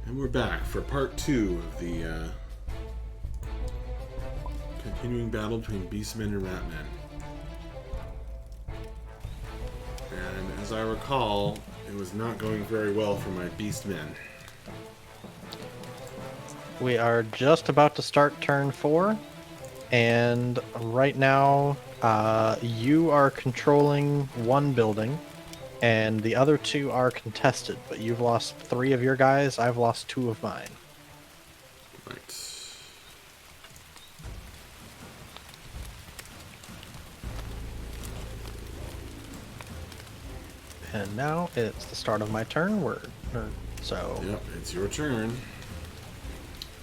And we're back for part 2 of the continuing battle between Beastmen and Ratmen. And as I recall, it was not going very well for my Beastmen. We are just about to start turn 4, and right now you are controlling one building, and the other 2 are contested, but you've lost 3 of your guys, I've lost 2 of mine. Right. And now it's the start of my turn, so Yep, it's your turn.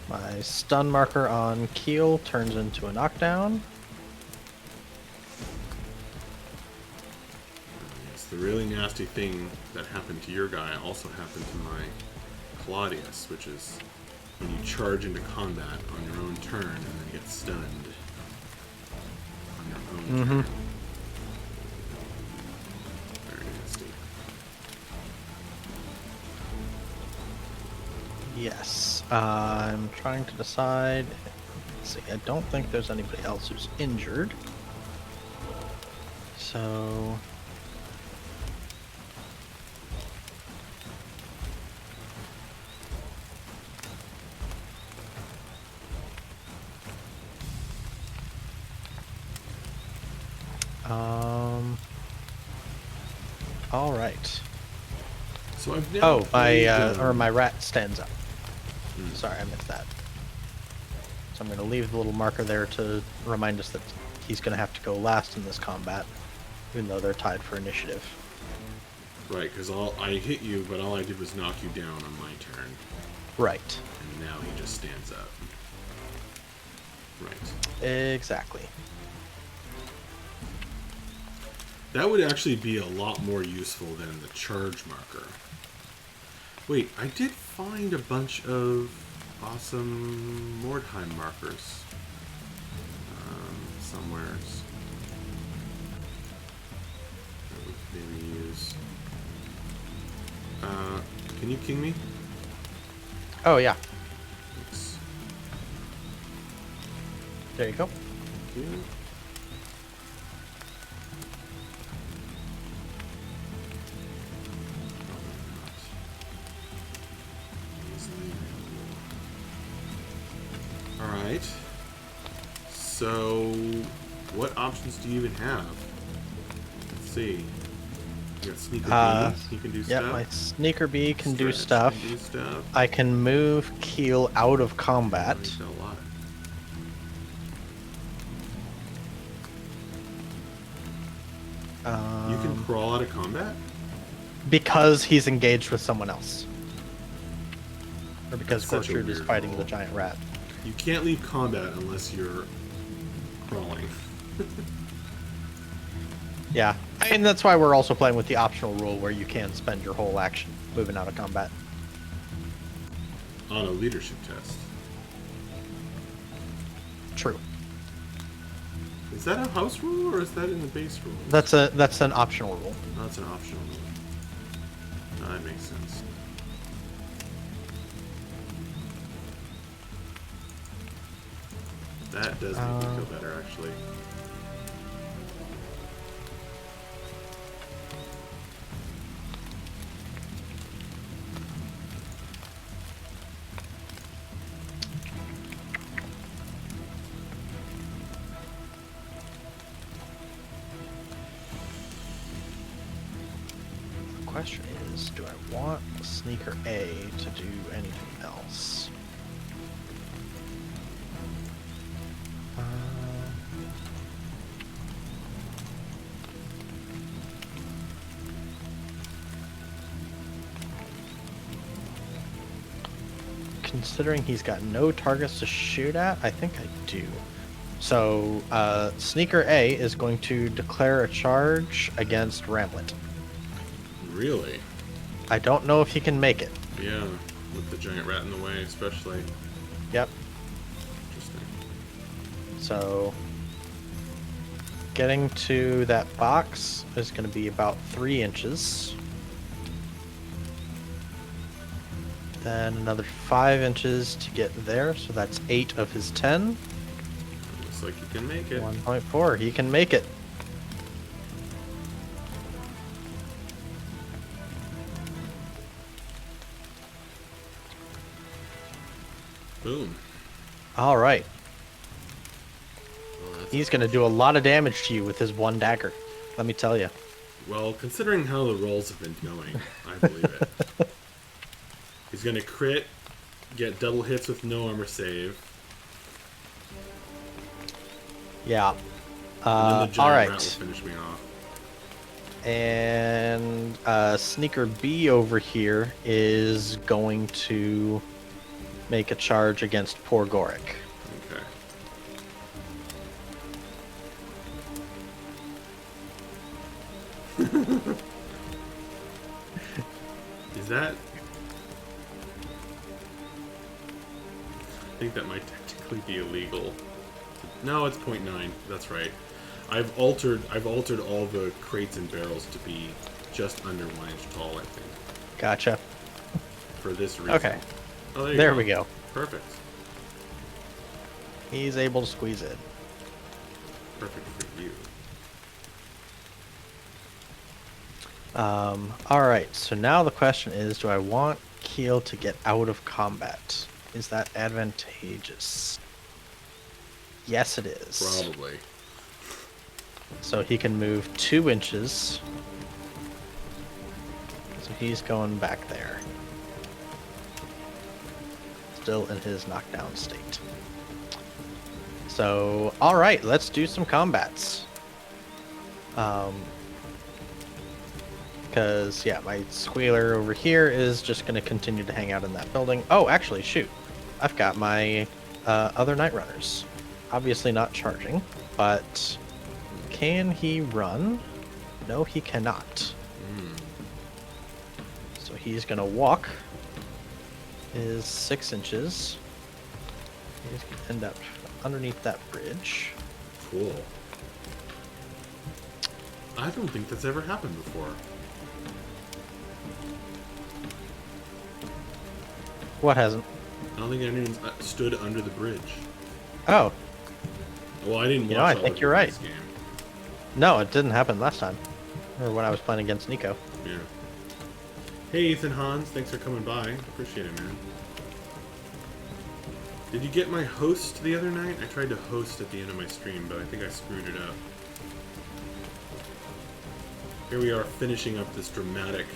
my stun marker on Keel turns into a knockdown. Yes, the really nasty thing that happened to your guy also happened to my Claudius, which is when you charge into combat on your own turn and then get stunned on your own turn. Very nasty. Yes, I'm trying to decide. Let's see, I don't think there's anybody else who's injured. So... all right. So I've now my rat stands up. Sorry, I missed that. So I'm going to leave the little marker there to remind us that he's going to have to go last in this combat, even though they're tied for initiative. Right, because I hit you, but all I did was knock you down on my turn. Right. And now he just stands up. Right. Exactly. That would actually be a lot more useful than the charge marker. Wait, I did find a bunch of awesome Mordheim markers. Somewheres. That we could maybe use. Can you king me? Oh, yeah. Thanks. There you go. Thank you. Alright. So, what options do you even have? Let's see. You got Sneaker B, you can do Yeah, stuff. my Sneaker B can do Stretch stuff. can do stuff. I can move Keel out of combat. He's got a lot. You can crawl out of combat? Because he's engaged with someone else. Or because That's such a Gortrude is weird fighting rule. the giant rat. You can't leave combat unless you're crawling. Yeah, and that's why we're also playing with the optional rule where you can spend your whole action moving out of combat. On a leadership test. True. Is that a house rule or is that in the base rule? That's an optional rule. Oh, that's an optional rule. No, that makes sense. That does make me feel better, actually. The question is, do I want Sneaker A to do anything else? Considering he's got no targets to shoot at, I think I do. So, Sneaker A is going to declare a charge against Ramlet. Really? I don't know if he can make it. Yeah, with the giant rat in the way, especially. Yep. Interesting. So, getting to that box is going to be about 3 inches. Then another 5 inches to get there, so that's 8 of his 10. Looks like you can make it. 1.4, he can make it. Boom. All right. Well, He's going to do a lot of damage to you with his 1 dagger. Let me tell you. well, considering how the rolls have been going, I believe it. He's going to crit, get double hits with no armor save. Yeah. And then the giant all rat will right. finish me off. And Sneaker B over here is going to make a charge against poor Goric. Okay. Is that... I think that might technically be illegal. No, it's 0.9. That's right. I've altered all the crates and barrels to be just under 1 inch tall, I think. Gotcha. For this reason. Okay. Oh, you There we go. Perfect. He's able to squeeze in. Perfect for you. All right. So now the question is, do I want Keel to get out of combat? Is that advantageous? Yes, it is. Probably. So he can move 2 inches. So he's going back there. Still in his knockdown state. So, alright, let's do some combats. Because, yeah, my squealer over here is just going to continue to hang out in that building. Oh, actually, shoot. I've got my other night runners. Obviously not charging, but can he run? No, he cannot. So he's going to walk is 6 inches. He's going to end up underneath that bridge. Cool. I don't think that's ever happened before. What hasn't? I don't think anyone stood under the bridge. Oh, Well, I didn't watch I all think of you're right. this game. no, it didn't happen last time. Or when I was playing against Nico. Yeah. Hey, Ethan Hans, thanks for coming by. Appreciate it, man. Did you get my host the other night? I tried to host at the end of my stream, but I think I screwed it up. Here we are finishing up this dramatic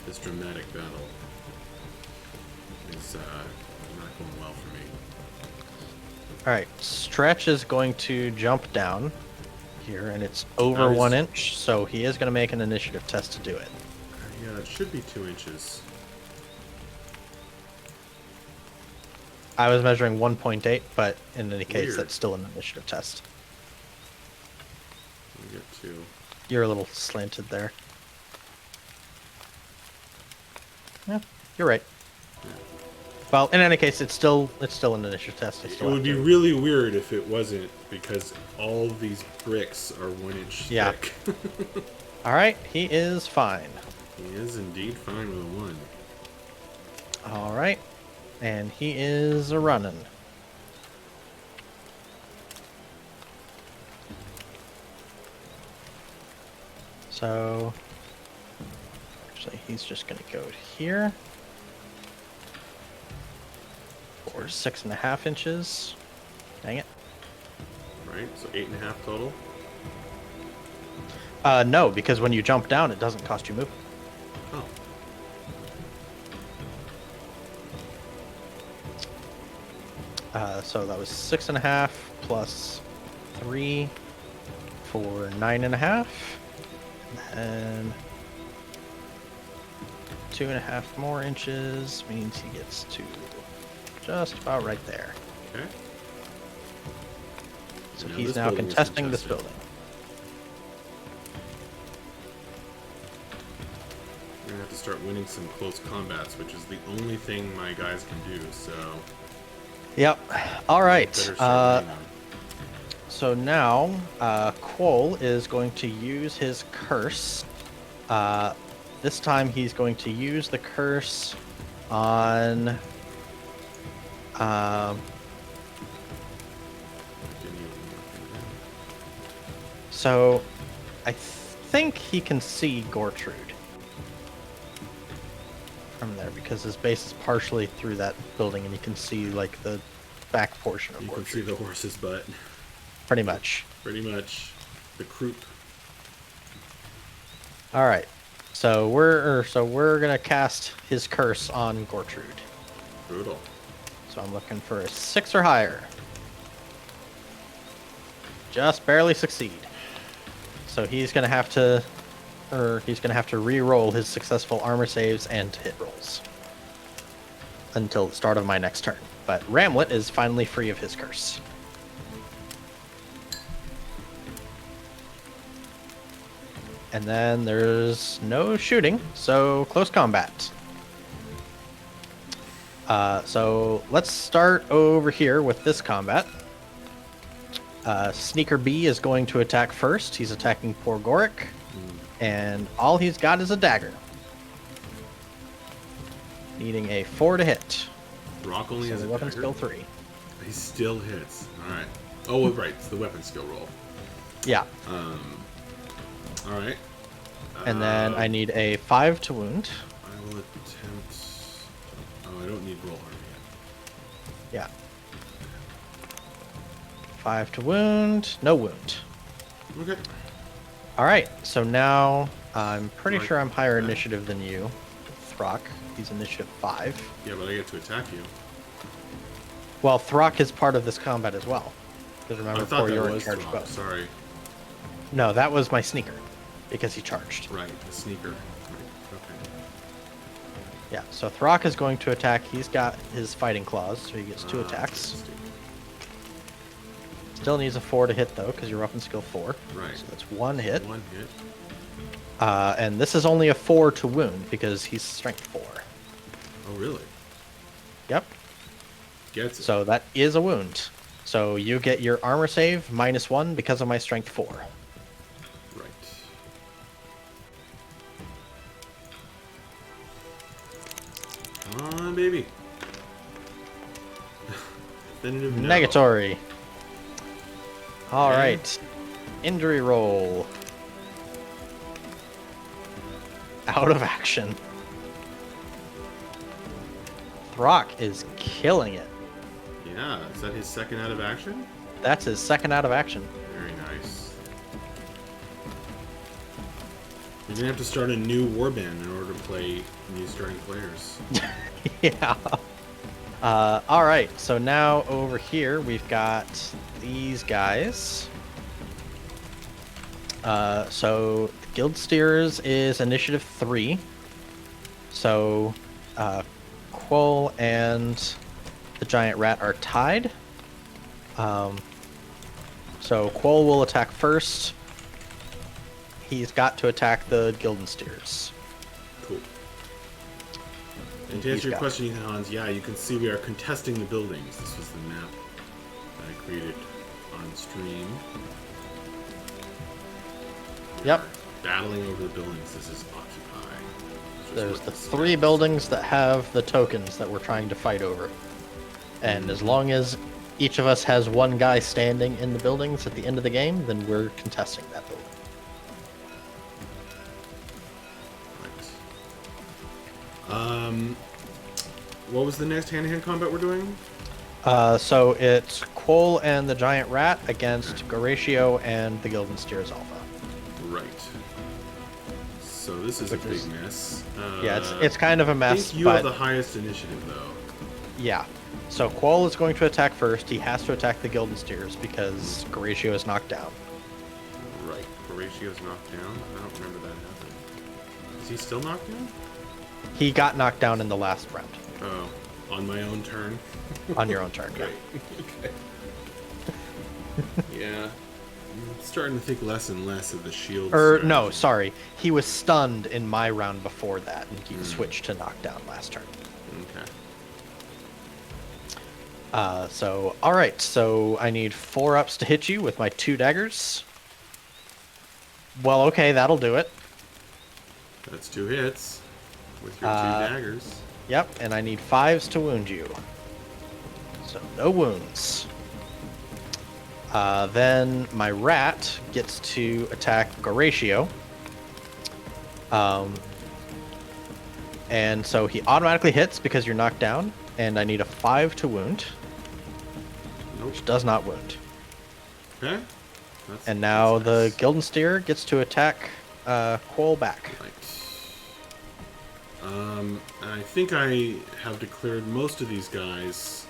battle. It's not going well for me. Alright, Stretch is going to jump down here, and it's over Nice. 1 inch, so he is going to make an initiative test to do it. Yeah, it should be 2 inches. I was measuring 1.8, but in any case, Weird. that's still an initiative test. Let me get 2. You're a little slanted there. Yeah, you're right. Well, in any case, it's still an initiative test. I It still would have be to- really weird if it wasn't, because all these bricks are 1 inch Yeah. thick. All right, he is fine. He is indeed fine with a 1. All right, and he is a running. So, actually, he's just going to go here. For 6.5 inches. Dang it. Right? So 8.5 total. No, because when you jump down, it doesn't cost you movement. Oh. So that was 6.5 plus 3 for 9.5. And 2.5 more inches means he gets to just about right there. Okay. So Now he's this now building is contesting this contested. building. We're gonna have to start winning some close combats, which is the only thing my guys can do, so Yep. All right. better start winning them. So now, Quoll is going to use his curse. This time he's going to use the curse on Didn't even look at so I think he can see Gortrude from there because his base is partially through that building and you can see like the back portion of that. You can see Gortrude. the horse's butt. Pretty much. Pretty much. The croup. All right. So we're gonna cast his curse on Gortrude. Brutal. So I'm looking for a 6 or higher. Just barely succeed. So he's gonna have to re-roll his successful armor saves and hit rolls until the start of my next turn. But Ramlet is finally free of his curse. And then there's no shooting, so close combat. So let's start over here with this combat. Sneaker B is going to attack first. He's attacking poor Goric, and all he's got is a dagger. Needing a 4 to hit. Rock only So has the a weapon dagger? skill 3. He still hits. Alright. Oh, right. It's the weapon skill roll. Yeah. Alright. And then I need a 5 to wound. I will attempt... Oh, I don't need roll harm Yeah. 5 to wound. No wound. yet. Okay. Alright, so now I'm pretty Right. sure I'm higher initiative than you. Throck. He's initiative 5. Yeah, but I get to attack you. Well, Throck is part of this combat as well. Because remember, I thought before that you were in was charge Throck. both. Sorry. No, that was my sneaker. Because he charged. Right, the sneaker. Right. Okay. Yeah, so Throck is going to attack. He's got his fighting claws, so he gets 2 attacks. Interesting. Still needs a 4 to hit, though, because you're weapon skill 4. Right. So that's 1 hit. One hit. And this is only a 4 to wound, because he's strength 4. Oh, really? Yep. Gets it. So that is a wound. So you get your armor save -1 because of my strength 4. Right. Come on, baby. Definitive no. Negatory. All Okay. right. Injury roll. Out of action. Throck is killing it. Yeah, is that his second out of action? That's his second out of action. Very nice. You're gonna have to start a new warband in order to play new starting players. Yeah. All right. So now over here we've got these guys. So Guild Steers is initiative 3. So Quoll and the giant rat are tied. So Quoll will attack first. He's got to attack the Gilden Steers. Cool. And to answer your question, Ethan Hans, yeah, you can see we are contesting the buildings. This was the map that I created on stream. We Yep. are battling over the buildings. This is Occupy. Which is There's what the this 3 is. buildings that have the tokens that we're trying to fight over. And as long as each of us has one guy standing in the buildings at the end of the game, then we're contesting that building. Right. What was the next hand-to-hand combat we're doing? So it's Quoll and the giant rat against Goratio and the Gilden Steers Alpha. Right. So this is a big mess. Yeah, it's kind of a I mess, think you but have the highest initiative, though. yeah. So Quoll is going to attack first. He has to attack the Gilden Steers because Goratio is knocked down. Right. Horatio's knocked down? I don't remember that happening. Is he still knocked down? He got knocked down in the last round. Oh, on my own turn? On your own turn, yeah. Great. Okay. Yeah. I'm starting to think less and less of the shield No, strategy. sorry. He was stunned in my round before that, and he switched to knockdown last turn. Okay. So, alright, so I need 4 ups to hit you with my 2 daggers. Well, okay, that'll do it. That's 2 hits with your 2 daggers. Yep, and I need 5s to wound you. So no wounds. Then my rat gets to attack Goratio. And so he automatically hits because you're knocked down, and I need a 5 to wound, Nope. which does not wound. Okay. And now that's the nice. Gildensteer gets to attack Quoll back. Right. I think I have declared most of these guys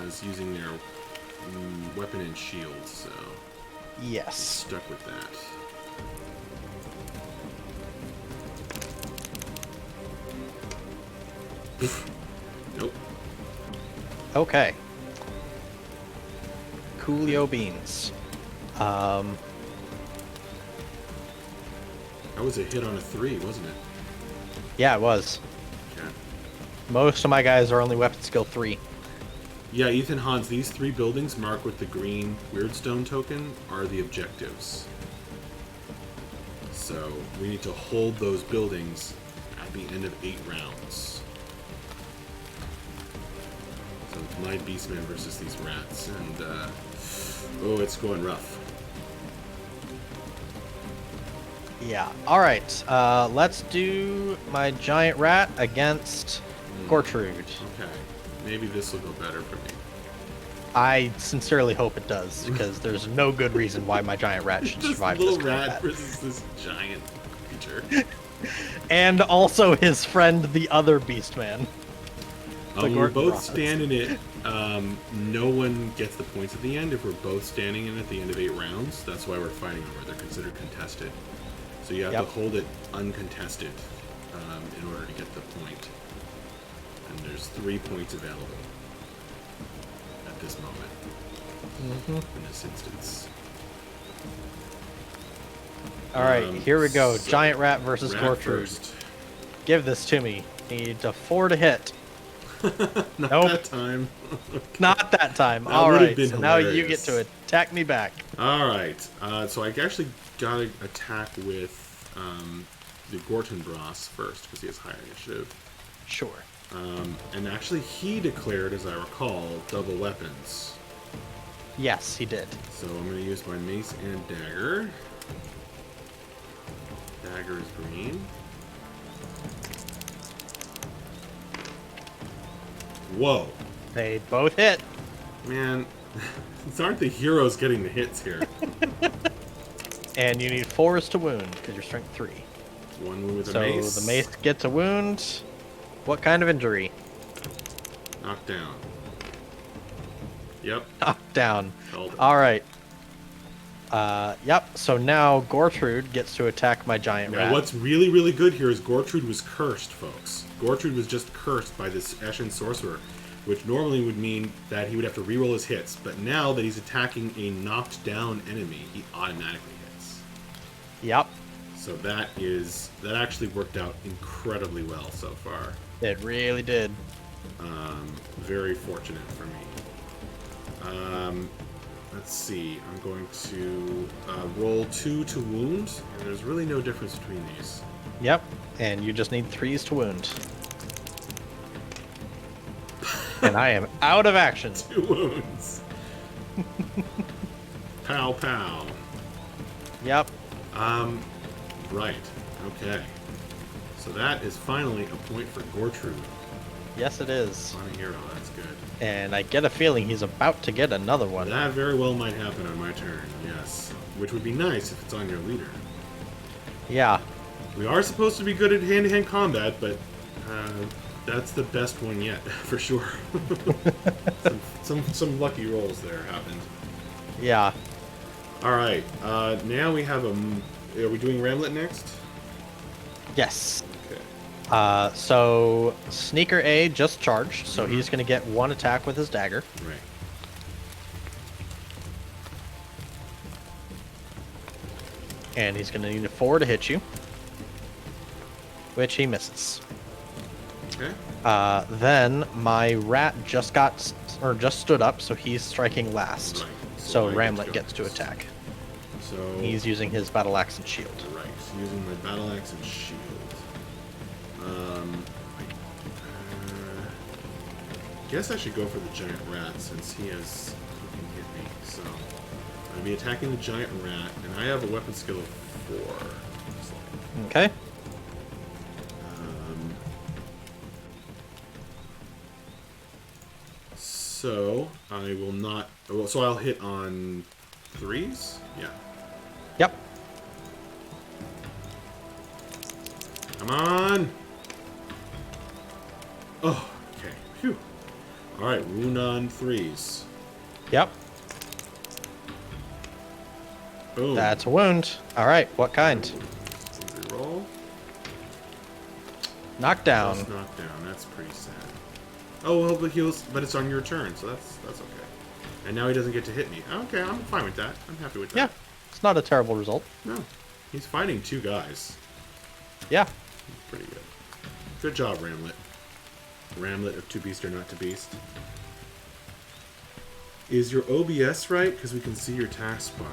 as using their weapon and shield, so Yes. stuck with that. Nope. Okay. Coolio beans. That was a hit on a 3, wasn't it? Yeah, it was. Okay. Most of my guys are only weapon skill 3. Yeah, Ethan Hans, these 3 buildings marked with the green Weirdstone token are the objectives. So we need to hold those buildings at the end of 8 rounds. So it's my Beastman versus these rats, and oh, it's going rough. Yeah. All right. Let's do my giant rat against Gortrude. Okay, maybe this will go better for me. I sincerely hope it does, because there's no good reason why my giant rat should This survive little this rat combat. versus this giant creature. And also his friend, the other Beastman. We're Gordon both Ross. standing it. No one gets the points at the end if we're both standing in at the end of 8 rounds. That's why we're fighting over. They're considered contested. So you have Yep. to hold it uncontested in order to get the point. And there's 3 points available at this moment in this instance. All right, here we go. So Giant rat versus rat Gortrude. first. Give this to me. Need a 4 to hit. Not Nope. that time. Not that time. That All would've right, been so now you get hilarious. to attack me back. All right. So I actually got to attack with the Gorton Bros first because he has higher initiative. Sure. And actually, he declared, as I recall, double weapons. Yes, he did. So I'm going to use my mace and dagger. Dagger is green. Whoa. They both hit. Man, these aren't the heroes getting the hits here. And you need 4s to wound, because you're strength 3. One wound with a So mace. the mace gets a wound. What kind of injury? Knocked down. Yep. Knocked down. Held it. All right. Yep. So now Gortrude gets to attack my giant Now, rat. what's really, really good here is Gortrude was cursed, folks. Gortrude was just cursed by this Eshin sorcerer, which normally would mean that he would have to reroll his hits. But now that he's attacking a knocked down enemy, he automatically hits. Yep. So that actually worked out incredibly well so far. It really did. Very fortunate for me. Let's see. I'm going to roll 2 to wound, and there's really no difference between these. Yep. And you just need 3s to wound. And I am out of action. 2 wounds. Pow pow. Yep. Right. Okay. So that is finally a point for Gortrude Yes, it is. on a hero. That's good. And I get a feeling he's about to get another one. That very well might happen on my turn. Yes. Which would be nice if it's on your leader. Yeah. We are supposed to be good at hand-to-hand combat, but that's the best one yet, for sure. some lucky rolls there happened. Yeah. All right. Now we have a. Are we doing Ramlet next? Yes. Okay. So Sneaker A just charged, so he's going to get 1 attack with his dagger. Right. And he's going to need a 4 to hit you, which he misses. Okay. Then my rat just stood up, so he's striking last. Right. So I get Ramlet go gets to next. attack. So He's using his battle axe and shield. right. Using my battle axe and shield. guess I should go for the giant rat since he can hit me. So I'm gonna be attacking the giant rat, and I have a weapon skill of 4. Okay. So I will not. Well, so I'll hit on 3s. Yeah. Yep. Come on. Oh, okay. Phew. All right, wound on 3s. Yep. Boom. That's a wound. All right. What kind? Reroll. Knockdown. Plus knockdown. That's pretty sad. Oh well, but it's on your turn, so that's okay. And now he doesn't get to hit me. Okay, I'm fine with that. I'm happy with that. Yeah. It's not a terrible result. No, he's fighting 2 guys. Yeah. Pretty good. Good job, Ramlet. Ramlet of To Beast or Not to Beast. Is your OBS right? Because we can see your taskbar.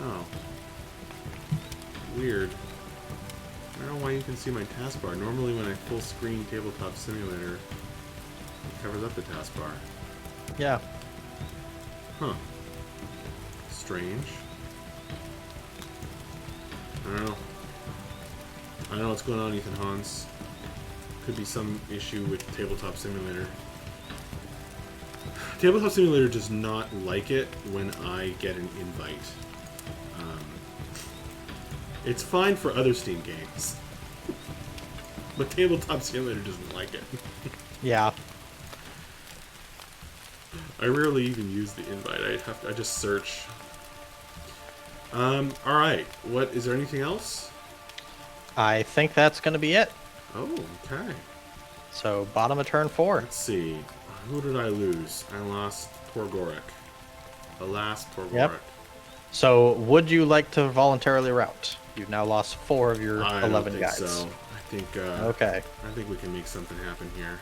Oh. Weird. I don't know why you can see my taskbar. Normally when I full screen Tabletop Simulator, it covers up the taskbar. Yeah. Huh. Strange. I don't know. I don't know what's going on, Ethan Hans. Could be some issue with Tabletop Simulator. Tabletop Simulator does not like it when I get an invite. It's fine for other Steam games. But Tabletop Simulator doesn't like it. Yeah. I rarely even use the invite. I just search. Alright. Is there anything else? I think that's going to be it. Oh, okay. So, bottom of turn 4. Let's see. Who did I lose? I lost poor Gorik. Alas, poor Gorik. Yep. So, would you like to voluntarily route? You've now lost 4 of your 11 guys. So. I think. Okay. I think we can make something happen here.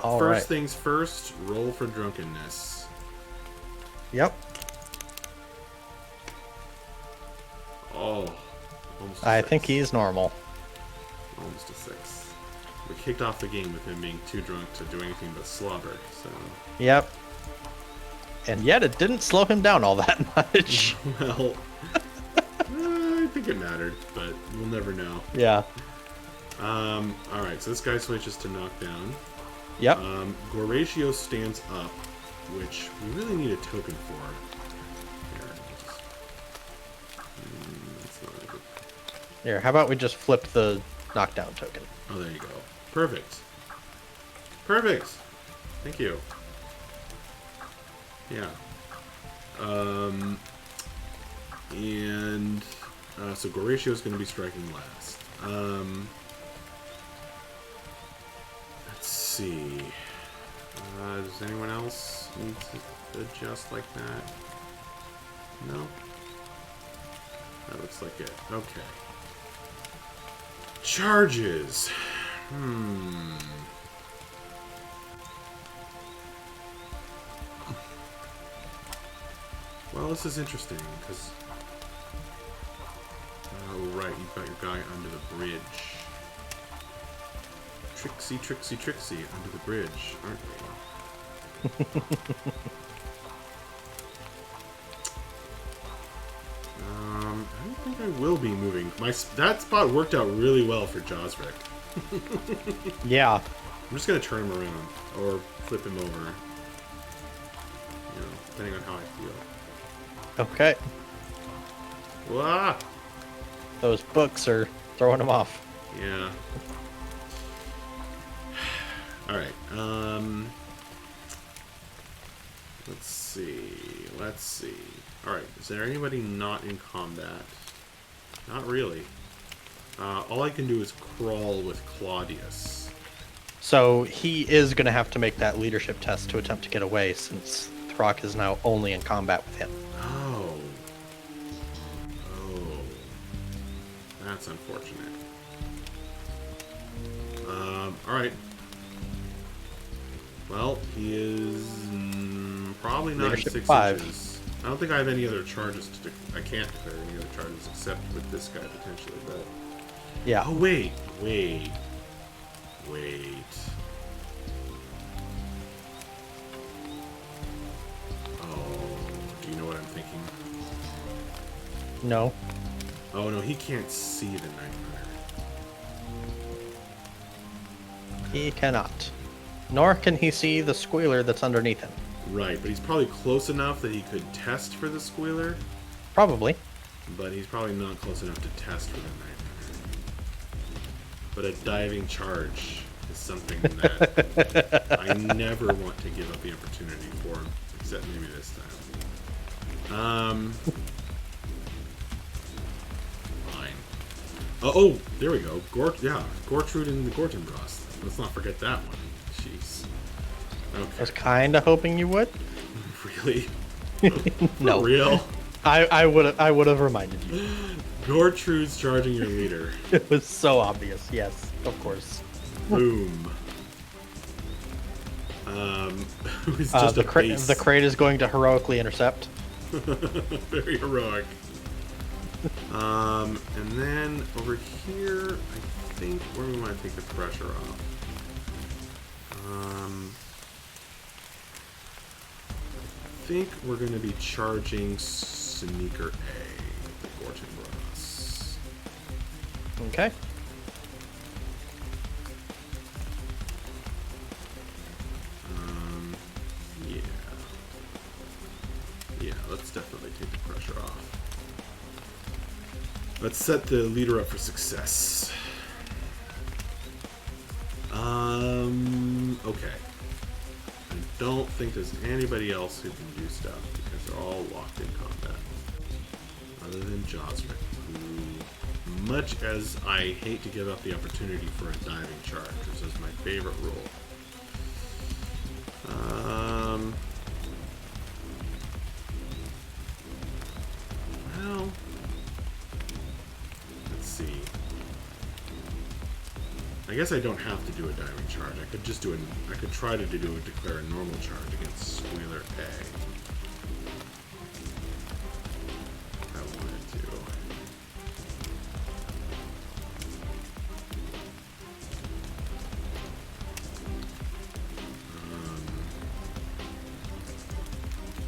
All first right. things first. Roll for drunkenness. Yep. Oh. Almost a I 6. think he's normal. Almost a 6. We kicked off the game with him being too drunk to do anything but slobber. So. Yep. And yet it didn't slow him down all that much. Well. I think it mattered, but we'll never know. Yeah. Alright, so this guy switches to knockdown. Yep. Goratio stands up, which we really need a token for. Here, that's not a good... Here, how about we just flip the knockdown token? Oh, there you go. Perfect. Perfect! Thank you. Yeah. So Goratio is going to be striking last. Let's see. Does anyone else need to adjust like that? No? That looks like it. Okay. Charges. Well, this is interesting, because... Oh, right, you've got your guy under the bridge. Tricksy, tricksy, tricksy, under the bridge, aren't we? I don't think I will be moving. That spot worked out really well for Josvik. Yeah. I'm just going to turn him around, or flip him over. You know, depending on how I feel. Okay. Wah! Those books are throwing him off. Yeah. Alright, let's see. Alright, is there anybody not in combat? Not really. All I can do is crawl with Claudius. So he is going to have to make that leadership test to attempt to get away, since Throck is now only in combat with him. Oh. That's unfortunate. Alright. Well, he is probably not Leadership in 6 5. inches. I don't think I have any other charges I can't declare any other charges except with this guy potentially, but... Yeah. Oh, wait. Wait. Wait. Oh, do you know what I'm thinking? No. Oh no, he can't see the Night Runner. He cannot. Nor can he see the squealer that's underneath him. Right, but he's probably close enough that he could test for the squealer. Probably. But he's probably not close enough to test for the Night Runner. But a diving charge is something that I never want to give up the opportunity for, except maybe this time. Fine. Oh, there we go. Gortrude and the Gortenbras. Let's not forget that one. Jeez. Okay. I was kind of hoping you would. Really? No. For real? I would have reminded you. Gortrude's charging your leader. It was so obvious. Yes, of course. Boom. It's just the crate is going to heroically intercept. Very heroic. And then over here, I think where we want to take the pressure off. I think we're going to be charging Sneaker A, the Gorton Bros. Okay. Yeah. Yeah, let's definitely take the pressure off. Let's set the leader up for success. Okay. I don't think there's anybody else who can do stuff because they're all locked in combat. Other than Josric, who, much as I hate to give up the opportunity for a diving charge, which is my favorite rule. Well, let's see. I guess I don't have to do a diving charge. I could just do I could try to declare a normal charge against Squealer A. If I wanted to.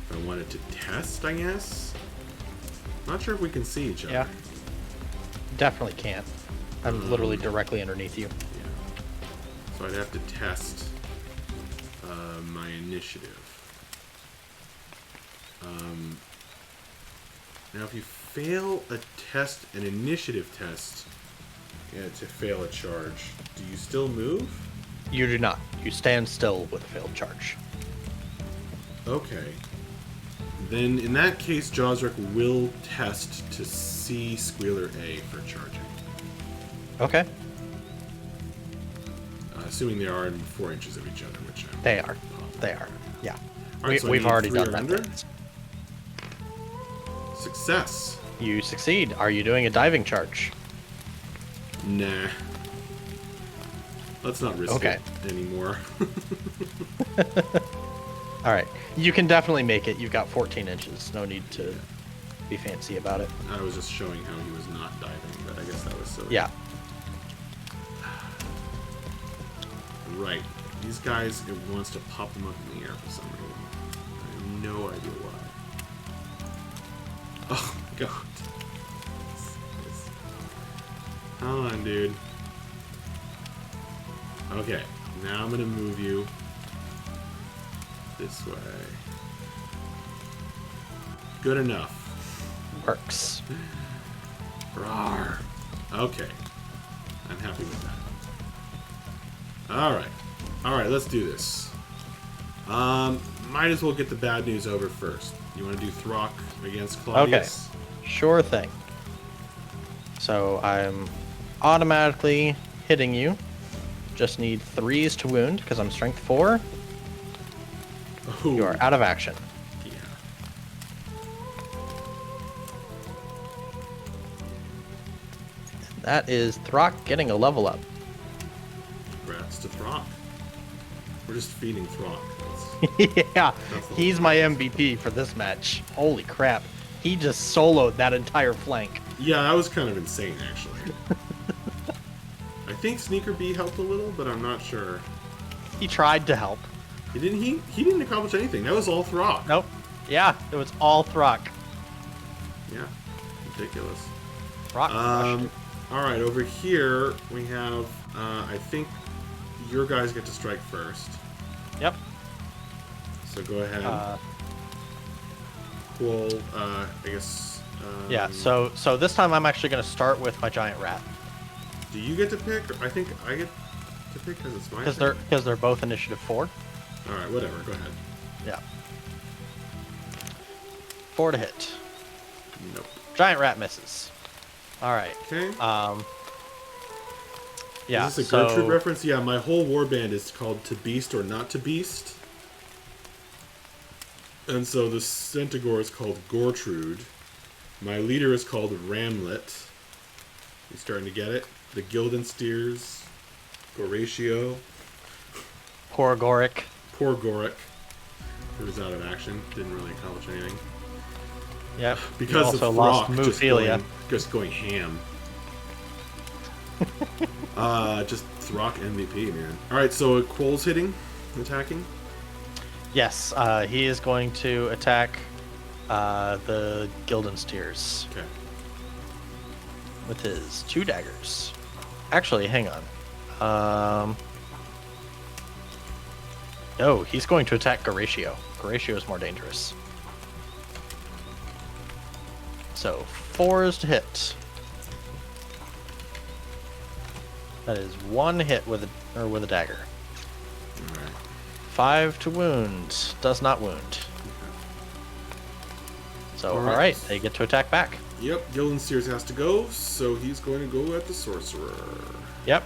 If I wanted to test, I guess. Not sure if we can see each other. Yeah. Definitely can't. I'm literally directly underneath you. So I'd have to test my initiative. Now, if you fail an initiative test, to fail a charge, do you still move? You do not. You stand still with a failed charge. Okay. Then, in that case, Josric will test to see Squealer A for charging. Okay. Assuming they are in 4 inches of each other, which I'm They are. positive. They are. Yeah. Alright, so I We've need already 3 done or that. under? Dance. Success. You succeed. Are you doing a diving charge? Nah. Let's not risk Okay. it anymore. All right. You can definitely make it. You've got 14 inches. No need to be fancy about it. I was just showing how he was not diving, but I guess that was silly. Yeah. Right. These guys, it wants to pop them up in the air for some reason. I have no idea why. Oh, God. Come on, dude. Okay. Now I'm going to move you this way. Good enough. Works. Rawr. Okay. I'm happy with that. Alright. Alright, let's do this. Might as well get the bad news over first. You want to do Throck against Claudius? Okay. Sure thing. So I'm automatically hitting you. Just need 3s to wound because I'm strength 4. Oh, You are out of action. yeah. That is Throck getting a level up. Congrats to Throck. We're just feeding Throck. That's, Yeah, That's the he's whole my MVP for this match. Holy crap. He just soloed that entire flank. yeah, that was kind of insane, actually. I think Sneaker Bee helped a little, but I'm not sure. He tried to help. He didn't accomplish anything. That was all Throck. Nope. Yeah, it was all Throck. Yeah, ridiculous. Throck crushed it. All right, over here we have. I think your guys get to strike first. Yep. So go ahead. Cool. I guess. Yeah. So this time I'm actually going to start with my giant rat. Do you get to pick? Or I think I get to pick because it's my turn. Because they're both initiative 4. All right, whatever. Go ahead. Yeah. 4 to hit. Nope. Giant rat misses. All right. Okay. Yeah. Is this a Gertrude reference? Yeah, my whole warband is called To Beast or Not to Beast. And so the Centaur is called Gortrude. My leader is called Ramlet. You starting to get it? The Guildensteers. Goratio. Poor Goric. Poor Goric. He was out of action. Didn't really accomplish anything. Yep. Because also of lost Throck Muphilia. just going ham. Just Throck MVP, man. Alright, so Quoll's attacking? Yes, he is going to attack the Guildensteers. Okay. With his 2 daggers. Actually, hang on. No, he's going to attack Goratio. Goratio is more dangerous. So, 4 is to hit. That is 1 hit with a dagger. Alright. 5 to wound. Does not wound. So, alright, they get to attack back. Yep, Guildensteers has to go, so he's going to go at the Sorcerer. Yep.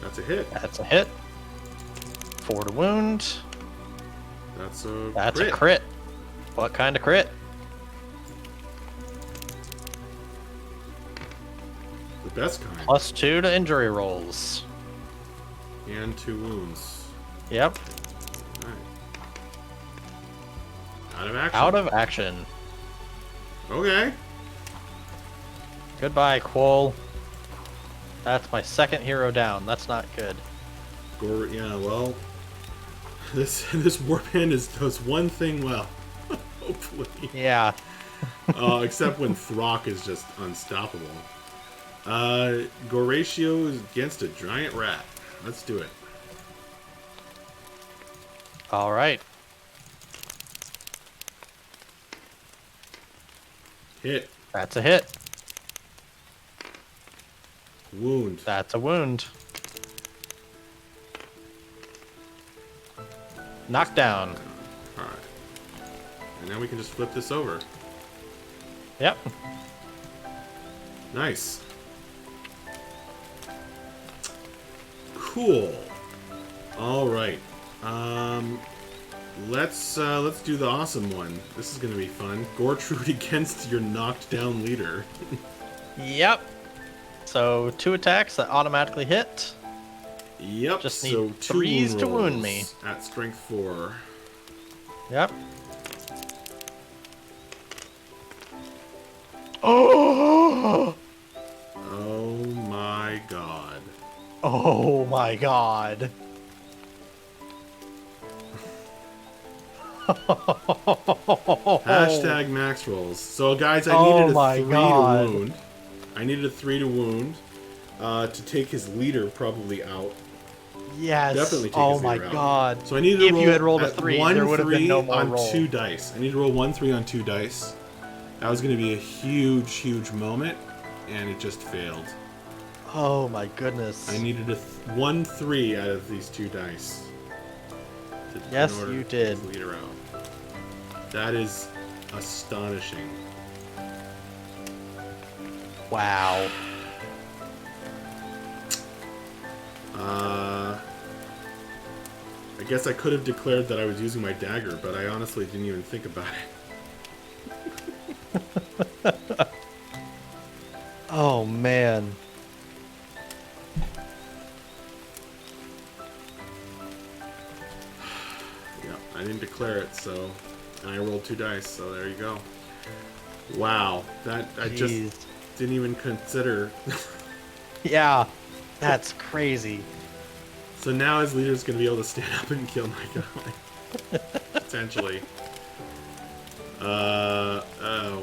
That's a hit. That's a hit. 4 to wound. That's a crit. What kind of crit? The best kind. +2 to injury rolls. And 2 wounds. Yep. Alright. Out of action. Out of action. Okay. Goodbye, Quoll. That's my 2nd hero down. That's not good. Yeah, well, this warband does one thing well. Hopefully. Yeah. Except when Throck is just unstoppable. Goratio is against a giant rat. Let's do it. All right. Hit. That's a hit. Wound. That's a wound. Knockdown. Alright. And now we can just flip this over. Yep. Nice. Cool. All right. Let's do the awesome one. This is gonna be fun. Gortrude against your knocked down leader. Yep. So 2 attacks that automatically hit. Yep. Just need so 2 3s to wound rolls me. at strength 4. Yep. Oh! Oh my god. Oh my god. Hashtag max rolls. So guys, I Oh needed a my 3 God. to wound. I needed a 3 to wound to take his leader probably out. Yes. Definitely take Oh his my leader out. god. So I needed to If roll you had rolled a at 3, 1 there would have been 3 no more on roll. 2 dice. I need to roll 1 3 on 2 dice. That was going to be a huge, huge moment, and it just failed. Oh my goodness. I needed a 1 3 out of these 2 dice. Yes, in order you to did. get his leader out. That is astonishing. Wow. I guess I could have declared that I was using my dagger, but I honestly didn't even think about it. Oh man. Yeah, I didn't declare it, so And I rolled 2 dice, so there you go. Wow, that I just didn't even consider. Yeah, that's crazy. So now his leader's going to be able to stand up and kill my guy. Potentially. Oh,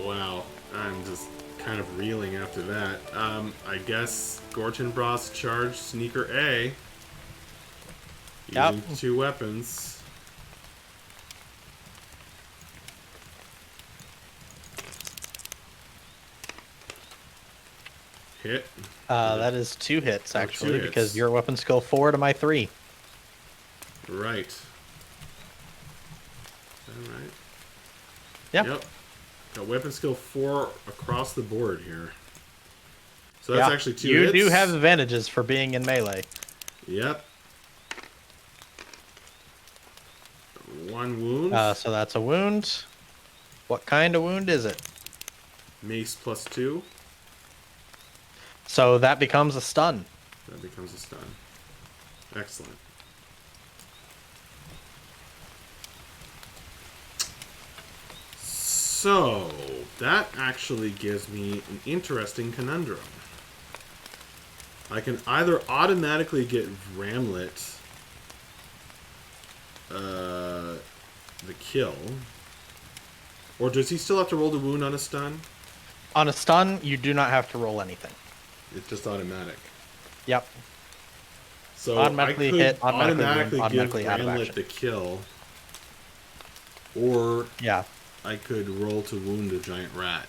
wow. I'm just kind of reeling after that. I guess Gortenbross charged Sneaker A. Using 2 weapons. Hit. That is 2 hits, actually, 2 hits. because your weapon skill 4 to my 3. Right. Alright. Yep. Got weapon skill 4 across the board here. So that's actually 2 hits. You do have advantages for being in melee. Yep. 1 wound. So that's a wound. What kind of wound is it? Mace plus 2. So that becomes a stun. That becomes a stun. Excellent. So, that actually gives me an interesting conundrum. I can either automatically get Ramlet the kill, or does he still have to roll the wound on a stun? On a stun, you do not have to roll anything. It's just automatic. Yep. So automatically I could hit, automatically wound, give automatically out of Ramlet action. the kill, or Yeah. I could roll to wound a giant rat.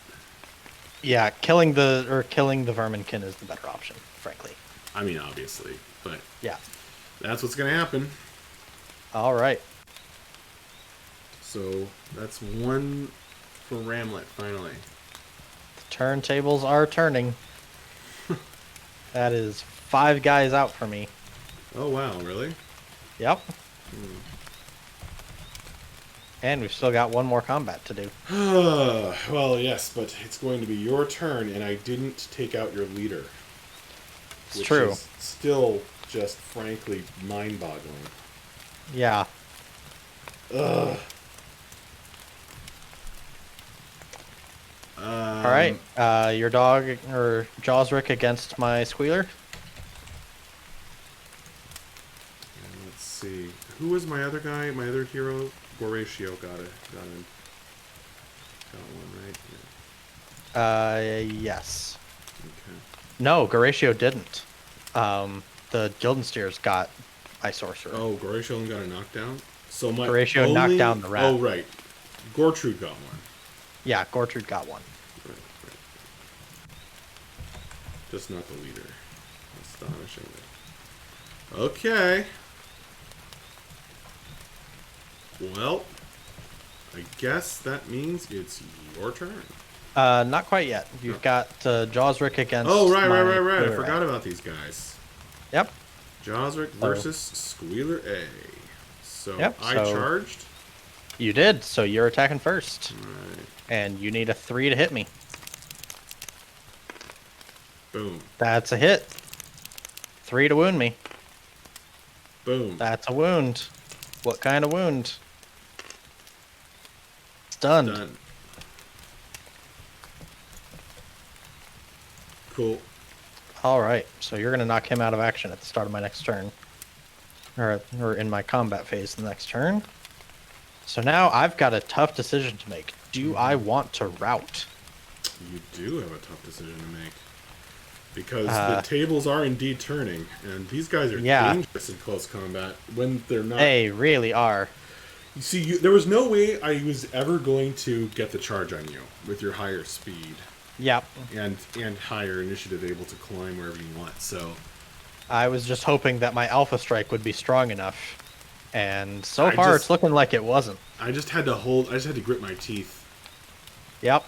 Yeah, killing the verminkin is the better option, frankly. I mean, obviously, but yeah, that's what's gonna happen. All right. So that's 1 for Ramlet finally. The turntables are turning. That is 5 guys out for me. Oh wow, really? Yep. And we've still got 1 more combat to do. Well, yes, but it's going to be your turn, and I didn't take out your leader. It's which true. Is still just frankly mind-boggling. Yeah. Ugh. All right. Your dog or Jawsrick against my squealer. Let's see. Who was my other guy? My other hero? Horatio got him. Got 1, right? Yeah. Yes. Okay. No, Horatio didn't. The Gildensteers got Ice Sorcerer. Oh, Horatio only got a knockdown? So my Horatio knocked down the rat. Oh, right. Gortrude got 1. Yeah, Gortrude got 1. Right. Just not the leader. Astonishingly. Okay. Well, I guess that means it's your turn. Not quite yet. You've got Jawsrick against. Oh, right. I Squealer forgot A. about these guys. Yep. Jawsrick versus Squealer A. So Yep, I so- charged. You did, so you're attacking first. Right. And you need a 3 to hit me. Boom. That's a hit. 3 to wound me. Boom. That's a wound. What kind of wound? Stunned. Done. Cool. All right, so you're going to knock him out of action at the start of my next turn. Or in my combat phase the next turn. So now I've got a tough decision to make. Do I want to rout? You do have a tough decision to make. Because the tables are indeed turning, and these guys are dangerous in close combat when they're not. They really are. You see, there was no way I was ever going to get the charge on you with your higher speed. Yep. And higher initiative, able to climb wherever you want. So I was just hoping that my Alpha Strike would be strong enough. And so far, it's looking like it wasn't. I just had to grit my teeth. Yep.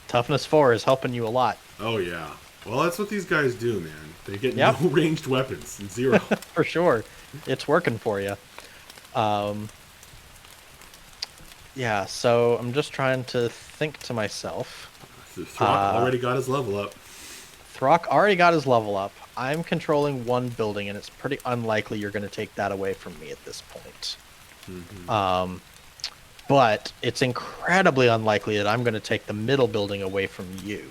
Toughness 4 is helping you a lot. Oh, yeah. Well, that's what these guys do, man. They get no ranged weapons and 0. For sure. It's working for you. Yeah, so I'm just trying to think to myself. Throck already got his level up. Throck already got his level up. I'm controlling 1 building, and it's pretty unlikely you're going to take that away from me at this point. Mm-hmm. but it's incredibly unlikely that I'm going to take the middle building away from you.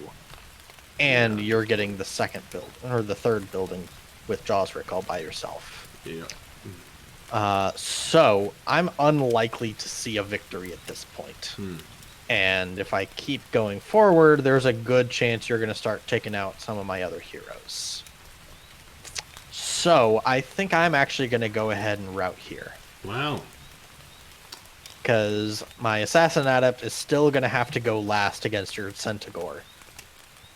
And you're getting the second build, or the third building with Jawsrick all by yourself. Yeah. So I'm unlikely to see a victory at this point. And if I keep going forward, there's a good chance you're going to start taking out some of my other heroes. So I think I'm actually going to go ahead and route here. Wow. Because my Assassin Adept is still going to have to go last against your Centaur.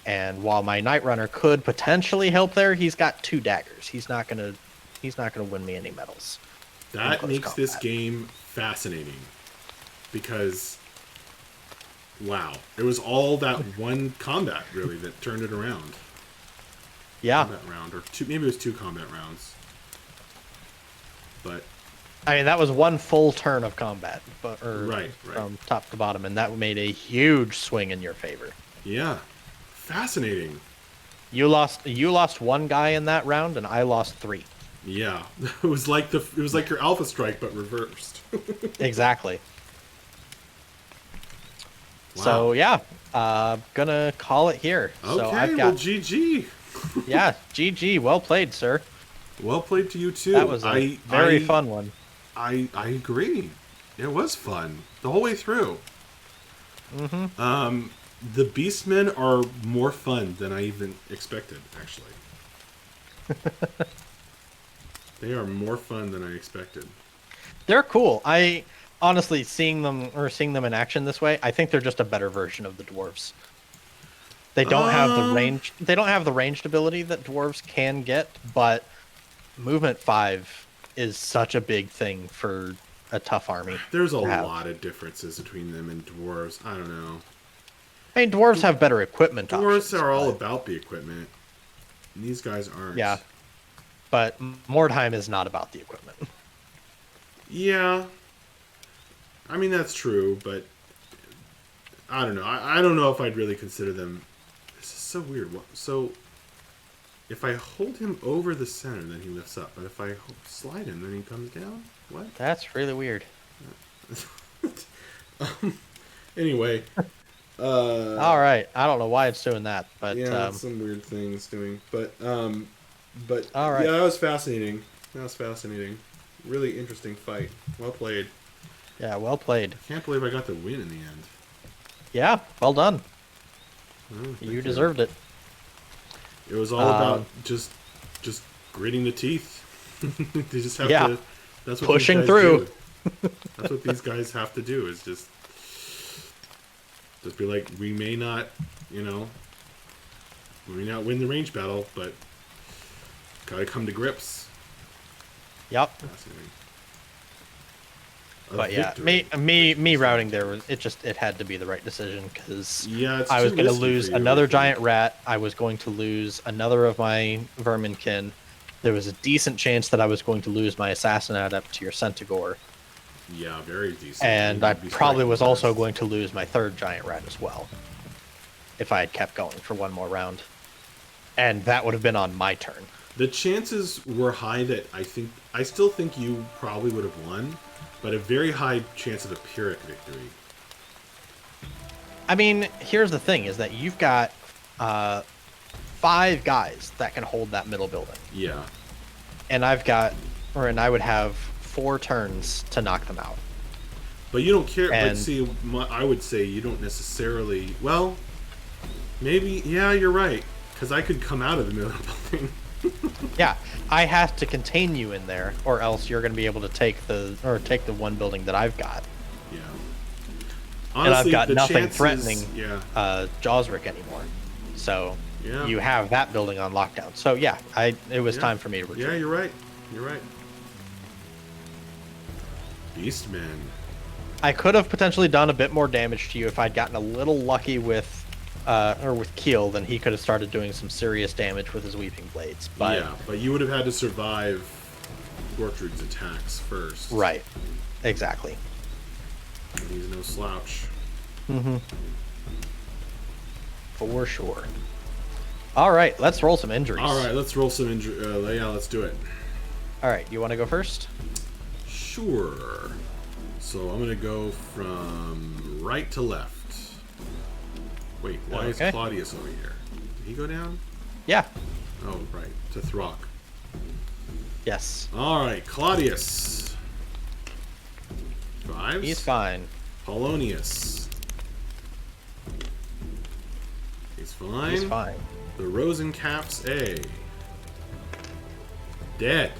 And while my Night Runner could potentially help there, he's got 2 daggers. He's not gonna win me any medals. That makes this game fascinating. Because wow. It was all that one combat really that turned it around. Yeah. Combat round, or maybe it was 2 combat rounds. But I mean, that was one full turn of combat, right. From top to bottom, and that made a huge swing in your favor. Yeah. Fascinating. You lost 1 guy in that round, and I lost 3. Yeah, it was like your Alpha Strike, but reversed. Exactly. Wow. So yeah, gonna call it here. Okay, so I've got, well, GG. Yeah, GG. Well played, sir. Well played to you too. That was a very fun one. I agree. It was fun the whole way through. Mm-hmm. The Beastmen are more fun than I even expected, actually. They are more fun than I expected. They're cool. I honestly seeing them in action this way, I think they're just a better version of the dwarves. They don't have the range. They don't have the ranged ability that dwarves can get, but movement 5 is such a big thing for a tough army. There's a lot of differences between them and dwarves. I don't know. I mean, dwarves have better equipment Dwarves options, are all about the equipment. These guys aren't. Yeah. But Mordheim is not about the equipment. Yeah. I mean, that's true, but I don't know. I don't know if I'd really consider them. This is so weird. So, if I hold him over the center, then he lifts up. But if I slide him, then he comes down? What? That's really weird. Anyway. All right. I don't know why it's doing that, but yeah, some weird things doing. But all right. Yeah, that was fascinating. Really interesting fight. Well played. Yeah, well played. Can't believe I got the win in the end. Yeah, well done. Oh, You deserved it. It was all about just gritting the teeth. They just have to. That's what pushing these guys through. Do. That's what these guys have to do. Is just be like, we may not win the range battle, but gotta come to grips. Yep. Fascinating. But yeah, me routing there was it had to be the right decision because I was going to lose another giant rat. I was going to lose another of my verminkin. There was a decent chance that I was going to lose my assassin adept to your centaur. Yeah, very decent. And I probably was also going to lose my third giant rat as well if I had kept going for one more round. And that would have been on my turn. The chances were high that I still think you probably would have won, but a very high chance of a Pyrrhic victory. I mean, here's the thing, is that you've got 5 guys that can hold that middle building. Yeah. And I would have 4 turns to knock them out. But you don't care. But see, I would say you don't necessarily. Well, maybe. Yeah, you're right. Because I could come out of the middle of the building. Yeah, I have to contain you in there, or else you're going to be able to take the one building that I've got. Yeah. Honestly, and I've got nothing threatening Jawsrick anymore. So you have that building on lockdown. So yeah, it was time for me to retreat. Yeah, you're right. You're right. Beastman. I could have potentially done a bit more damage to you if I'd gotten a little lucky with Keel, then he could have started doing some serious damage with his Weeping Blades. But yeah, but you would have had to survive Gortrud's attacks first. Right. Exactly. And he's no slouch. Mm-hmm. For sure. All right, let's roll some injuries. All right, let's roll some injury. Yeah, let's do it. All right, you want to go first? Sure. So I'm gonna go from right to left. Wait, why is Claudius over here? Did he go down? Yeah. Oh, right. To Throck. Yes. Alright, Claudius. 5s? He's fine. Polonius. He's fine. He's fine. The Rosencaps A. Dead.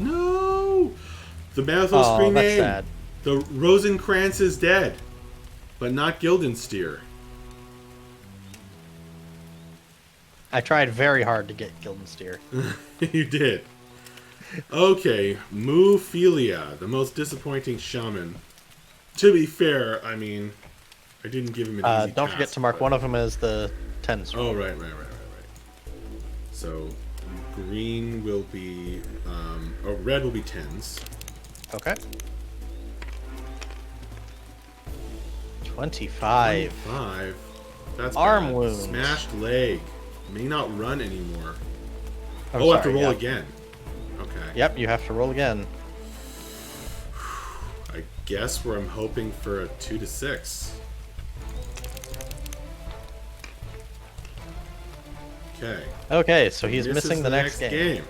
No! The Battlefield screen that's name. sad. The Rosenkrantz is dead. But not Guildensteer. I tried very hard to get Guildensteer. You did. Okay, Muphilia, the most disappointing shaman. To be fair, I mean, I didn't give him an easy Don't task, forget to mark one of them as the 10s. Oh, right. So, green will be, red will be 10s. Okay. 25. 5. That's Arm bad. wound. Smashed leg. May not run anymore. Oh, I have to sorry, roll yeah. again. Okay. Yep, you have to roll again. I guess where I'm hoping for a 2 to 6. Okay. Okay, so he's This missing is the next game.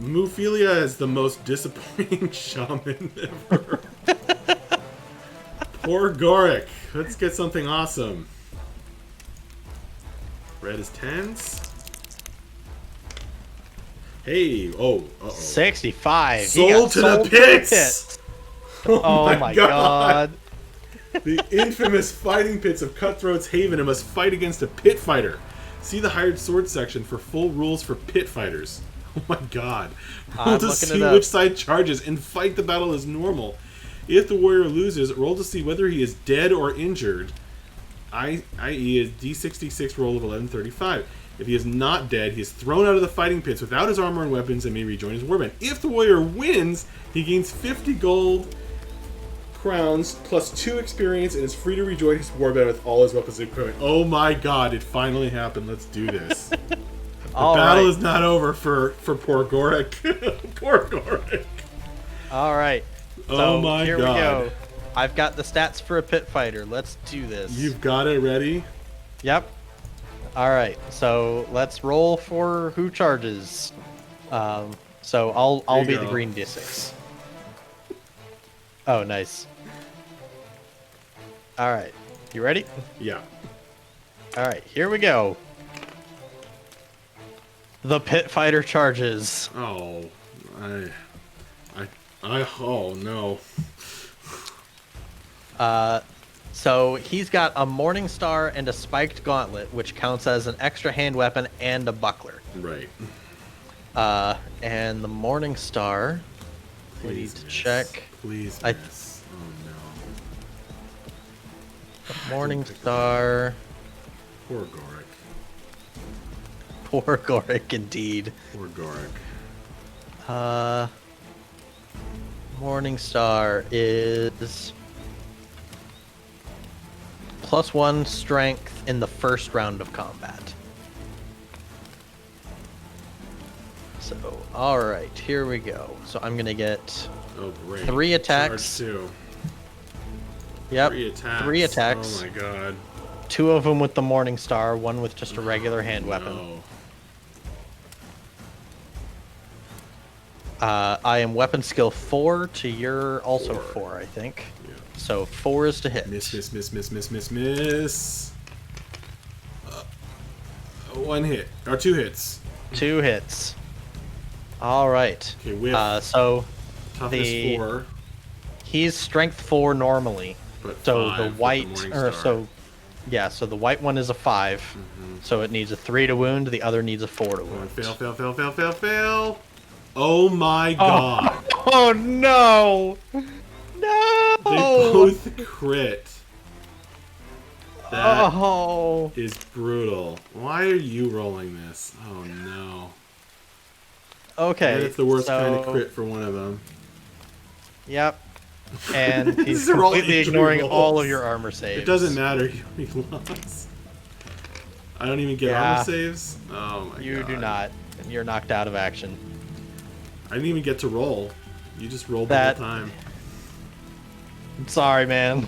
Muphilia is the most disappointing shaman ever. Poor Goric. Let's get something awesome. Red is 10s. Hey, uh-oh. 65. He Sold got to sold the pits! Oh my god. The infamous fighting pits of Cutthroat's Haven and must fight against a pit fighter. See the hired sword section for full rules for pit fighters. Oh my god. Roll to see which side charges and fight the battle as normal. If the warrior loses, roll to see whether he is dead or injured, i.e. a D66 roll of 1135. If he is not dead, he is thrown out of the fighting pits without his armor and weapons and may rejoin his warband. If the warrior wins, he gains 50 gold crowns plus 2 experience and is free to rejoin his warband with all his weapons and equipment. Oh my god, it finally happened. Let's do this. The battle is not over for poor Goric. Poor Goric. Alright. Oh so my here god. we go. I've got the stats for a pit fighter. Let's do this. You've got it ready? Yep. Alright, so let's roll for who charges. So I'll be the green D6. Oh, nice. Alright. You ready? Yeah. Alright, here we go. The pit fighter charges. Oh, oh no. So he's got a Morning Star and a spiked gauntlet, which counts as an extra hand weapon and a buckler. Right. And the Morning Star, we need to check. Please miss. Oh no. The Morning Star. Poor Goric. Poor Goric, indeed. Poor Goric. Morning Star is +1 strength in the first round of combat. So, alright, here we go. So I'm gonna get 3 attacks. Charge 2. Yep, 3 attacks. 3 attacks. Oh my god. 2 of them with the Morning Star, 1 with just a regular hand weapon. No. I am weapon skill 4 to your also 4, I think. Yeah. So 4 is to hit. Miss. 1 hit. Or 2 hits. 2 hits. All right. Okay, with so toughness 4. He's strength 4 normally. But So 5 the with white, Morning or Star. so, yeah. So the white one is a 5. So it needs a 3 to wound. The other needs a 4 to wound. Fail. Oh my god. Oh no! No! They both crit. That Oh. is brutal. Why are you rolling this? Oh no. Okay. And it's the worst kind of so- crit for one of them. Yep. And he's These are all completely injury ignoring rolls. all of your armor saves. It doesn't matter. You lost. I don't even get Yeah. armor saves? Oh my god. You do not. You're knocked out of action. I didn't even get to roll. You just rolled That- the whole time. I'm sorry, man.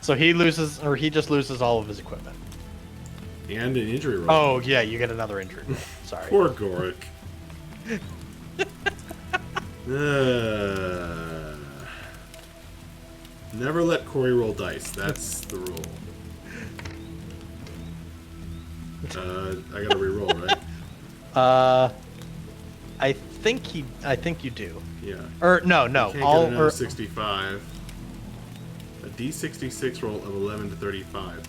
So he loses, or he just loses all of his equipment. And an injury roll. Oh, yeah, you get another injury roll. Sorry. Poor Gorick. Never let Corey roll dice. That's the rule. I gotta re-roll, right? I think you do. Yeah. Or no, You no. can't get another 65. A D66 roll of 11 to 35.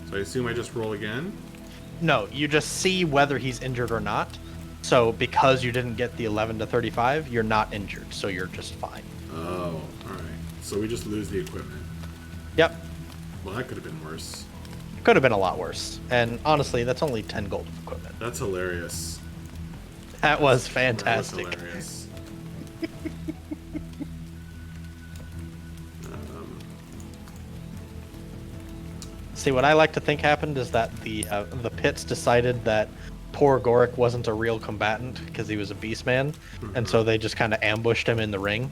So I assume I just roll again? No, you just see whether he's injured or not. So because you didn't get the 11 to 35, you're not injured, so you're just fine. Oh, alright. So we just lose the equipment. Yep. Well, that could have been worse. Could have been a lot worse. And honestly, that's only 10 gold of equipment. That's hilarious. That was fantastic. That was hilarious. See, what I like to think happened is that the pits decided that poor Gorick wasn't a real combatant because he was a Beastman, and so they just kind of ambushed him in the ring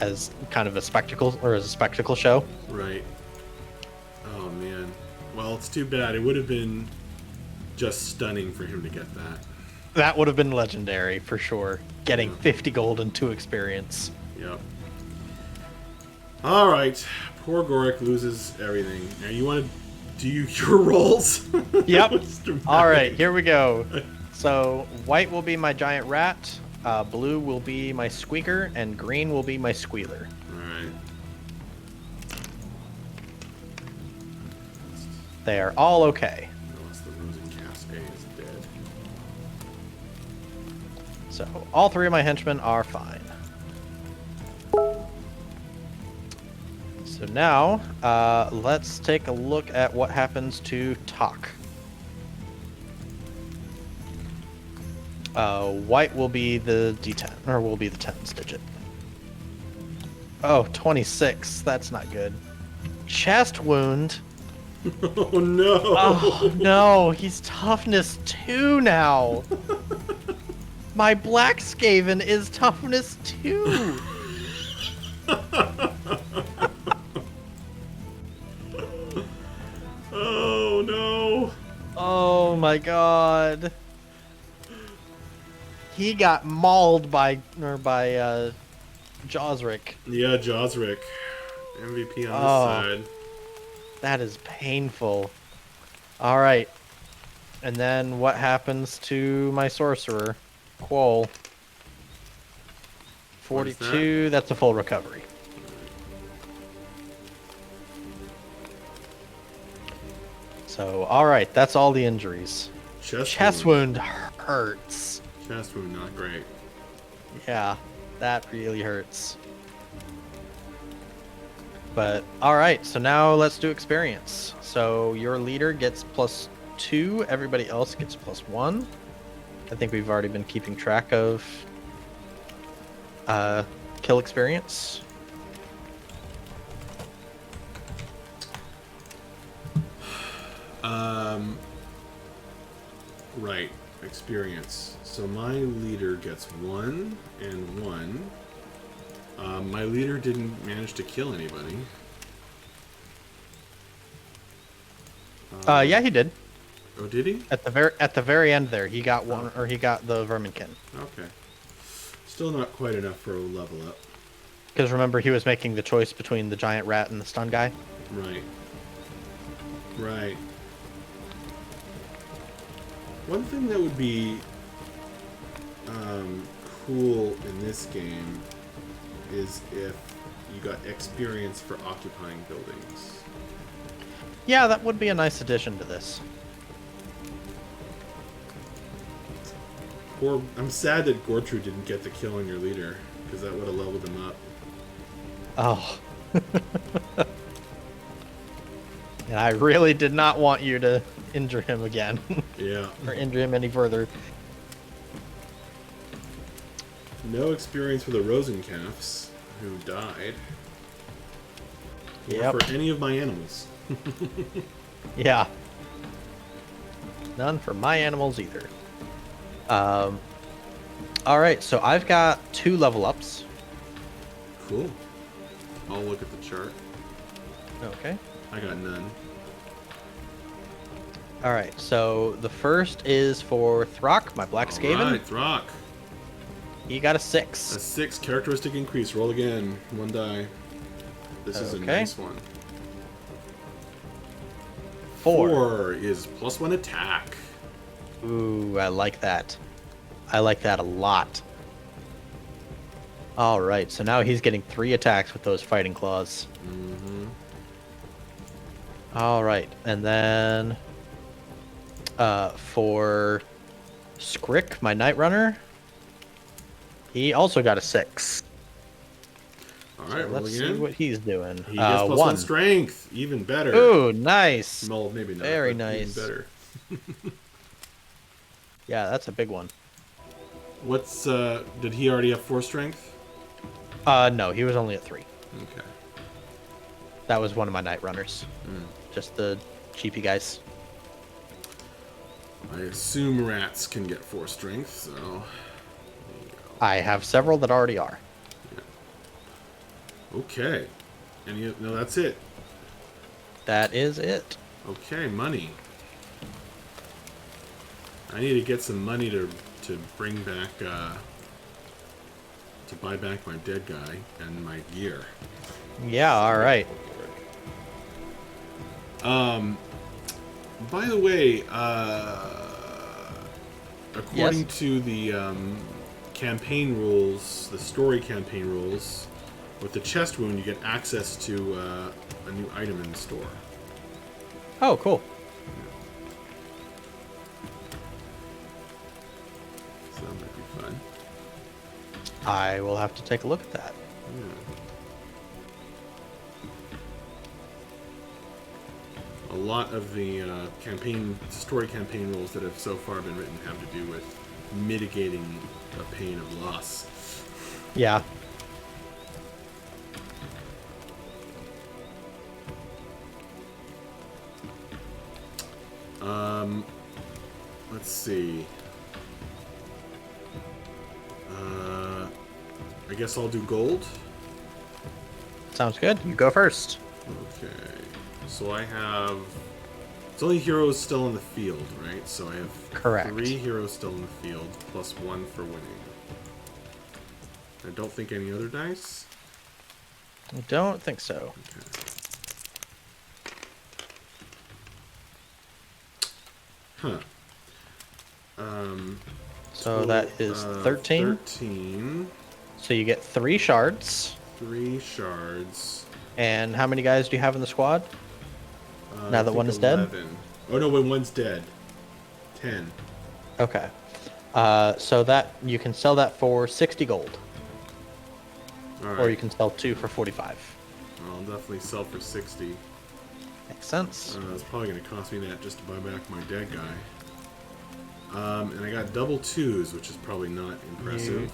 as kind of a spectacle, or as a spectacle show. Right. Oh, man. Well, it's too bad. It would have been just stunning for him to get that. That would have been legendary for sure. Getting 50 gold and 2 experience. Yep. All right. Poor Gorick loses everything. Now you want to do your rolls? Yep. All right, here we go. So white will be my giant rat, blue will be my squeaker, and green will be my squealer. All right. They are all okay. Unless the Rosen Cascade is dead. So all 3 of my henchmen are fine. So now, let's take a look at what happens to Talk. White will be the D10, or will be the 10s digit. Oh, 26. That's not good. Chest wound. Oh no! Oh no, he's toughness 2 now. My black Skaven is toughness 2. Oh no! Oh my god. He got mauled by Josrick. Yeah, Josrick. MVP on this side. That is painful. Alright. And then what happens to my sorcerer? Quoll. 42, that's a full recovery. So, alright, that's all the injuries. Chest wound hurts. Chest wound, not great. Yeah, that really hurts. But, alright, so now let's do experience. So, your leader gets +2, everybody else gets +1. I think we've already been keeping track of kill experience. Right, experience. So my leader gets 1 and 1. My leader didn't manage to kill anybody. Yeah, he did. Oh, did he? At the very end there, he got one, or he got the Verminkin. Okay. Still not quite enough for a level up. Because remember, he was making the choice between the giant rat and the stun guy. Right. Right. One thing that would be cool in this game is if you got experience for occupying buildings. Yeah, that would be a nice addition to this. Or I'm sad that Gortrude didn't get the kill on your leader, because that would have leveled him up. Oh. And I really did not want you to injure him again. Yeah. Or injure him any further. No experience for the Rosencalfs, who died. Yep. Or for any of my animals. Yeah. None for my animals either. Alright, so I've got 2 level ups. Cool. I'll look at the chart. Okay. I got none. All right. So the first is for Throck, my black Skaven. Alright, Throck. He got a A 6. 6 characteristic increase. Roll again. 1 die. This is a Okay. nice one. 4. 4 is +1 attack. Ooh, I like that. I like that a lot. All right. So now he's getting 3 attacks with those fighting claws. Mm-hmm. All right, and then for Sniktch, my Night Runner, he also got a 6. Alright, So roll let's again. see what he's doing. He gets +1 1. strength. Even better. Ooh, nice. Well, maybe not. Very but nice. Even better. Yeah, that's a big one. What's did he already have 4 strength? No, he was only at 3. Okay. That was one of my Night Runners. Just the cheapy guys. I assume rats can get 4 strength, so there you go. I have several that already are. Okay. And no, that's it. That is it. Okay, money. I need to get some money to bring back to buy back my dead guy and my gear. Yeah, all right. By the way, according Yes? to the campaign rules, the story campaign rules, with the chest wound, you get access to a new item in the store. Oh, cool. So that might be fun. I will have to take a look at that. Yeah. A lot of the story campaign rules that have so far been written have to do with mitigating the pain of loss. Yeah. Let's see. I guess I'll do gold. Sounds good. You go first. Okay. So I have... It's only heroes still in the field, right? So I have Correct. 3 heroes still in the field, plus 1 for winning. I don't think any other dice? I don't think so. Okay. Huh. So that is 13. 13. So you get 3 shards. 3 shards. And how many guys do you have in the squad? Now I that think one is dead? 11. Oh no, when one's dead. 10. Okay. So that you can sell that for 60 gold. Alright. Or you can sell 2 for 45. I'll definitely sell for 60. Makes sense. It's probably going to cost me that just to buy back my dead guy. And I got double 2s, which is probably not impressive.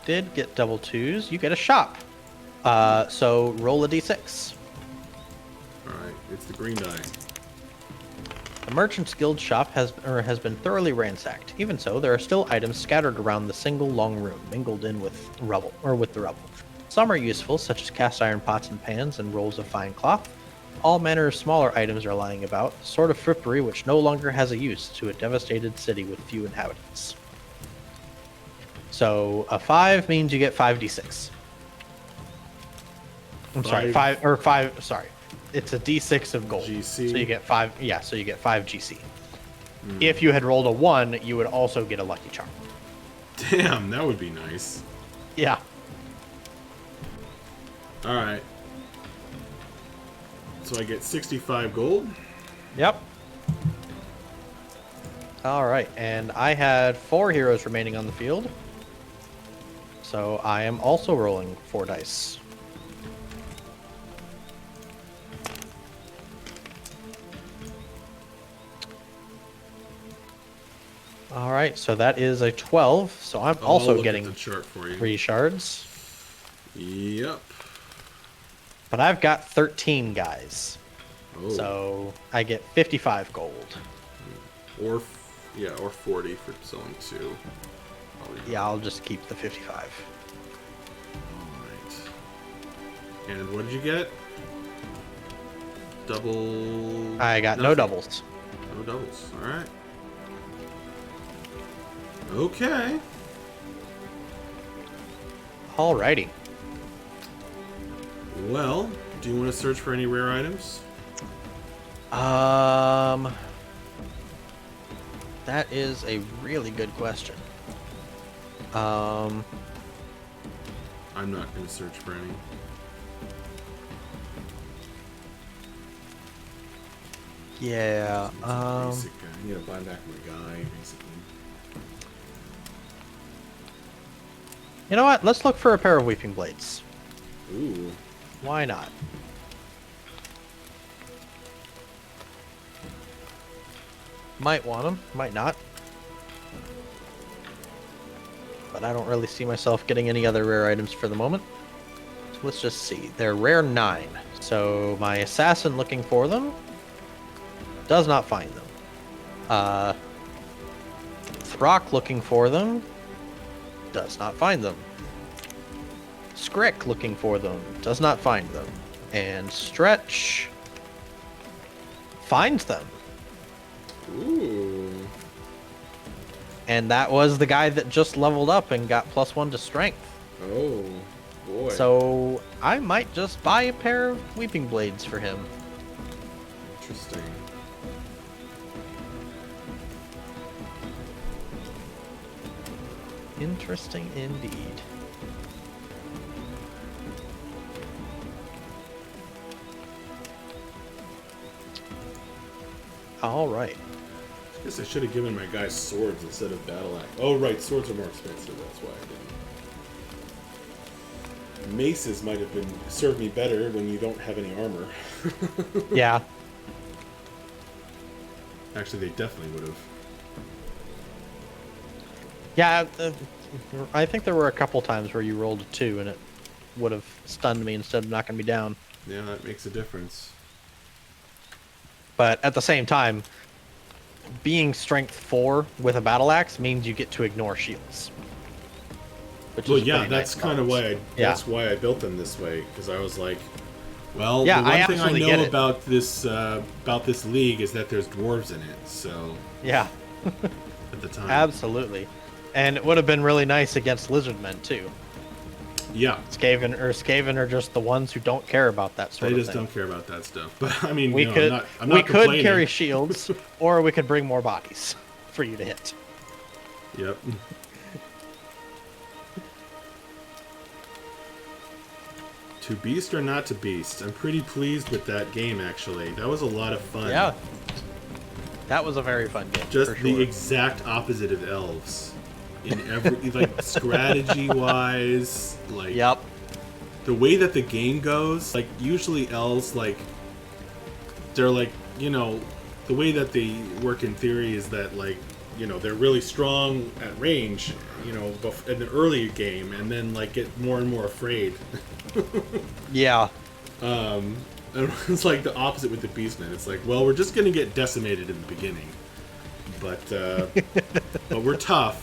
Did get double 2s. You get a shop. So roll a d6. Alright, it's the green die. The Merchant's Guild shop has been thoroughly ransacked. Even so, there are still items scattered around the single long room, mingled in with rubble with the rubble. Some are useful, such as cast iron pots and pans and rolls of fine cloth. All manner of smaller items are lying about, the sort of frippery which no longer has a use to a devastated city with few inhabitants. So a 5 means you get 5d6. I'm sorry, 5. Sorry, it's a d6 of gold. GC. So you get 5. Yeah, so you get 5 GC. If you had rolled a 1, you would also get a lucky charm. Damn, that would be nice. Yeah. Alright. So I get 65 gold. Yep. All right, and I had 4 heroes remaining on the field. So I am also rolling 4 dice. All right, so that is a 12. So I'm I'll also look getting at the chart for you. 3 shards. Yep. But I've got 13 guys. Oh. So I get 55 gold. Or 40 for selling 2. Yeah, I'll just keep the 55. Alright. And what did you get? Double... I got no nothing. doubles. No doubles. Alright. Okay. Alrighty. Well, do you want to search for any rare items? That is a really good question. I'm not going to search for any. Yeah, Basic guy. I'm going to buy back my guy, basically. you know what? Let's look for a pair of Weeping Blades. Ooh. Why not? Might want them, might not. But I don't really see myself getting any other rare items for the moment. So let's just see. They're rare 9. So my assassin looking for them does not find them. Throck looking for them does not find them. Sniktch looking for them does not find them. And Stretch finds them. Ooh. And that was the guy that just leveled up and got +1 to strength. Oh, boy. So I might just buy a pair of Weeping Blades for him. Interesting. Interesting indeed. All right. I guess I should have given my guys swords instead of battle axe. Oh, right, swords are more expensive. That's why I didn't. Maces might have served me better when you don't have any armor. Yeah. Actually, they definitely would have. Yeah, I think there were a couple times where you rolled a 2 and it would have stunned me instead of knocking me down. Yeah, that makes a difference. But at the same time, being strength 4 with a battle axe means you get to ignore shields. Well, yeah, that's kind of why that's why I built them this way, because I was like, well, yeah, the one thing I absolutely know get it. about this league is that there's dwarves in it. So Yeah, at the time, absolutely. And it would have been really nice against lizardmen too. yeah, Skaven are just the ones who don't care about that sort they of just thing. don't care about that stuff. But I mean, We no, could I'm not we could complaining. carry shields, or we could bring more bodies for you to hit. Yep. To beast or not to beast? I'm pretty pleased with that game, actually. That was a lot of fun. Yeah, that was a very fun game. Just for the sure. exact opposite of elves. In every, like, strategy-wise, like, Yep. the way that the game goes, like, usually elves, like, they're like, you know, the way that they work in theory is that, like, you know, they're really strong at range, you know, in the early game, and then, like, get more and more afraid. Yeah. And it's like the opposite with the Beastman. It's like, well, we're just gonna get decimated in the beginning, but we're tough,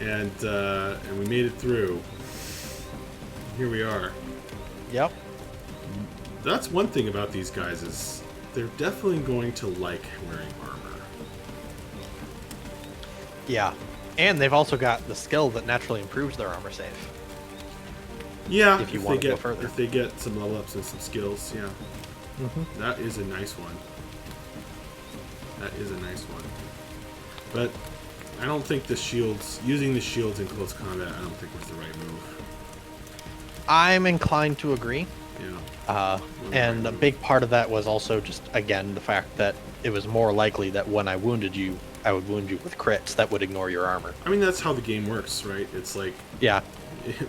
and we made it through. Here we are. Yep. That's one thing about these guys is they're definitely going to like wearing armor. Yeah. And they've also got the skill that naturally improves their armor save. Yeah, If you want to go further. If they get some level ups and some skills, yeah. Mm-hmm. That is a nice one. That is a nice one. But I don't think using the shields in close combat, I don't think was the right move. I'm inclined to agree. Yeah. And a big part of that was also just, again, the fact that it was more likely that when I wounded you, I would wound you with crits that would ignore your armor. I mean, that's how the game works, right? It's like, Yeah.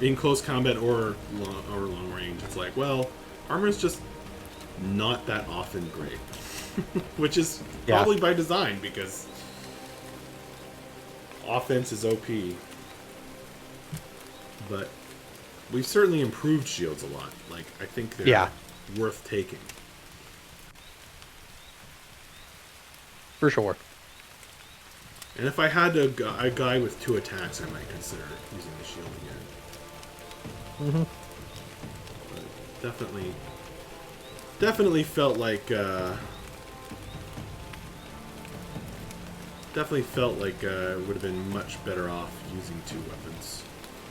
in close combat or long range, it's like, well, armor is just not that often great. Which is probably by design, because offense is OP. But we've certainly improved shields a lot. Like, I think they're worth taking. For sure. And if I had a guy with 2 attacks, I might consider using the shield again. Mm-hmm. definitely felt like it would have been much better off using 2 weapons.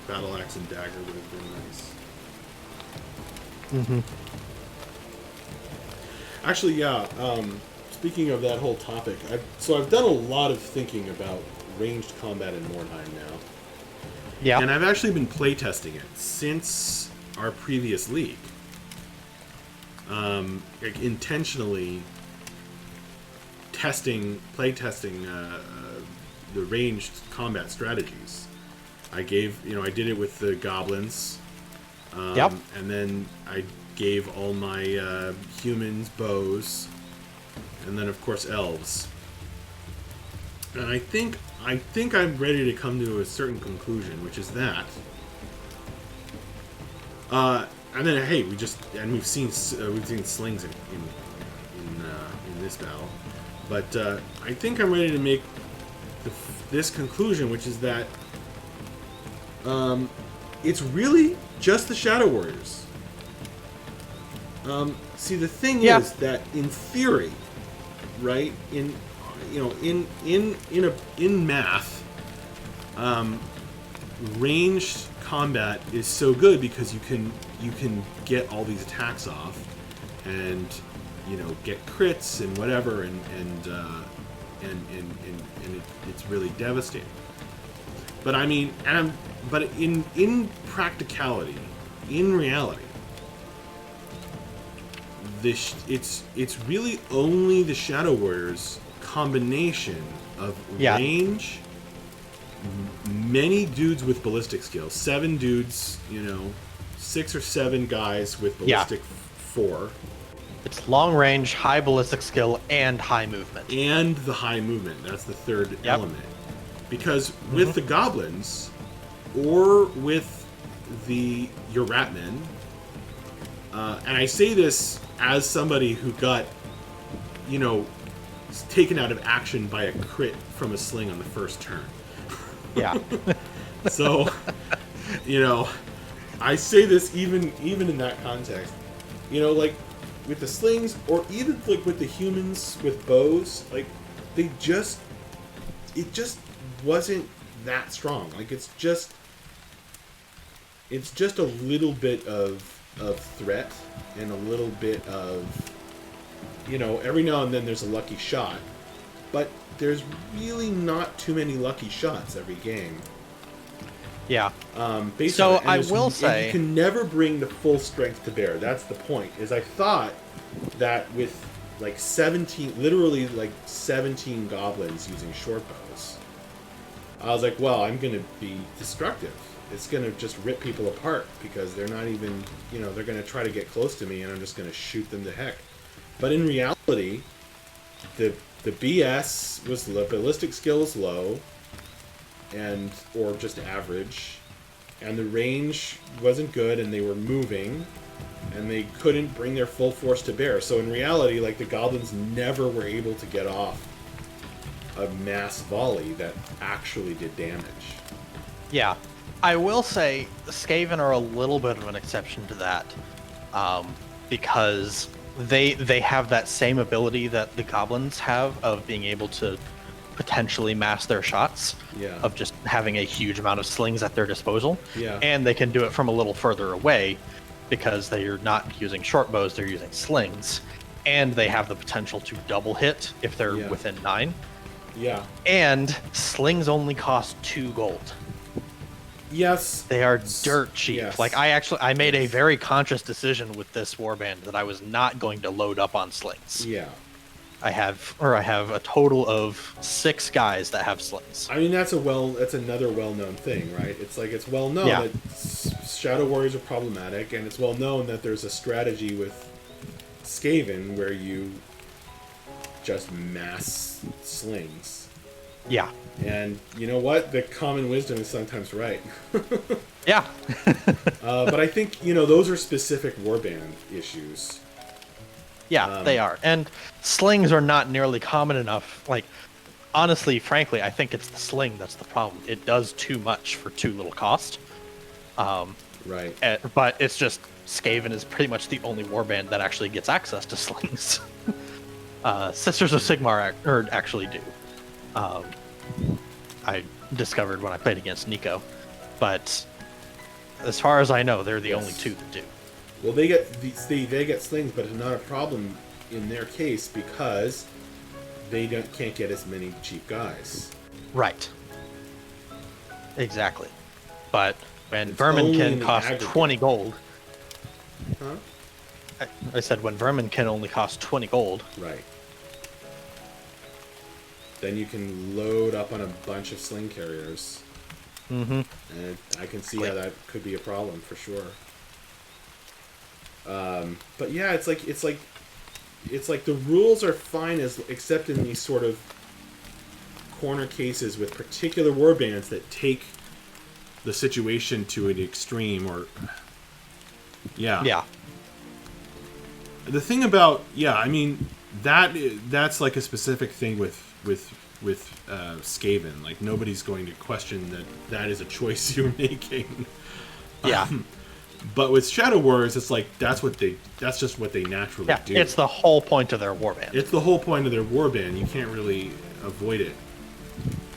Battle axe and dagger would have been nice. Mm-hmm. Actually, yeah. Speaking of that whole topic, I've done a lot of thinking about ranged combat in Mordheim now. Yeah. And I've actually been playtesting it since our previous league. Like intentionally playtesting the ranged combat strategies. I did it with the goblins. Yep. And then I gave all my humans bows, and then of course elves. And I think I'm ready to come to a certain conclusion, which is that. And then hey, we've seen slings in this battle, but I think I'm ready to make this conclusion, which is that it's really just the Shadow Warriors. See, the thing is that in theory, right? In math, ranged combat is so good because you can get all these attacks off, and get crits and whatever, and it's really devastating. But I mean, but in practicality, in reality, it's really only the Shadow Warriors combination of range, many dudes with ballistic skills, 7 dudes, 6 or 7 guys with ballistic 4. It's long range, high ballistic skill, and high movement. And the high movement, that's the third element. Because with the goblins, or with your ratmen, and I say this as somebody who got, taken out of action by a crit from a sling on the first turn. Yeah. So, I say this even in that context. Like with the slings, or even like with the humans with bows, like it just wasn't that strong. Like it's just a little bit of threat and a little bit of, every now and then there's a lucky shot, but there's really not too many lucky shots every game. Yeah. So I will say, you can never bring the full strength to bear. That's the point. Is I thought that with like 17 goblins using short bows, I was like, well, I'm going to be destructive. It's going to just rip people apart because they're not even, they're going to try to get close to me and I'm just going to shoot them to heck. But in reality, the BS was the ballistic skill is low, or just average, and the range wasn't good, and they were moving, and they couldn't bring their full force to bear. So in reality, like, the goblins never were able to get off a mass volley that actually did damage. Yeah. I will say the Skaven are a little bit of an exception to that, because they have that same ability that the goblins have of being able to potentially mass their shots, of just having a huge amount of slings at their disposal. And they can do it from a little further away because they're not using short bows, they're using slings, and they have the potential to double hit if they're within 9. And slings only cost 2 gold. Yes. They are dirt cheap. Yes. Like, I made a very conscious decision with this warband that I was not going to load up on slings. I have a total of 6 guys that have slings. I mean, that's another well-known thing, right? It's like, it's well known that Shadow Warriors are problematic, and it's well known that there's a strategy with Skaven where you just mass slings. And you know what? The common wisdom is sometimes right. But I think, those are specific warband issues. They are. And slings are not nearly common enough. Like, honestly, frankly, I think it's the sling that's the problem. It does too much for too little cost. Right. But it's just Skaven is pretty much the only warband that actually gets access to slings. Sisters of Sigmar actually do. I discovered when I played against Nico, but as far as I know, they're the only two that do. Well, they get slings, but it's not a problem in their case because they can't get as many cheap guys. Right. Exactly. But when It's Vermin only in can the cost aggregate. 20 gold, Huh? I said when Vermin can only cost 20 gold. Right. Then you can load up on a bunch of sling carriers. Mm-hmm. And I can see how that could be a problem for sure. But yeah, it's like the rules are fine except in these sort of corner cases with particular warbands that take the situation to an extreme, or Yeah. The thing about I mean that's like a specific thing with Skaven. Like nobody's going to question that is a choice you're making. Yeah. But with Shadow Warriors, it's like that's just what they naturally do. It's the whole point of their warband. It's the whole point of their warband. You can't really avoid it.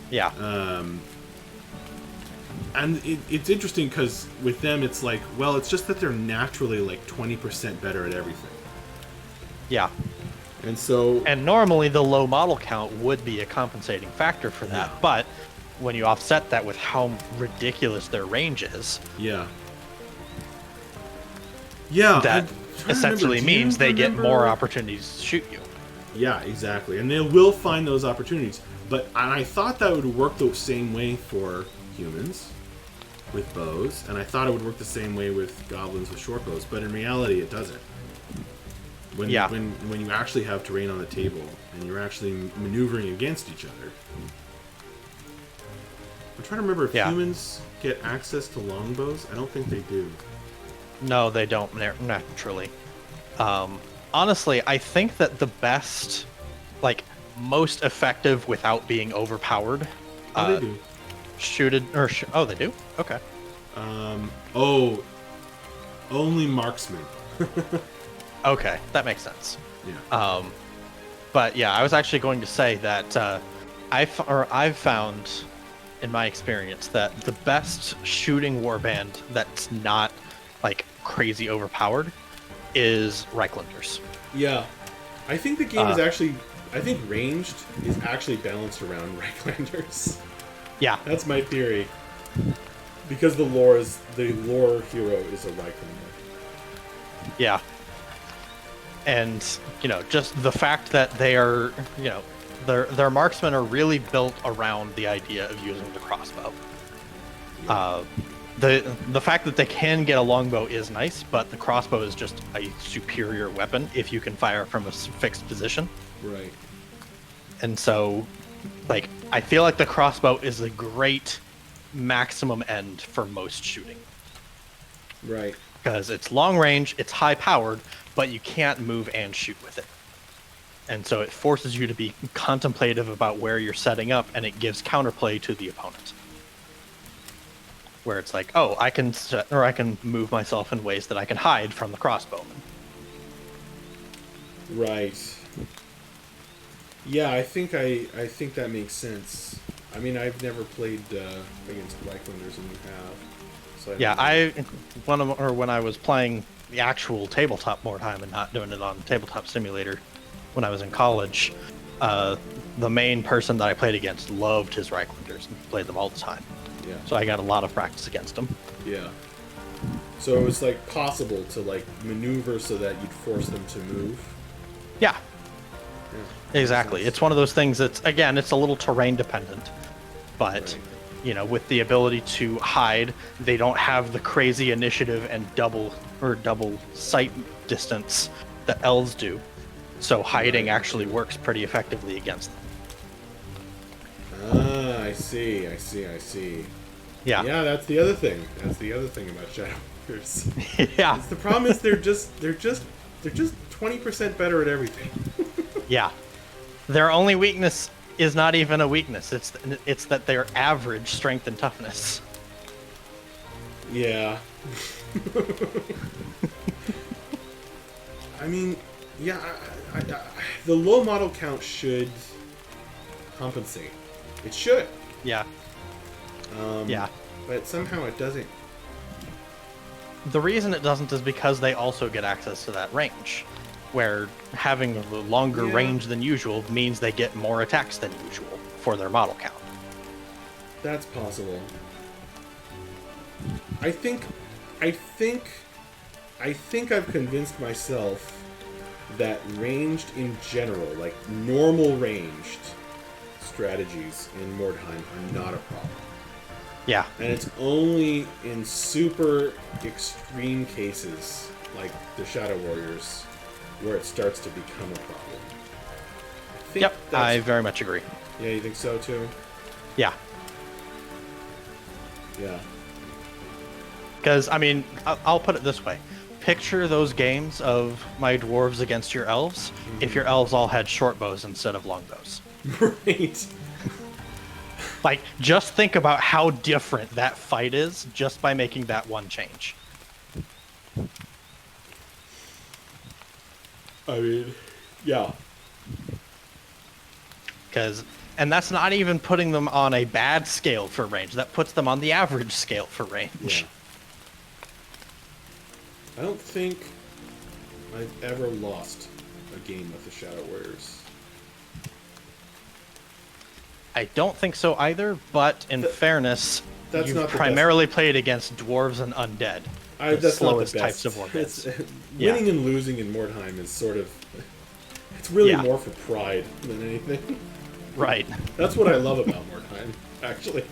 Yeah. And it's interesting because with them, it's like, well, it's just that they're naturally like 20% better at everything. Yeah. And so... And normally the low model count would be a compensating factor for that, Yeah. but when you offset that with how ridiculous their range is, Yeah, that essentially means they get more opportunities to shoot you. Yeah, exactly. And they will find those opportunities. And I thought that would work the same way for humans with bows, and I thought it would work the same way with goblins with short bows, but in reality it doesn't. When you actually have terrain on the table and you're actually maneuvering against each other. I'm trying to remember if humans get access to longbows. I don't think they do. No, they don't naturally. Honestly, I think that the best, like, most effective without being overpowered. They do. Oh, they do? Okay. Only marksmen. Okay, that makes sense. Yeah. But yeah, I was actually going to say that I've found, in my experience, that the best shooting warband that's not like crazy overpowered is Reichlanders. Yeah. I think the game is actually... I think ranged is actually balanced around Reichlanders. Yeah. That's my theory. Because the lore hero is a Reichlander. Yeah. And, just the fact that they are, their marksmen are really built around the idea of using the crossbow. Yeah. The fact that they can get a longbow is nice, but the crossbow is just a superior weapon if you can fire from a fixed position. Right. And so, like, I feel like the crossbow is a great maximum end for most shooting. Right. Because it's long range, it's high powered, but you can't move and shoot with it. And so it forces you to be contemplative about where you're setting up, and it gives counterplay to the opponent. Where it's like, oh, I can move myself in ways that I can hide from the crossbowman. Right. Yeah, I think that makes sense. I mean, I've never played against Reichlanders, and you have. So when I was playing the actual tabletop more time and not doing it on Tabletop Simulator when I was in college, the main person that I played against loved his Reichlanders and played them all the time. Yeah. So I got a lot of practice against them. Yeah. So it was like possible to like maneuver so that you'd force them to move. Yeah. Yeah. Exactly. It's one of those things that's, again, it's a little terrain dependent, but with the ability to hide, they don't have the crazy initiative and double sight distance that elves do. So hiding actually works pretty effectively against them. Ah, I see. Yeah. Yeah, that's the other thing. That's the other thing about Shadow Warriors. Yeah. The problem is they're just 20% better at everything. Yeah. Their only weakness is not even a weakness. It's that they're average strength and toughness. Yeah. I mean, yeah, the low model count should compensate. It should. Yeah. Yeah. But somehow it doesn't. The reason it doesn't is because they also get access to that range, where having a longer range than usual means they get more attacks than usual for their model count. That's possible. I think I've convinced myself that ranged in general, like normal ranged strategies in Mordheim are not a problem. Yeah. And it's only in super extreme cases, like the Shadow Warriors, where it starts to become a problem. Yep, I very much agree. Yeah, you think so too? Yeah. Yeah. Because, I mean, I'll put it this way. Picture those games of my dwarves against your elves if your elves all had short bows instead of long bows. Right. Like, just think about how different that fight is just by making that one change. I mean, yeah. And that's not even putting them on a bad scale for range. That puts them on the average scale for range. Yeah. I don't think I've ever lost a game with the Shadow Warriors. I don't think so either, but in fairness, you've primarily played against dwarves and undead. The slowest types of warbands. Winning and losing in Mordheim is sort of... It's really more for pride than anything. Right. That's what I love about Mordheim, actually.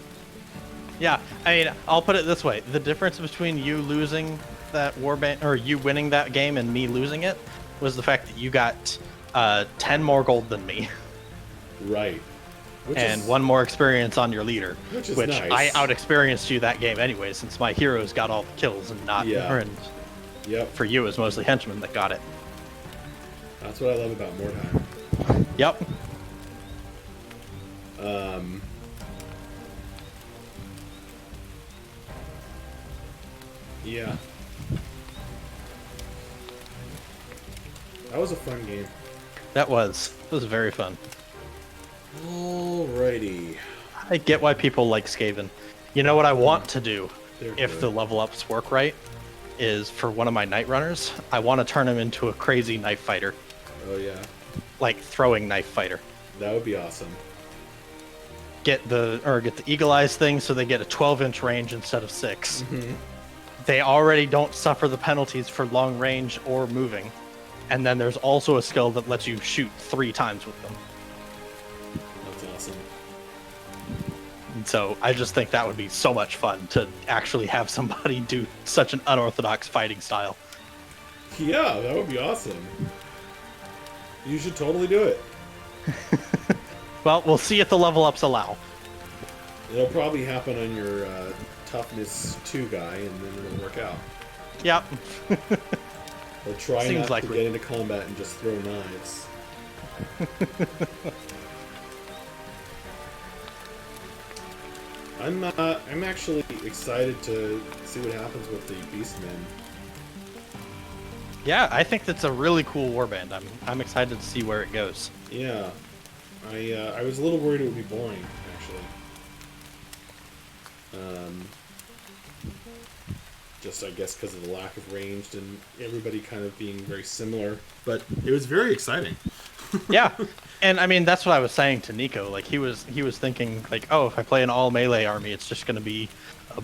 Yeah, I mean, I'll put it this way. The difference between you losing that warband, or you winning that game and me losing it, was the fact that you got 10 more gold than me. Right. And one more experience on your leader. Which is nice. I out-experienced you that game anyway, since my heroes got all the kills and not... Yeah. Yep. For you, it was mostly henchmen that got it. That's what I love about Mordheim. Yep. Yeah. That was a fun game. That was. It was very fun. Alrighty. I get why people like Skaven. You know what I want to do, if the level ups work right, is for one of my Night Runners, I want to turn him into a crazy knife fighter. Oh yeah. Like throwing knife fighter. That would be awesome. Get the Eagle Eyes thing so they get a 12-inch range instead of 6. Mm-hmm. They already don't suffer the penalties for long range or moving. And then there's also a skill that lets you shoot 3 times with them. That's awesome. And so I just think that would be so much fun to actually have somebody do such an unorthodox fighting style. Yeah, that would be awesome. You should totally do it. Well, we'll see if the level ups allow. It'll probably happen on your toughness 2 guy, and then it'll work out. Yep. Or try not to get into combat and just throw knives. I'm actually excited to see what happens with the Beastman. Yeah, I think that's a really cool warband. I'm excited to see where it goes. Yeah, I was a little worried it would be boring, actually. Just I guess because of the lack of ranged and everybody kind of being very similar, but it was very exciting. Yeah, and I mean that's what I was saying to Nico. Like he was thinking like, oh, if I play an all melee army, it's just going to be a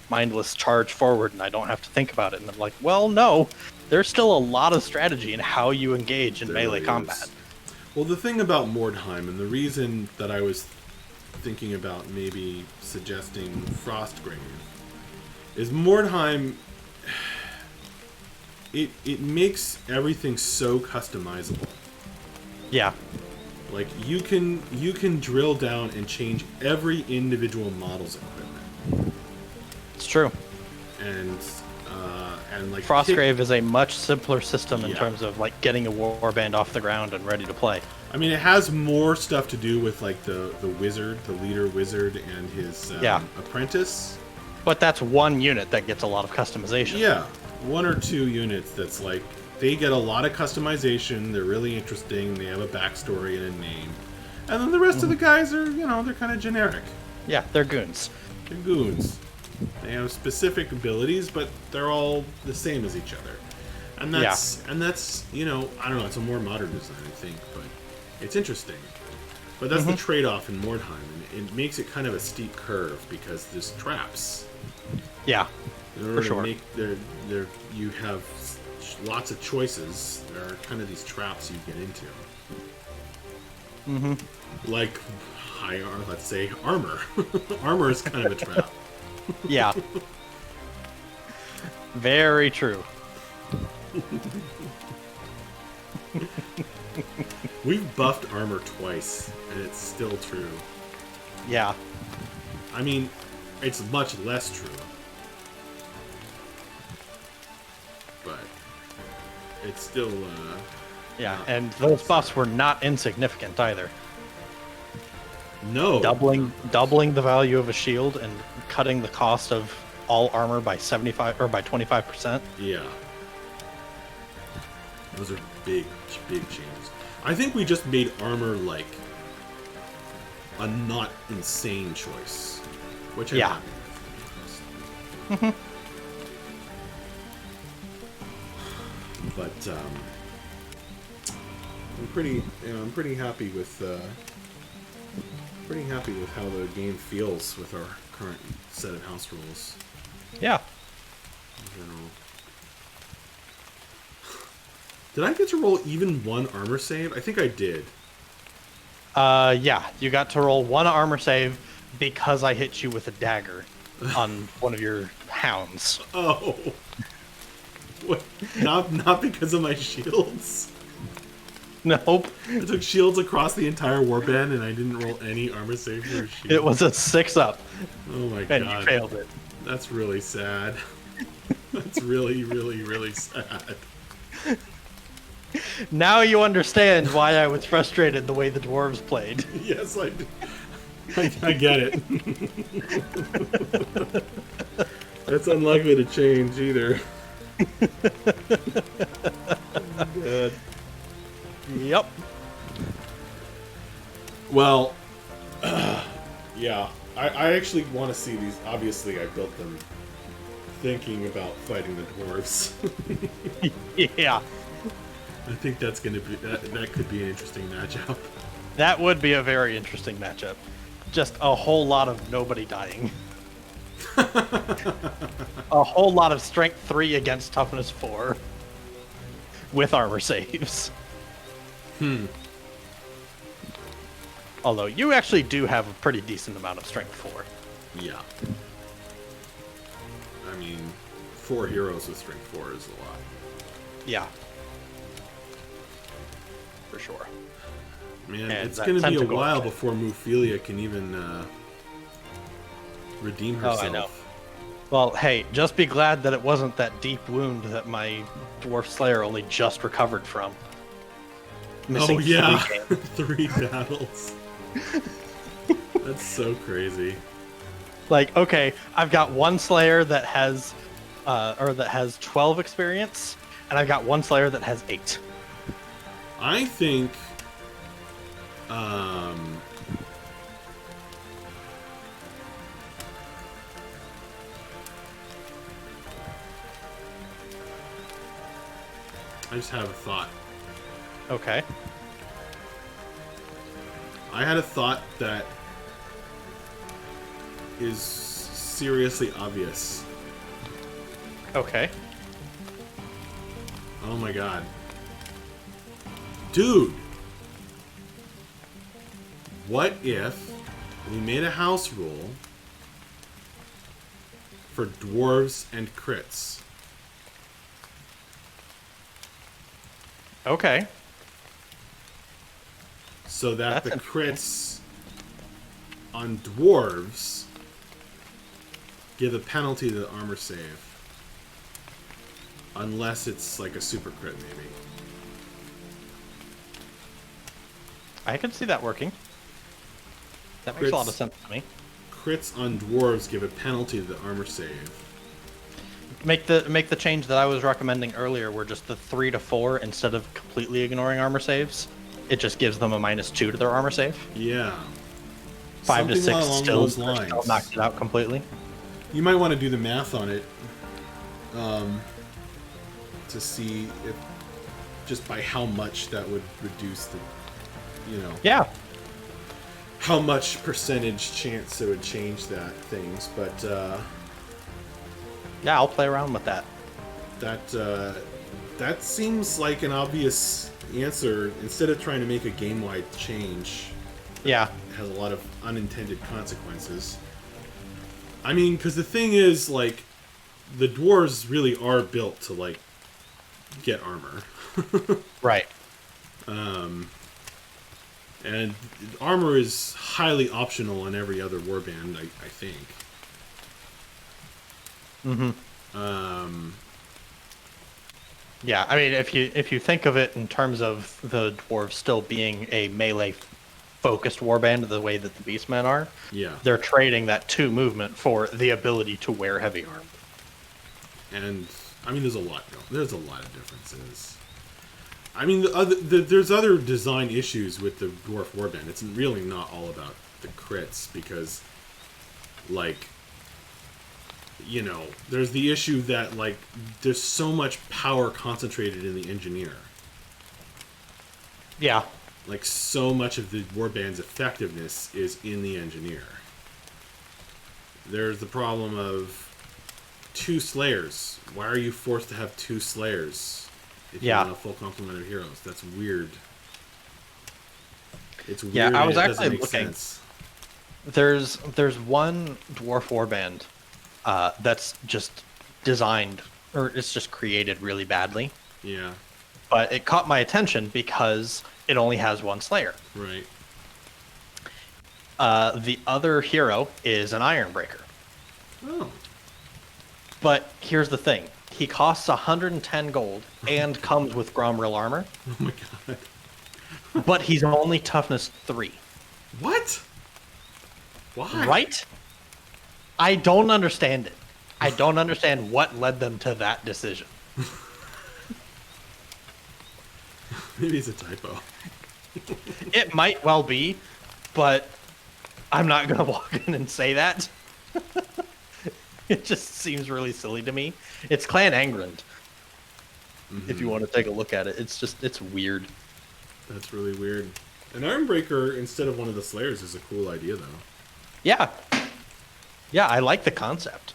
mindless charge forward, and I don't have to think about it. And I'm like, well, no, there's still a lot of strategy in how you engage in melee combat. Well, the thing about Mordheim, and the reason that I was thinking about maybe suggesting Frostgrave, is Mordheim, it makes everything so customizable. Yeah. Like you can drill down and change every individual model's equipment. It's true. And like Frostgrave is a much simpler system in terms of like getting a warband off the ground and ready to play. I mean, it has more stuff to do with like the wizard, the leader wizard, and his apprentice. But that's one unit that gets a lot of customization. Yeah, 1 or 2 units that's like, they get a lot of customization, they're really interesting, they have a backstory and a name. And then the rest of the guys are, they're kind of generic. Yeah, they're goons. They're goons. They have specific abilities, but they're all the same as each other. And that's, I don't know, it's a more modern design, I think, but it's interesting. But that's the trade-off in Mordheim, and it makes it kind of a steep curve because there's traps. Yeah, In order for sure. to make you have lots of choices. There are kind of these traps you get into. Like let's say armor. Armor is kind of a trap. Yeah. Very true. We've buffed armor twice, and it's still true. Yeah. I mean, it's much less true. But it's still, Yeah, and those buffs were not insignificant either. no. Doubling the value of a shield and cutting the cost of all armor by 75 or by 25%. Yeah. Those are big, big changes. I think we just made armor like a not insane choice, which I'm happy with. But I'm pretty happy with how the game feels with our current set of house rules. Yeah. In general. Did I get to roll even one armor save? I think I did. Yeah, you got to roll one armor save because I hit you with a dagger on one of your hounds. Oh. What? Not because of my shields? Nope. I took shields across the entire warband and I didn't roll any armor save for a shield. It was a 6-up. Oh my And god. you failed it. That's really sad. That's really, really, really sad. Now you understand why I was frustrated the way the dwarves played. Yes, I do. I get it. That's unlikely to change either. Good. Yep. Well, yeah. I actually want to see these. Obviously, I built them thinking about fighting the dwarves. Yeah. I think that's going to be that could be an interesting matchup. That would be a very interesting matchup. Just a whole lot of nobody dying. A whole lot of strength 3 against toughness 4. With armor saves. Although you actually do have a pretty decent amount of strength 4. Yeah. I mean, 4 heroes with strength 4 is a lot. Yeah. For sure. Man, And it's that going to be a tentacle while attack. before Muphilia can even redeem herself. Oh, I know. Well, hey, just be glad that it wasn't that deep wound that my Dwarf Slayer only just recovered from. Missing Oh yeah, 3 games. 3 battles. That's so crazy. Like, okay, I've got one Slayer that has, 12 experience, and I've got one Slayer that has 8. I think, I just have a thought. Okay. I had a thought that is seriously obvious. Okay. Oh my god. Dude! What if we made a house rule for dwarves and crits? Okay. So that That's the crits on dwarves give a penalty to the armor save. Unless it's like a super crit, maybe. I can see that working. That makes a lot of Crits- sense to me. crits on dwarves give a penalty to the armor save. Make the change that I was recommending earlier, where just the 3 to 4 instead of completely ignoring armor saves, it just gives them a -2 to their armor save. Yeah. 5 to 6 along still those lines. knocked it out completely. You might want to do the math on it to see if just by how much that would reduce the, Yeah. how much percentage chance it would change that things. But Yeah, I'll play around with that. that seems like an obvious answer. Instead of trying to make a game-wide change, Yeah. it has a lot of unintended consequences. I mean, because the thing is, like, the dwarves really are built to, like, get armor. Right. And armor is highly optional in every other warband, I think. Mm-hmm. Yeah, I mean, if you think of it in terms of the dwarves still being a melee focused warband the way that the Beastmen are, Yeah. they're trading that 2 movement for the ability to wear heavy armor. And I mean, there's a lot of differences. I mean, there's other design issues with the dwarf warband. It's really not all about the crits because, like, there's the issue that, like, there's so much power concentrated in the engineer. Yeah. Like, so much of the warband's effectiveness is in the engineer. There's the problem of 2 slayers. Why are you forced to have 2 slayers if you want a full complement of heroes? That's weird. It's weird. Yeah, I was and it actually doesn't make looking. sense. There's one dwarf warband that's just designed, or it's just created really badly. Yeah. But it caught my attention because it only has 1 slayer. Right. The other hero is an Ironbreaker. Oh. But here's the thing. He costs 110 gold and comes with Gromril armor. Oh my god. But he's only toughness 3. What? Why? Right? I don't understand it. I don't understand what led them to that decision. Maybe it's a typo. It might well be, but I'm not going to walk in and say that. It just seems really silly to me. It's Clan Angrand. If you want to take a look at it, it's weird. That's really weird. An Ironbreaker instead of one of the Slayers is a cool idea, though. Yeah. Yeah, I like the concept.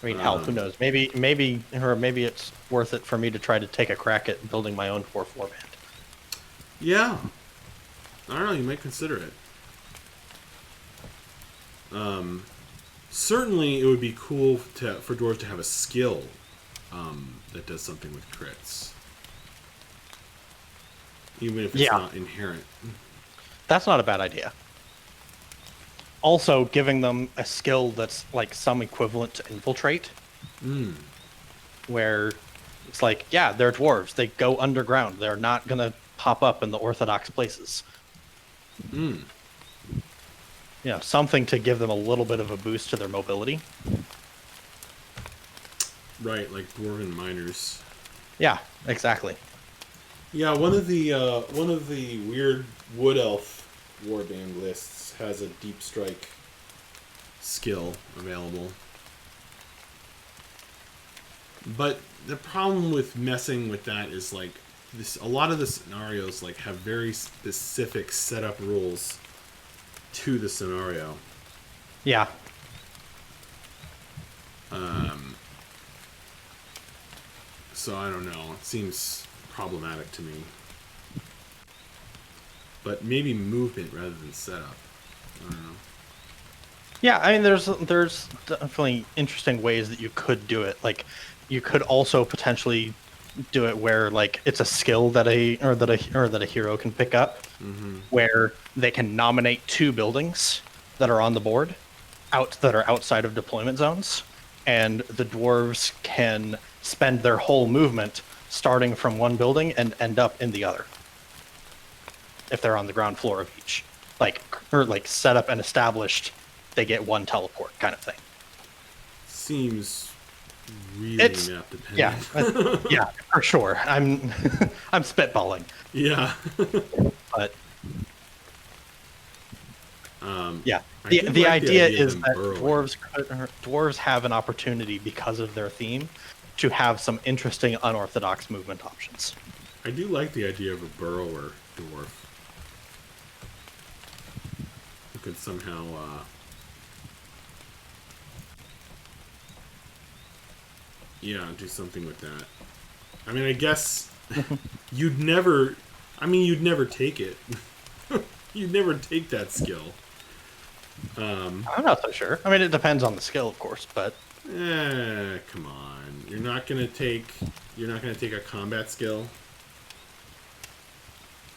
I mean, hell, who knows? Maybe it's worth it for me to try to take a crack at building my own 4/4 band. Yeah. I don't know, you might consider it. Certainly it would be cool for dwarves to have a skill that does something with crits. Even if it's not inherent. That's not a bad idea. Also, giving them a skill that's like some equivalent to infiltrate. Where it's like, yeah, they're dwarves. They go underground. They're not going to pop up in the orthodox places. You know, something to give them a little bit of a boost to their mobility. Right, like dwarven miners. Yeah, exactly. Yeah, one of the weird wood elf warband lists has a deep strike skill available. But the problem with messing with that is like a lot of the scenarios like have very specific setup rules to the scenario. Yeah. So I don't know. It seems problematic to me. But maybe movement rather than setup. I don't know. Yeah, I mean, there's definitely interesting ways that you could do it. Like, you could also potentially do it where like it's a skill that a hero can pick up, where they can nominate 2 buildings that are on the board, that are outside of deployment zones, and the dwarves can spend their whole movement starting from one building and end up in the other if they're on the ground floor of each. like set up and established, they get 1 teleport kind of thing. Seems really map dependent. Yeah, for sure. I'm I'm spitballing. Yeah. But yeah, I the do the like idea of is them that burrowing. dwarves have an opportunity because of their theme to have some interesting unorthodox movement options. I do like the idea of a burrower dwarf who could somehow do something with that. I mean, I guess you'd never take it. You'd never take that skill. I'm not so sure. I mean, it depends on the skill, of course, but Come on. You're not gonna take a combat skill.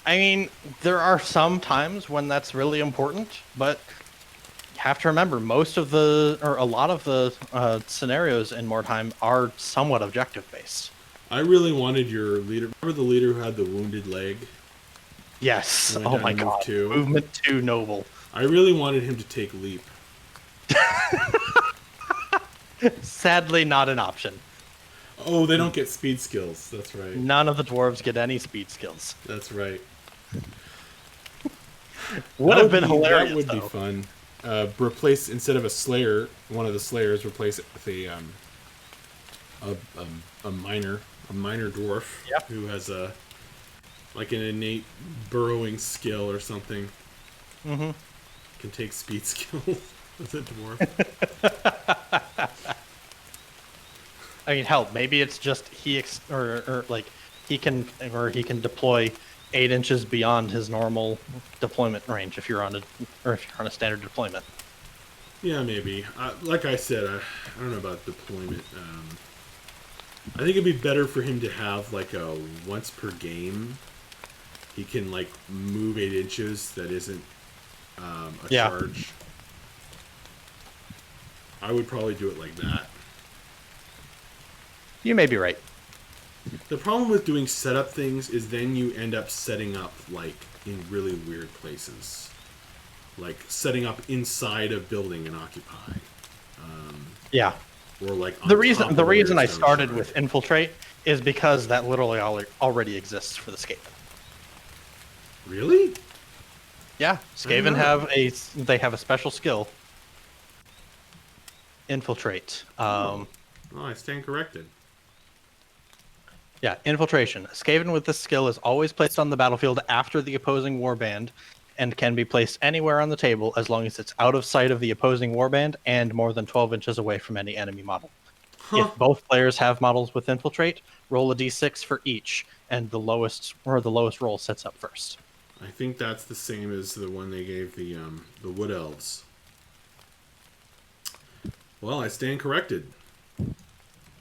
I mean, there are some times when that's really important, but you have to remember a lot of the scenarios in Mordheim are somewhat objective based. I really wanted your leader. Remember the leader who had the wounded leg? Yes. Went Oh down my to move god. 2? Movement 2 noble. I really wanted him to take leap. Sadly, not an option. Oh, they don't get speed skills. That's right. None of the dwarves get any speed skills. That's right. Would have been hilarious. That would be fun. Replace, instead of a slayer, one of the slayers, replace it with a minor dwarf who has an innate burrowing skill or something. Mm-hmm. Can take speed skills as a dwarf. I mean, hell, maybe it's just he can deploy 8 inches beyond his normal deployment range if you're on a standard deployment. Yeah, maybe. Like I said, I don't know about deployment. I think it'd be better for him to have like a once per game. He can like move 8 inches. That isn't a charge. I would probably do it like that. You may be right. The problem with doing setup things is then you end up setting up like in really weird places, like setting up inside a building and occupy. Yeah. Or like the reason I started with infiltrate is because that literally already exists for the Skaven. Really? Yeah, Skaven have a special skill. Infiltrate. Oh, I stand corrected. Yeah, infiltration. A Skaven with this skill is always placed on the battlefield after the opposing warband and can be placed anywhere on the table as long as it's out of sight of the opposing warband and more than 12 inches away from any enemy model. If both players have models with infiltrate, roll a d6 for each, and the lowest roll sets up first. I think that's the same as the one they gave the wood elves. Well, I stand corrected.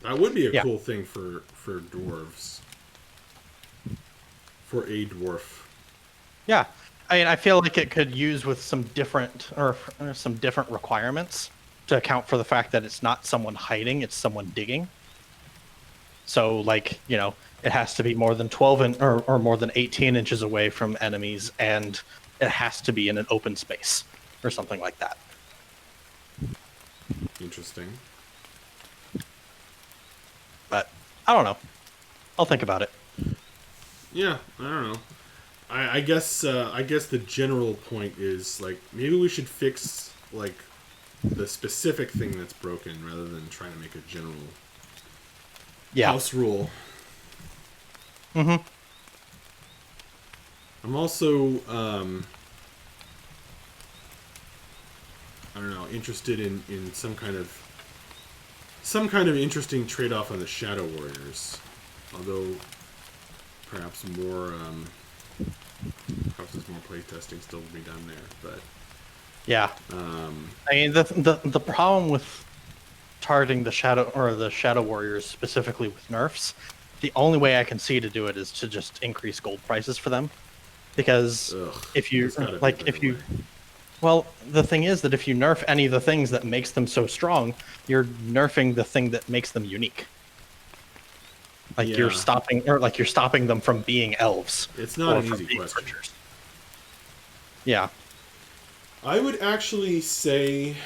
That would be a cool thing for dwarves. For a dwarf. Yeah. I mean, I feel like it could use with some different requirements to account for the fact that it's not someone hiding, it's someone digging. So, like, it has to be more than 12 or more than 18 inches away from enemies, and it has to be in an open space or something like that. Interesting. But I don't know. I'll think about it. Yeah, I don't know. I guess the general point is like maybe we should fix like the specific thing that's broken rather than trying to make a general house rule. Mm-hmm. I'm also I don't know, interested in some kind of interesting trade-off on the Shadow Warriors. Although perhaps there's more playtesting still to be done there, but yeah. I mean, the problem with targeting the Shadow Warriors specifically with nerfs, the only way I can see to do it is to just increase gold prices for them, because well, the thing is that if you nerf any of the things that makes them so strong, you're nerfing the thing that makes them unique. Like you're stopping them from being elves. It's not an easy question. Creatures. Yeah. I would actually say,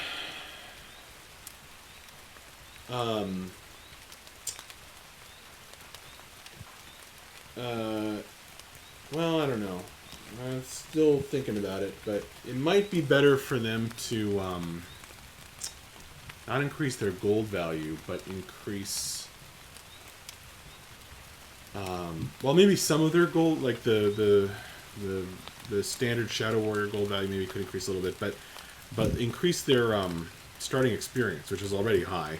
well, I don't know. I'm still thinking about it, but it might be better for them to not increase their gold value, but increase, well, maybe some of their gold, like the standard Shadow Warrior gold value maybe could increase a little bit, but increase their starting experience, which is already high.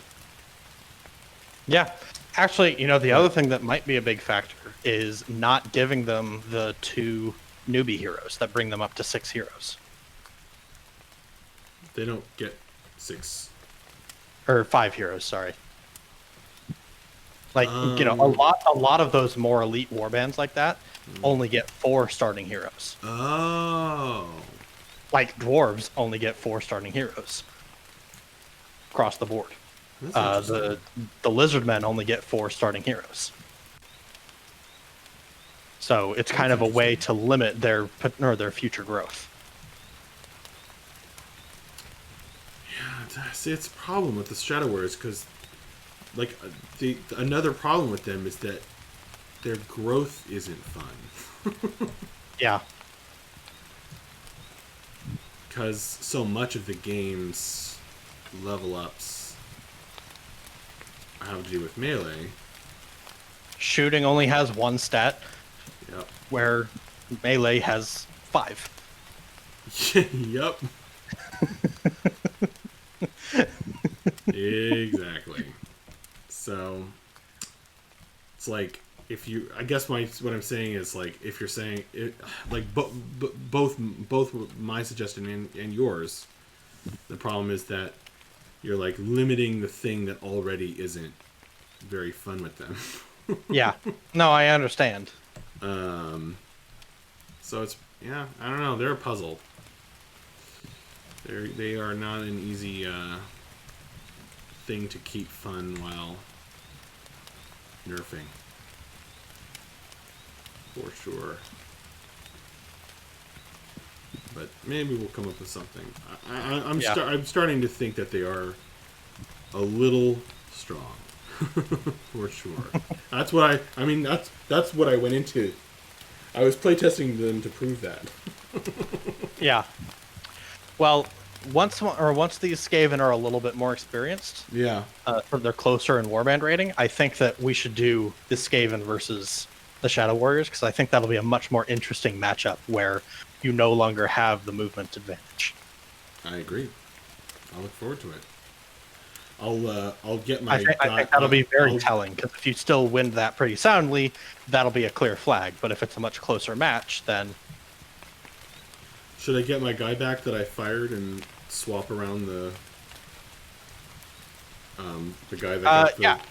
Yeah. Actually, the other thing that might be a big factor is not giving them the 2 newbie heroes that bring them up to 6 heroes. They don't get 6. Or 5 heroes, sorry. Like, a lot of those more elite warbands like that only get 4 starting heroes. Oh. Like, dwarves only get 4 starting heroes. Across the board. The lizard men only get 4 starting heroes. So it's kind of a way to limit their future growth. Yeah, see, it's a problem with the Shadow Warriors because, like, another problem with them is that their growth isn't fun. Yeah. Because so much of the game's level ups have to do with melee. Shooting only has 1 stat. Yep. Where melee has 5. Yep. Exactly. So it's like if you, I guess what I'm saying is, like, if you're saying it, like both my suggestion and yours, the problem is that you're like limiting the thing that already isn't very fun with them. Yeah. No, I understand. So it's, yeah, I don't know. They're a puzzle. They are not an easy thing to keep fun while nerfing. For sure. But maybe we'll come up with something. I'm starting to think that they are a little strong. For sure. That's what that's what I went into. I was playtesting them to prove that. Yeah. Well, once these Skaven are a little bit more experienced, Yeah. or they're closer in warband rating, I think that we should do the Skaven versus the Shadow Warriors, because I think that'll be a much more interesting matchup where you no longer have the movement advantage. I agree. I look forward to it. I'll get my. I think that'll be very telling, because if you still win that pretty soundly, that'll be a clear flag. But if it's a much closer match, then should I get my guy back that I fired and swap around the guy that got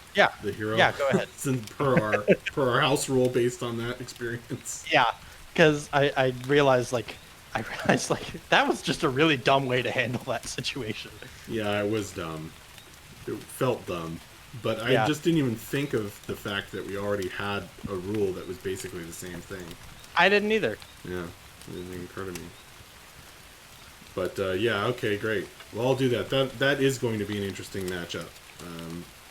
the hero? Yeah, go ahead. per our house rule based on that experience. Yeah, because I realized that was just a really dumb way to handle that situation. Yeah, it was dumb. It felt dumb. But I just didn't even think of the fact that we already had a rule that was basically the same thing. I didn't either. Yeah, it didn't even occur to me. But yeah, okay, great. Well, I'll do that. That is going to be an interesting matchup.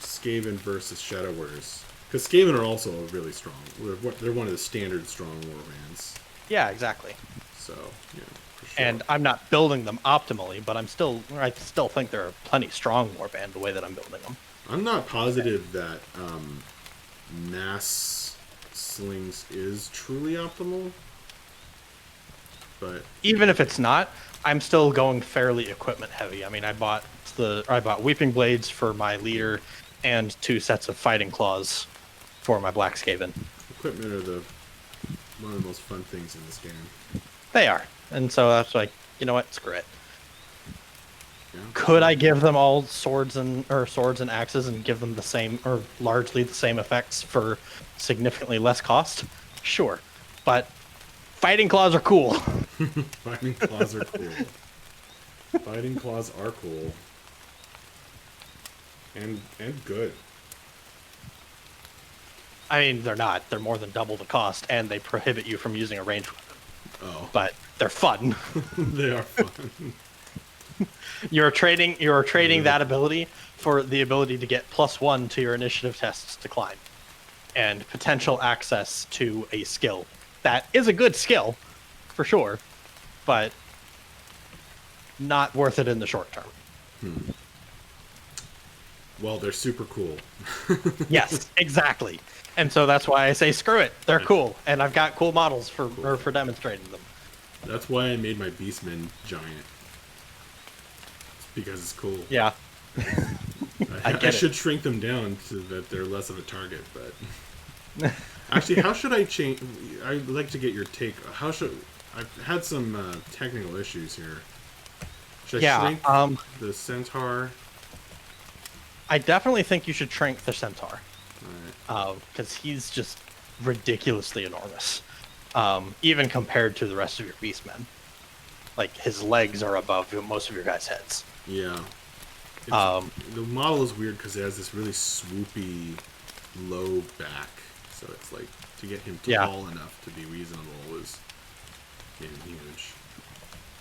Skaven versus Shadow Warriors. Because Skaven are also really strong. They're one of the standard strong warbands. Yeah, exactly. So, yeah, for sure. And I'm not building them optimally, but I still think they're a plenty strong warband the way that I'm building them. I'm not positive that mass slings is truly optimal. But even if it's not, I'm still going fairly equipment heavy. I mean, I bought Weeping Blades for my leader and 2 sets of Fighting Claws for my Black Skaven. Equipment are one of the most fun things in this game. They are. And so that's like, you know what, screw it. Yeah. Could I give them all swords and axes and give them the same, or largely the same effects for significantly less cost? Sure. But Fighting Claws are cool. Fighting Claws are cool. Fighting Claws are cool. And good. I mean, they're not. They're more than double the cost, and they prohibit you from using a ranged weapon. Oh. But they're fun. They are fun. You're trading that ability for the ability to get +1 to your initiative tests to climb, and potential access to a skill that is a good skill, for sure, but not worth it in the short term. Well, they're super cool. Yes, exactly. And so that's why I say screw it. They're cool, and I've got cool models for demonstrating them. That's why I made my Beastman giant. It's because it's cool. Yeah, I I get it. should shrink them down so that they're less of a target, but actually, how should I change? I'd like to get your take. How should I've had some technical issues here. Should I shrink the centaur? I definitely think you should shrink the centaur, Right. because he's just ridiculously enormous, even compared to the rest of your beastmen. Like, his legs are above most of your guys' heads. Yeah. The model is weird because it has this really swoopy, low back. So it's like, to get him tall enough to be reasonable is huge.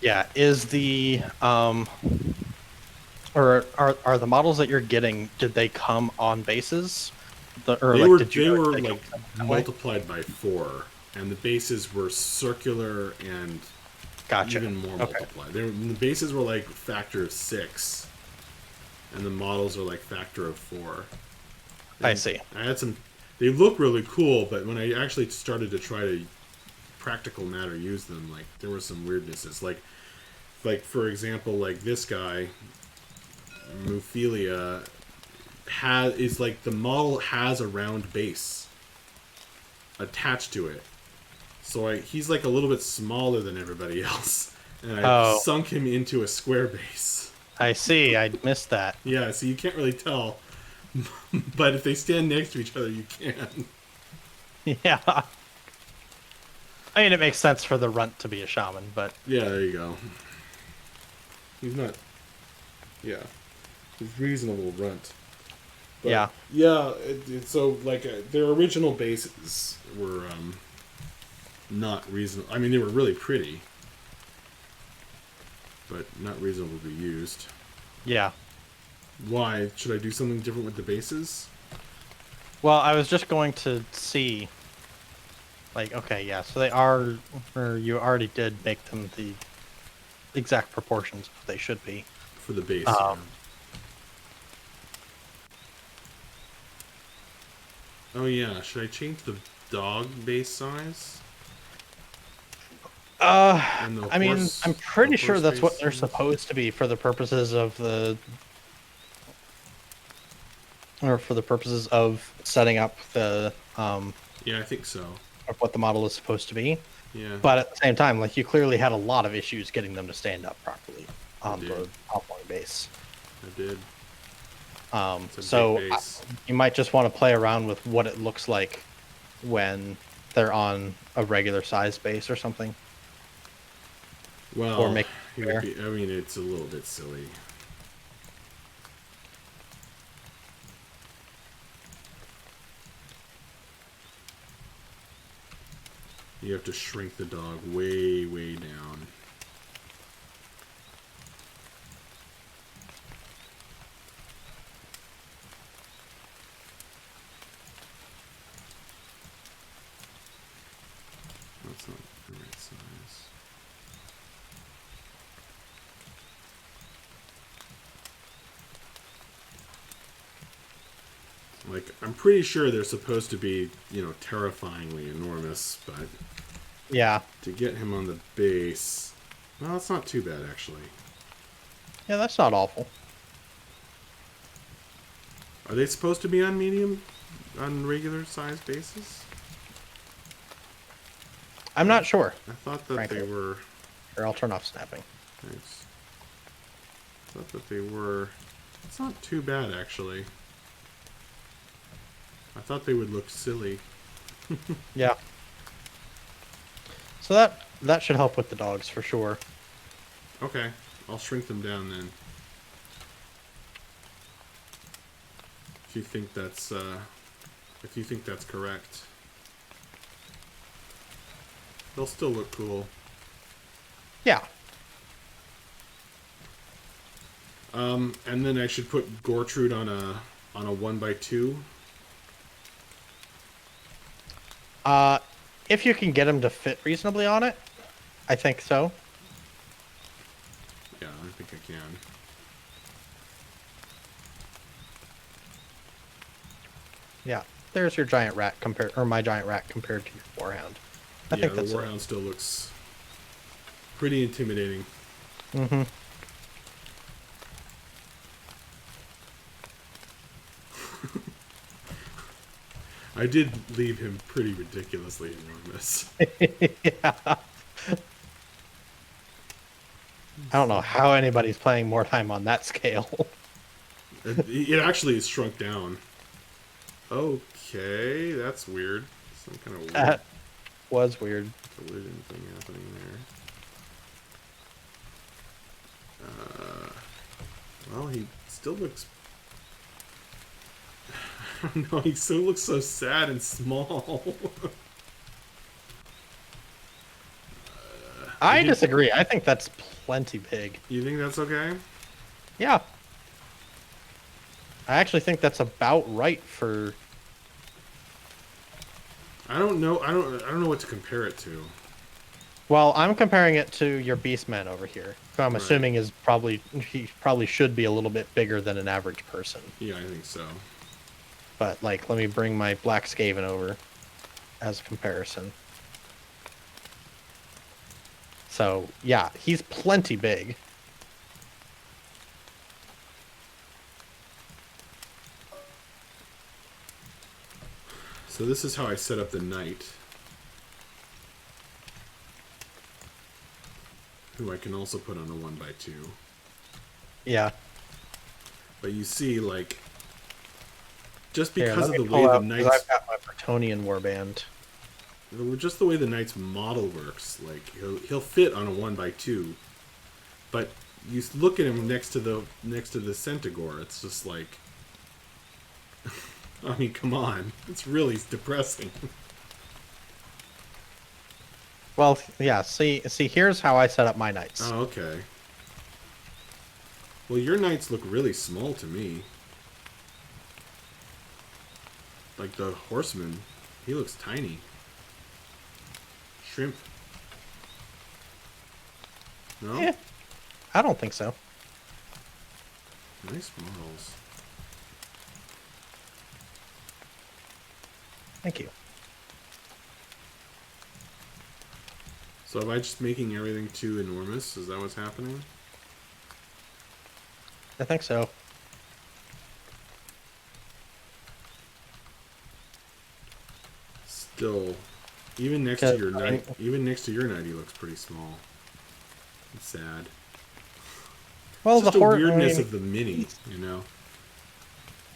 Yeah, is the or are the models that you're getting, did they come on bases? They were multiplied by 4, and the bases were circular and even more multiplied. The bases were like factor of 6, and the models are like factor of 4. And I see. I had some. They look really cool, but when I actually started to try to practical matter use them, like there were some weirdnesses. Like for example, like this guy, Muphilia, is like the model has a round base attached to it, so he's like a little bit smaller than everybody else, and I sunk him into a square base. I see. I missed that. Yeah, so you can't really tell, but if they stand next to each other, you can. Yeah. I mean, it makes sense for the runt to be a shaman, but yeah, there you go. He's not. Yeah, he's reasonable runt. But, yeah. Yeah. So like their original bases were not reasonable. I mean, they were really pretty, but not reasonable to be used. Yeah. Why? Should I do something different with the bases? Well, I was just going to see. Like, okay, yeah, so they are, or you already did make them the exact proportions of what they should be. For the base, Oh yeah, should I change the dog base size? I mean, I'm pretty sure that's what they're supposed to be for the purposes of setting up the, yeah, I think so. Of what the model is supposed to be. Yeah. But at the same time, like, you clearly had a lot of issues getting them to stand up properly on the top-one base. I did. So you might just want to play around with what it looks like when they're on a regular size base or something. Well, or make I mean, it's a little bit silly. You have to shrink the dog way, way down. That's not the right size. Like, I'm pretty sure they're supposed to be, terrifyingly enormous, but... Yeah. To get him on the base... Well, it's not too bad, actually. Yeah, that's not awful. Are they supposed to be on regular size bases? I'm not sure. I thought that they were... Or I'll turn off snapping. Thanks. I thought that they were... It's not too bad, actually. I thought they would look silly. Yeah. So that should help with the dogs for sure. Okay, I'll shrink them down then. If you think that's correct. They'll still look cool. Yeah. And then I should put Gortrude on a 1x2. If you can get him to fit reasonably on it, I think so. Yeah, I think I can. Yeah, there's your giant rat my giant rat compared to your warhound. I think that's the Warhound still looks pretty intimidating. Mm-hmm. I did leave him pretty ridiculously enormous. Yeah. I don't know how anybody's playing more time on that scale. It actually is shrunk down. Okay, that's weird. Some kind of weird That was weird. collision thing happening there. Well, he still looks... I don't know, he still looks so sad and small. I disagree. I think that's plenty big. You think that's okay? Yeah. I actually think that's about right for... I don't know. I don't know what to compare it to. Well, I'm comparing it to your Beastman over here, who I'm assuming is he probably should be a little bit bigger than an average person. Yeah, I think so. But like, let me bring my black Skaven over as a comparison. So yeah, he's plenty big. So this is how I set up the knight, who I can also put on a 1x2. Yeah. But you see, like, just Here, because let of me the way pull the out, 'cause knights, I've got my Bretonian warband. just the way the knight's model works, like he'll fit on a 1x2, but you look at him next to the Centaur, it's just like, I mean, come on, it's really depressing. Well, yeah. See, here's how I set up my knights. Oh, okay. Well, your knights look really small to me. Like the horseman, he looks tiny. Shrimp. No? Yeah, I don't think so. Nice models. Thank you. So am I just making everything too enormous? Is that what's happening? I think so. Still, even next to your knight, he looks pretty small. It's sad. Well, It's just the the weirdness of the mini, you know.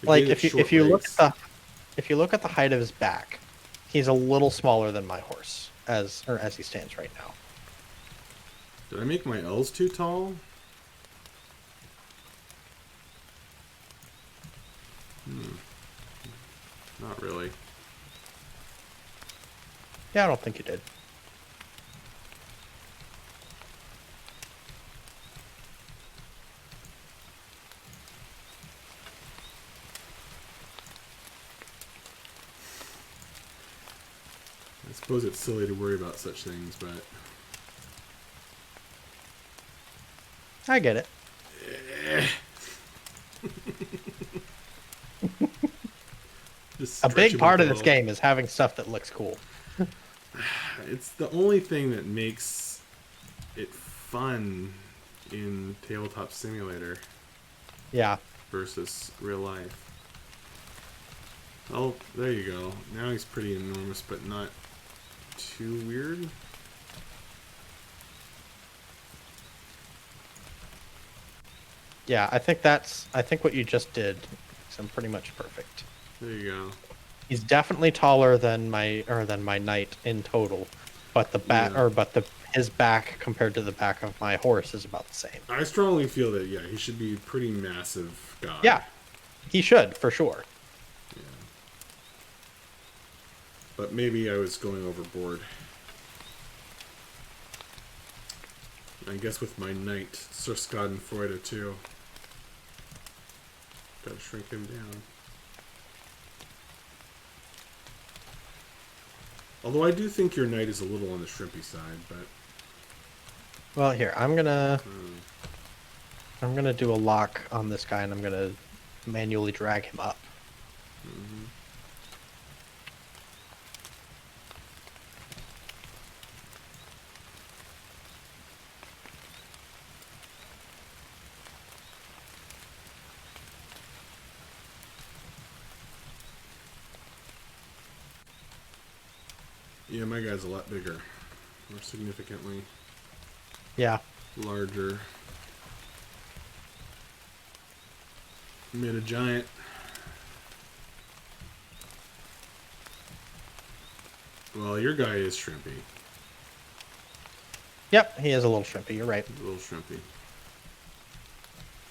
Like if you look at the height of his back, he's a little smaller than my horse as he stands right now. Did I make my L's too tall? Not really. Yeah, I don't think you did. I suppose it's silly to worry about such things, but I get it. A big part of this game is having stuff that looks cool. It's the only thing that makes it fun in Tabletop Simulator. Yeah. Versus real life. Oh, there you go. Now he's pretty enormous, but not too weird. Yeah, I think what you just did is pretty much perfect. There you go. He's definitely taller than my knight in total, but his back compared to the back of my horse is about the same. I strongly feel that he should be a pretty massive guy. Yeah, he should for sure. Yeah. But maybe I was going overboard. I guess with my knight, Sir Schadenfreude too. Gotta shrink him down. Although I do think your knight is a little on the shrimpy side, but... Well, here, I'm gonna do a lock on this guy, and I'm gonna manually drag him up. Mm-hmm. Yeah, my guy's a lot bigger. More significantly Yeah. larger. Made a giant. Well, your guy is shrimpy. Yep, he is a little shrimpy. You're right. A little shrimpy.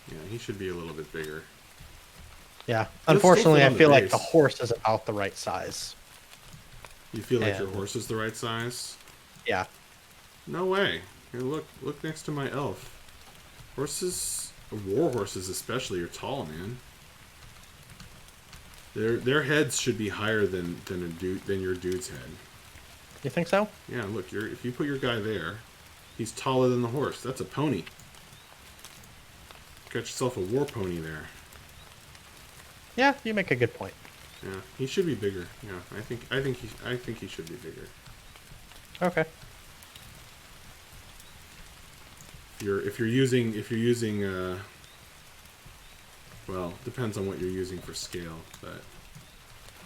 Yeah, he should be a little bit bigger. Yeah. He'll Unfortunately, still I fit on feel the like base. the horse is about the right size. You feel like your And- horse is the right size? Yeah. No way. Here, look next to my elf. Horses, war horses especially, are tall, man. Their heads should be higher than your dude's head. You think so? Yeah, look, if you put your guy there, he's taller than the horse. That's a pony. Got yourself a war pony there. Yeah, you make a good point. Yeah, he should be bigger. Yeah, I think he should be bigger. Okay. If you're using well, depends on what you're using for scale, but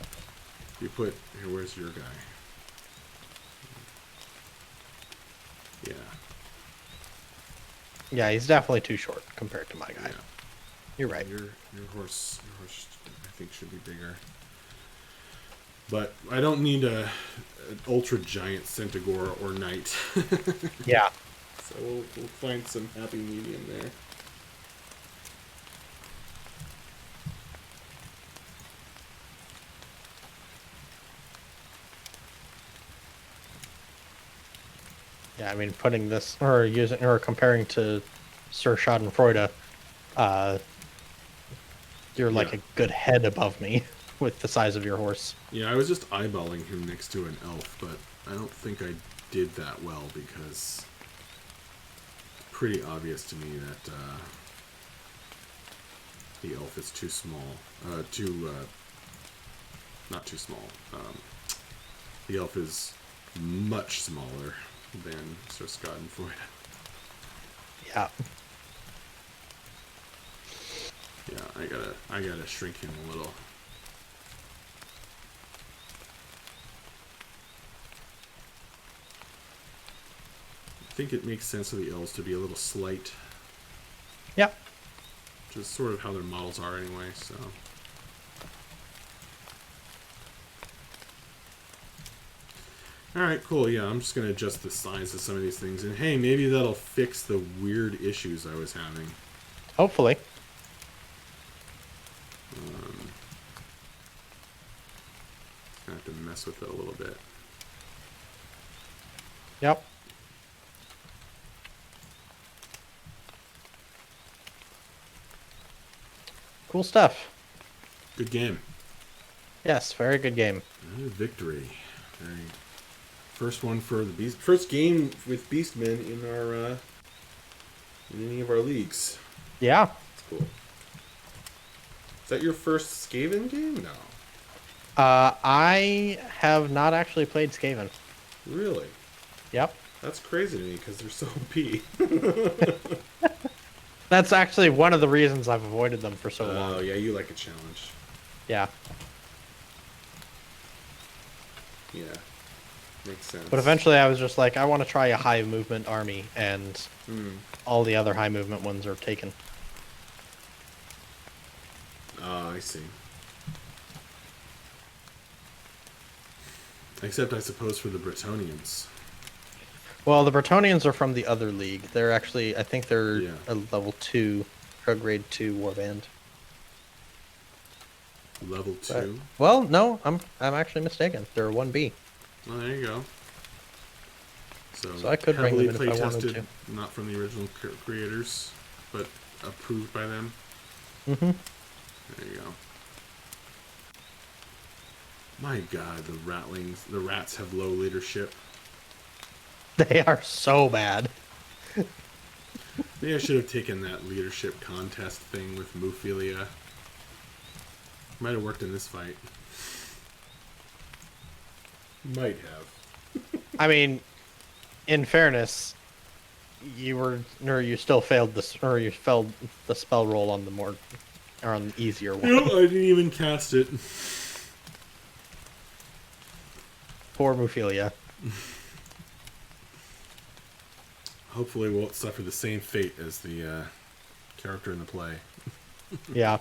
if you put here, where's your guy? Yeah. Yeah, he's definitely too short compared to my guy. Yeah. You're right. Your horse I think should be bigger. But I don't need an ultra giant centaur or knight. Yeah. So we'll find some happy medium there. Yeah, I mean, putting this or comparing to Sir Schadenfreude, you're like Yeah. a good head above me with the size of your horse. Yeah, I was just eyeballing him next to an elf, but I don't think I did that well because it's pretty obvious to me that the elf is too small. Not too small. The elf is much smaller than Sir Schadenfreude. Yeah. Yeah, I gotta shrink him a little. I think it makes sense for the elves to be a little slight, Yep. which is sort of how their models are anyway, so. Alright, cool, yeah, I'm just gonna adjust the size of some of these things, and hey, maybe that'll fix the weird issues I was having. Hopefully. I have to mess with it a little bit. Yep. Cool stuff. Good game. Yes, very good game. Victory. Very first one for the Beast. First game with Beastmen in our in any of our leagues. Yeah. That's cool. Is that your first Skaven game? No. I have not actually played Skaven. Really? Yep. That's crazy to me because they're so OP. That's actually one of the reasons I've avoided them for so Oh long. yeah, you like a challenge. Yeah. Yeah. Makes sense. But eventually I was just like, I want to try a high movement army, and all the other high movement ones are taken. Oh, I see. Except I suppose for the Bretonians. Well, the Bretonians are from the other league. They're actually, I think they're Yeah. a level 2, or grade 2 warband. Level But- 2. well, no, I'm actually mistaken. They're a 1B. Well, there you go. So I could bring heavily them in if I wanted play-tested, not from the original creators, but approved by them. Mm-hmm. There you go. My God, the rats have low leadership. They are so bad. Maybe I should have taken that leadership contest thing with Muphilia. Might have worked in this fight. Might have. I mean, in fairness, you still failed you failed the spell roll on the on the easier one. No, I didn't even cast it. Poor Muphilia. Hopefully won't suffer the same fate as the character in the play. Yeah.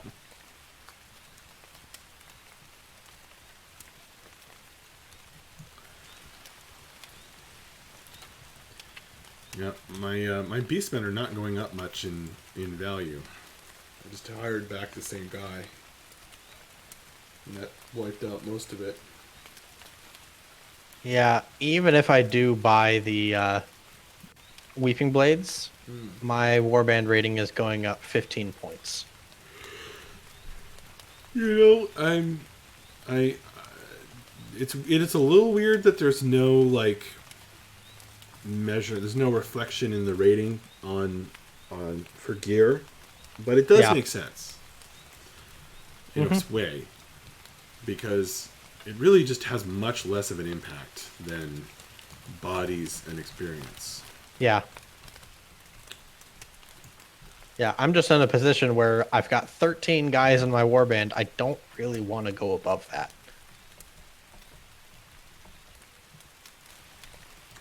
Yep, my Beastmen are not going up much in value. I just hired back the same guy. And that wiped out most of it. Yeah, even if I do buy the Weeping Blades, my Warband rating is going up 15 points. You know, it's a little weird that there's no like measure. There's no reflection in the rating on for gear, but it does make sense in its way because it really just has much less of an impact than bodies and experience. Yeah. Yeah, I'm just in a position where I've got 13 guys in my warband. I don't really want to go above that.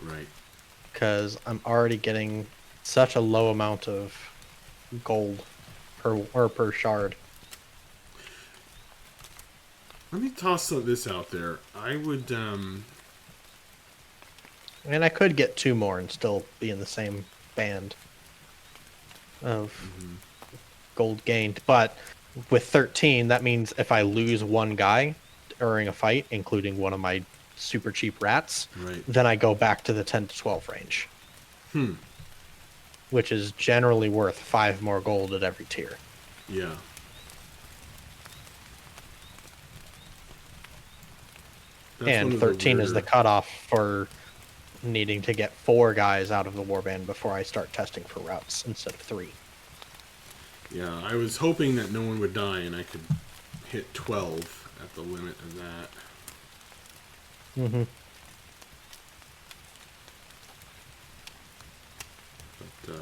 Right. Because I'm already getting such a low amount of gold per shard. Let me toss this out there. I would And I could get 2 more and still be in the same band of gold gained. But with 13, that means if I lose one guy during a fight, including one of my super cheap rats, then I go back to the 10 to 12 range. Which is generally worth 5 more gold at every tier. Yeah. And 13 is the cutoff for needing to get 4 guys out of the warband before I start testing for routes instead of 3. Yeah, I was hoping that no one would die and I could hit 12 at the limit of that. But,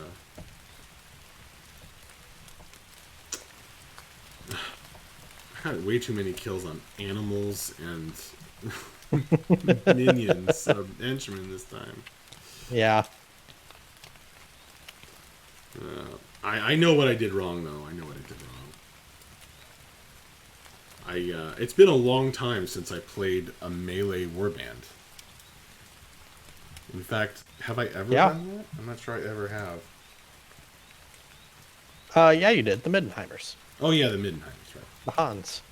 I had way too many kills on animals and minions of henchmen this time. Yeah. I know what I did wrong, though. I know what I did wrong. It's been a long time since I played a melee warband. In fact, have I ever done that? I'm not sure I ever have. Yeah, you did. The Middenheimers. Oh, yeah, the Middenheimers, right. The Hans.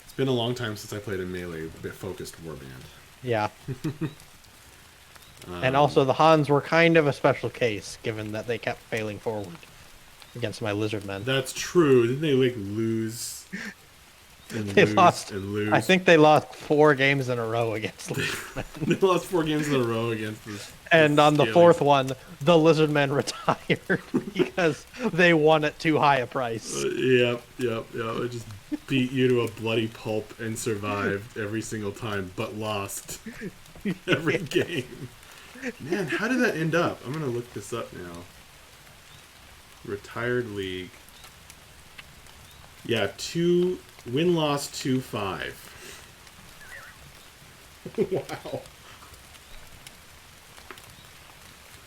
It's been a long time since I played a melee-focused warband. Yeah. And also, the Hans were kind of a special case, given that they kept failing forward against my lizardmen. That's true. Didn't they, like, lose and They lost. and lose? I think they lost 4 games in a row against lizardmen. They lost 4 games in a row against this. And on the 4th one, the lizardmen retired because they won at too high a price. Yep. It just beat you to a bloody pulp and survived every single time, but lost every game. Man, how did that end up? I'm gonna look this up now. Retired league. Yeah, win-loss 2-5. Wow.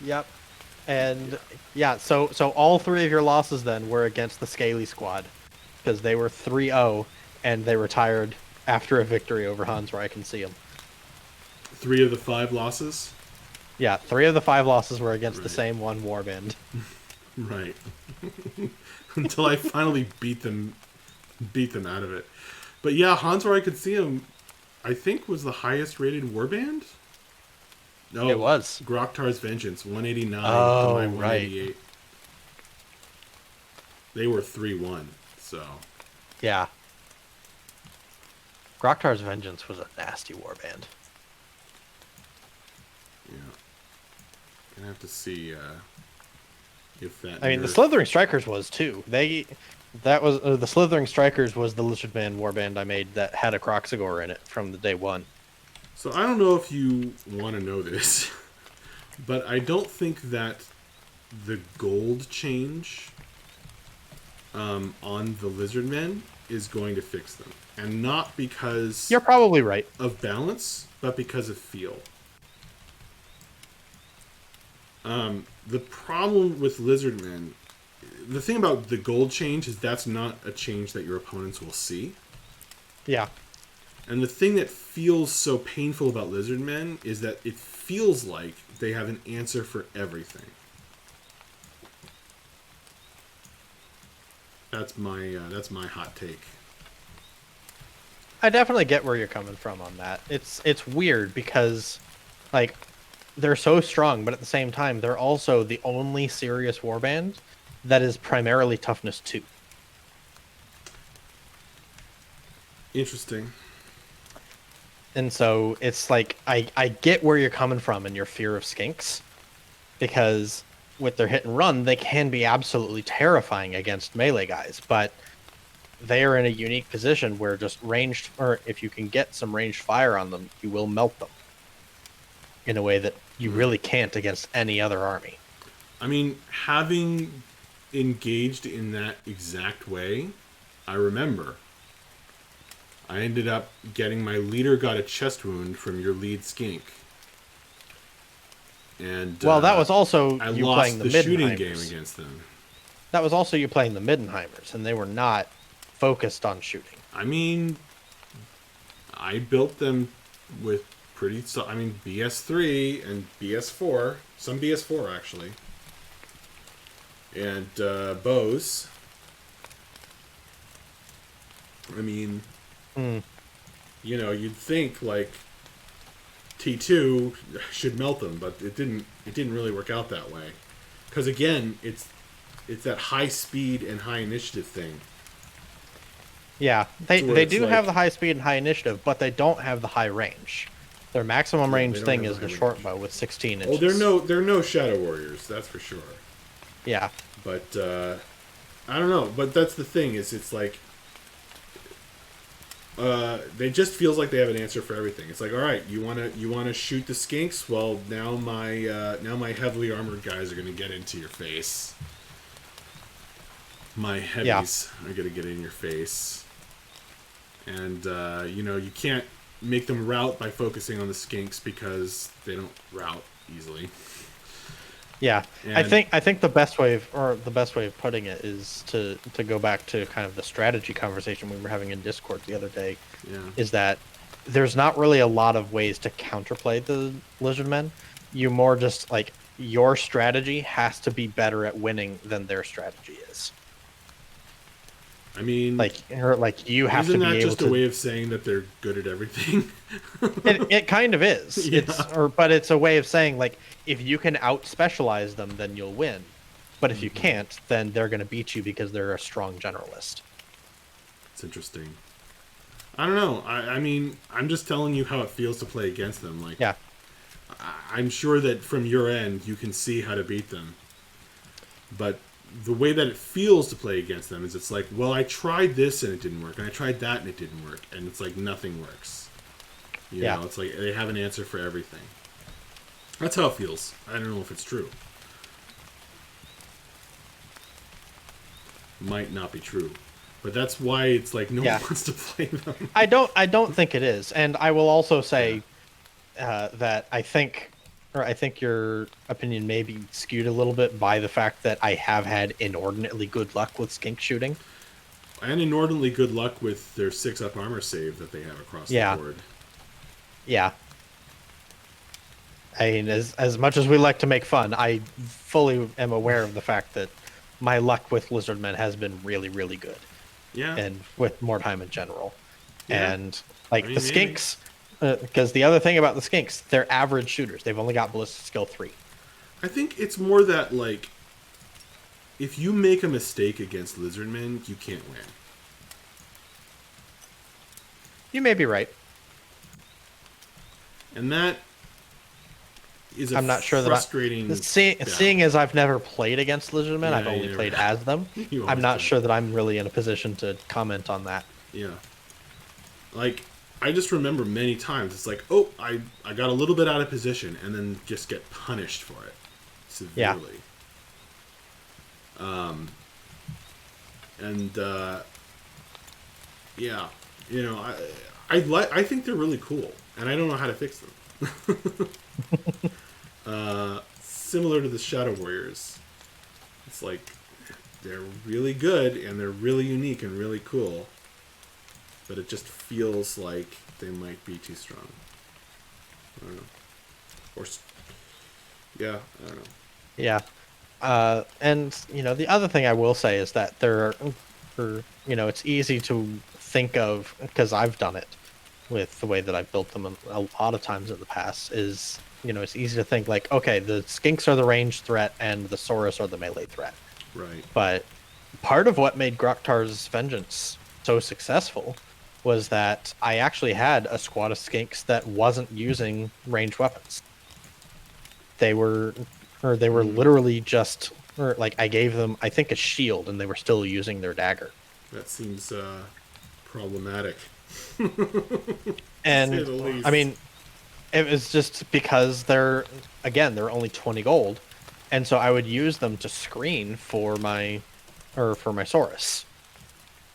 Yep. And yeah, so all 3 of your losses then were against the Scaly squad because they were 3-0 and they retired after a victory over Hans where I can see them. 3 of the 5 losses? Yeah, 3 of the 5 losses were against the same one warband. Right. Until I finally beat them out of it. But yeah, Hans where I could see him, I think was the highest rated warband. No, it was Groktar's Vengeance, 189 oh, to my 188. Right. They were 3-1, so Groktar's Vengeance was a nasty warband. Yeah. Gonna have to see if that. I mean, the Slithering Strikers was too. That was the Slithering Strikers was the Lizardman warband I made that had a Croxagore in it from the day one. So I don't know if you want to know this, but I don't think that the gold change on the Lizardmen is going to fix them, and not because You're probably right. of balance, but because of feel. The problem with Lizardmen, the thing about the gold change is that's not a change that your opponents will see. Yeah. And the thing that feels so painful about Lizardmen is that it feels like they have an answer for everything. That's my hot take. I definitely get where you're coming from on that. It's weird because, like, they're so strong, but at the same time, they're also the only serious warband that is primarily toughness 2. Interesting. And so it's like I get where you're coming from in your fear of skinks, because with their hit and run, they can be absolutely terrifying against melee guys, but they are in a unique position where just ranged, or if you can get some ranged fire on them, you will melt them in a way that you really can't against any other army. I mean, having engaged in that exact way, I remember I ended up getting my leader got a chest wound from your lead skink. And Well, that was also I you lost playing the shooting game Middenheimers. against them. That was also you playing the Middenheimers, and they were not focused on shooting. I mean, I built them with pretty. I mean, BS3 and BS4, some BS4 actually, and bows. I mean, you know, you'd think like T2 should melt them, but it didn't. It didn't really work out that way, because again, it's that high speed and high initiative thing. Yeah, they do like, have the high speed and high initiative, but they don't have the high range. Their maximum range thing is the short bow with 16 inches. Oh, they're no Shadow Warriors, that's for sure. Yeah, but I don't know. But that's the thing is, it's like they just feels like they have an answer for everything. It's like, all right, you wanna shoot the skinks? Well, now my heavily armored guys are gonna get into your face. My heavies are gonna get in your face, and you know, you can't make them rout by focusing on the skinks because they don't rout easily. yeah. And I think the best way of putting it is to go back to kind of the strategy conversation we were having in Discord the other day. Yeah. Is that there's not really a lot of ways to counterplay the Lizardmen. You more just like your strategy has to be better at winning than their strategy is. I mean, like you have to be able to. Isn't that just a way of saying that they're good at everything? It kind of is. Yeah. But it's a way of saying, like, if you can out specialize them, then you'll win. But if you can't, then they're going to beat you because they're a strong generalist. It's interesting. I don't know. I mean, I'm just telling you how it feels to play against them. Like, Yeah. I'm sure that from your end you can see how to beat them, but the way that it feels to play against them is it's like, well, I tried this and it didn't work, and I tried that and it didn't work, and it's like nothing works. You know, it's like they have an answer for everything. That's how it feels. I don't know if it's true. Might not be true, but that's why it's like no one wants to play them. I don't think it is, and I will also say that I think your opinion may be skewed a little bit by the fact that I have had inordinately good luck with skink shooting. And inordinately good luck with their 6-up armor save that they have across the board. Yeah. I mean, as much as we like to make fun, I fully am aware of the fact that my luck with Lizardmen has been really, really good. Yeah. And with Mordheim in general. Yeah. And, like, the skinks... because the other thing about the skinks, they're average shooters. They've only got ballistic skill 3. I think it's more that, like, if you make a mistake against Lizardmen, you can't win. You may be right. And that is a I'm not sure that frustrating seeing battle. as I've never played against lizardmen, I've Yeah, only you never played as them. you I'm always not play. sure that I'm really in a position to comment on that. Yeah. Like, I just remember many times it's like, oh, I got a little bit out of position and then just get punished for it Yeah. severely. And yeah, you know, I think they're really cool, and I don't know how to fix them. Similar to the Shadow Warriors, it's like they're really good and they're really unique and really cool, but it just feels like they might be too strong. I don't know. Or yeah, I don't know. Yeah. And the other thing I will say is that it's easy to think of, because I've done it with the way that I've built them a lot of times in the past, is it's easy to think like, okay, the skinks are the ranged threat and the saurus are the melee threat. Right. But part of what made Groktar's Vengeance so successful was that I actually had a squad of skinks that wasn't using ranged weapons. They were literally just, or like, I gave them, I think, a shield, and they were still using their dagger. That seems problematic, to say And the I least. mean, it was just because they're only 20 gold, and so I would use them to screen for my Saurus,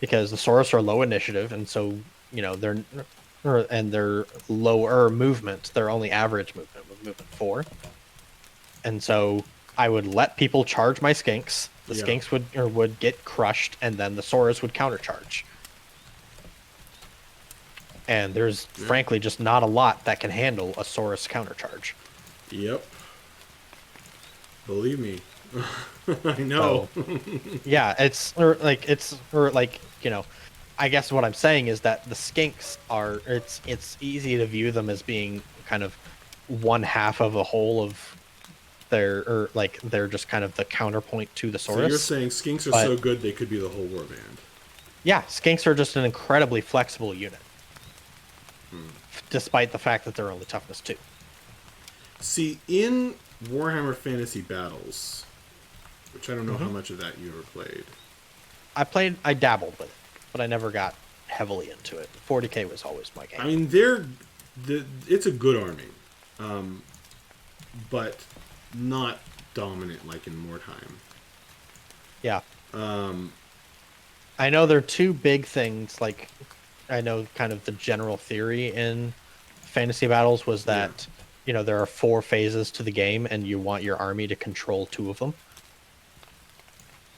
because the Saurus are low initiative, and so they're lower movement. They're only average movement with movement 4. And so I would let people charge my skinks. The Yeah. skinks would get crushed, and then the Saurus would countercharge. And there's frankly just not a lot that can handle a Saurus countercharge. Yep. Believe me. I know. So yeah, I guess what I'm saying is that the skinks it's easy to view them as being kind of one half of a whole of they're just kind of the counterpoint to the So you're Saurus. saying skinks are But so good they could be the whole warband. yeah, skinks are just an incredibly flexible unit, despite the fact that they're only toughness 2. See, in Warhammer Fantasy Battles, which I don't know how much of that you ever played. I dabbled with it, but I never got heavily into it. 40k was always my game. I mean, it's a good army, but not dominant like in Mordheim. Yeah. I know there are two big things. Like, I know kind of the general theory in fantasy battles was that there are 4 phases to the game, and you want your army to control 2 of them.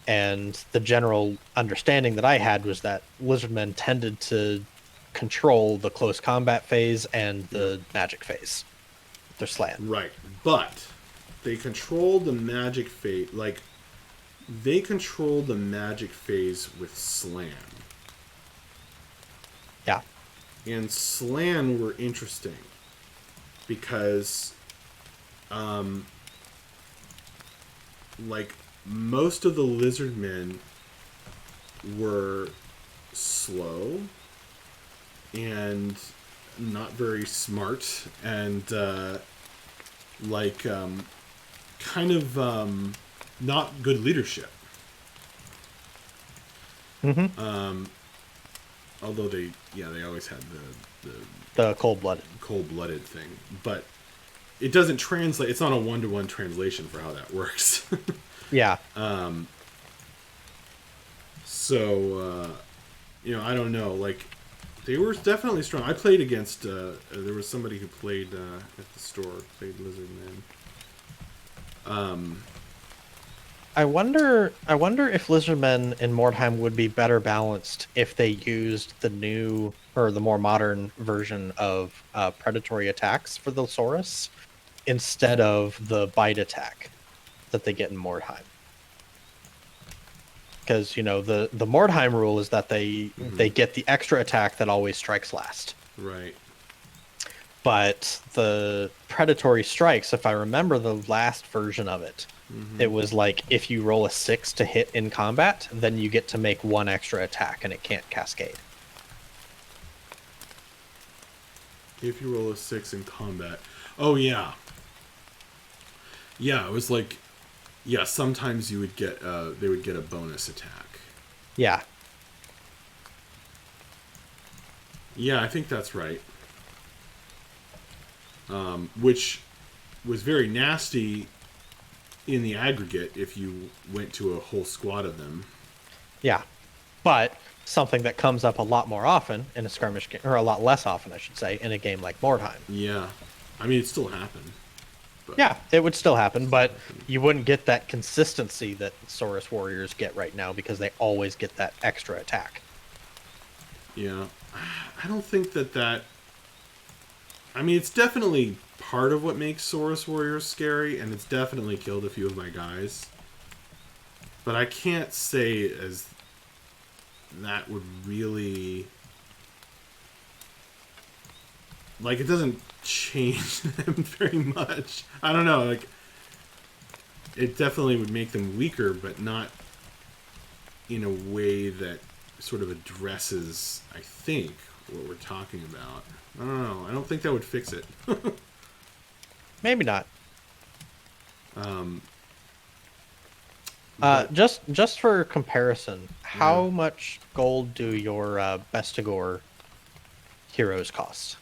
And the general understanding that I had was that lizardmen tended to control the close combat phase and the magic phase. Their slant. Right, but they control the magic phase. Like, they control the magic phase with Slan. Yeah. And Slan were interesting because, like, most of the lizardmen were slow and not very smart and kind of not good leadership. Although they always had The cold-blooded. cold-blooded thing, but it doesn't translate. It's not a one-to-one translation for how that works. Yeah. So I don't know. Like, they were definitely strong. I played against. There was somebody who played at the store. Played Lizardman. I wonder if lizardmen in Mordheim would be better balanced if they used the new or the more modern version of predatory attacks for the Saurus instead of the bite attack that they get in Mordheim. Because the Mordheim rule is that they get the extra attack that always strikes last. Right. But the predatory strikes, if I remember the last version of it, it was like if you roll a 6 to hit in combat, then you get to make 1 extra attack and it can't cascade. If you roll a 6 in combat. Oh, yeah. Yeah, it was like... Yeah, sometimes you would get... they would get a bonus attack. Yeah. Yeah, I think that's right. Which was very nasty in the aggregate if you went to a whole squad of them. Yeah. But something that comes up a lot more often in a skirmish game, or a lot less often, I should say, in a game like Mordheim. Yeah. I mean, it still happened. But Yeah, it would still happen, but you wouldn't get that consistency that Saurus warriors get right now because they always get that extra attack. Yeah. I don't think that... I mean, it's definitely part of what makes Saurus warriors scary, and it's definitely killed a few of my guys. But I can't say as that would really... Like, it doesn't change them very much. I don't know, like... It definitely would make them weaker, but not in a way that sort of addresses, I think, what we're talking about. I don't know. I don't think that would fix it. Maybe not. But- Just for comparison, how much gold do your Bestigor heroes cost?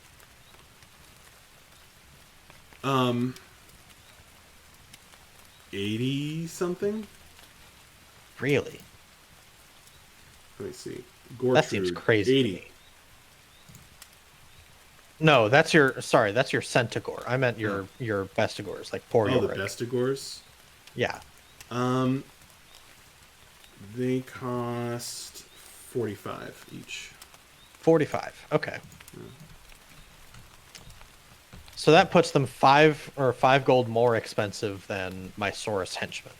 80 something? Really? Let me see. Gortrude, That seems crazy. 80. To me. No, that's your Centigore. I meant your Bestigors, like poor Oh, the Yorick. Bestigors? Yeah. They cost 45 each. 45. Okay. So that puts them five gold more expensive than my Saurus henchmen,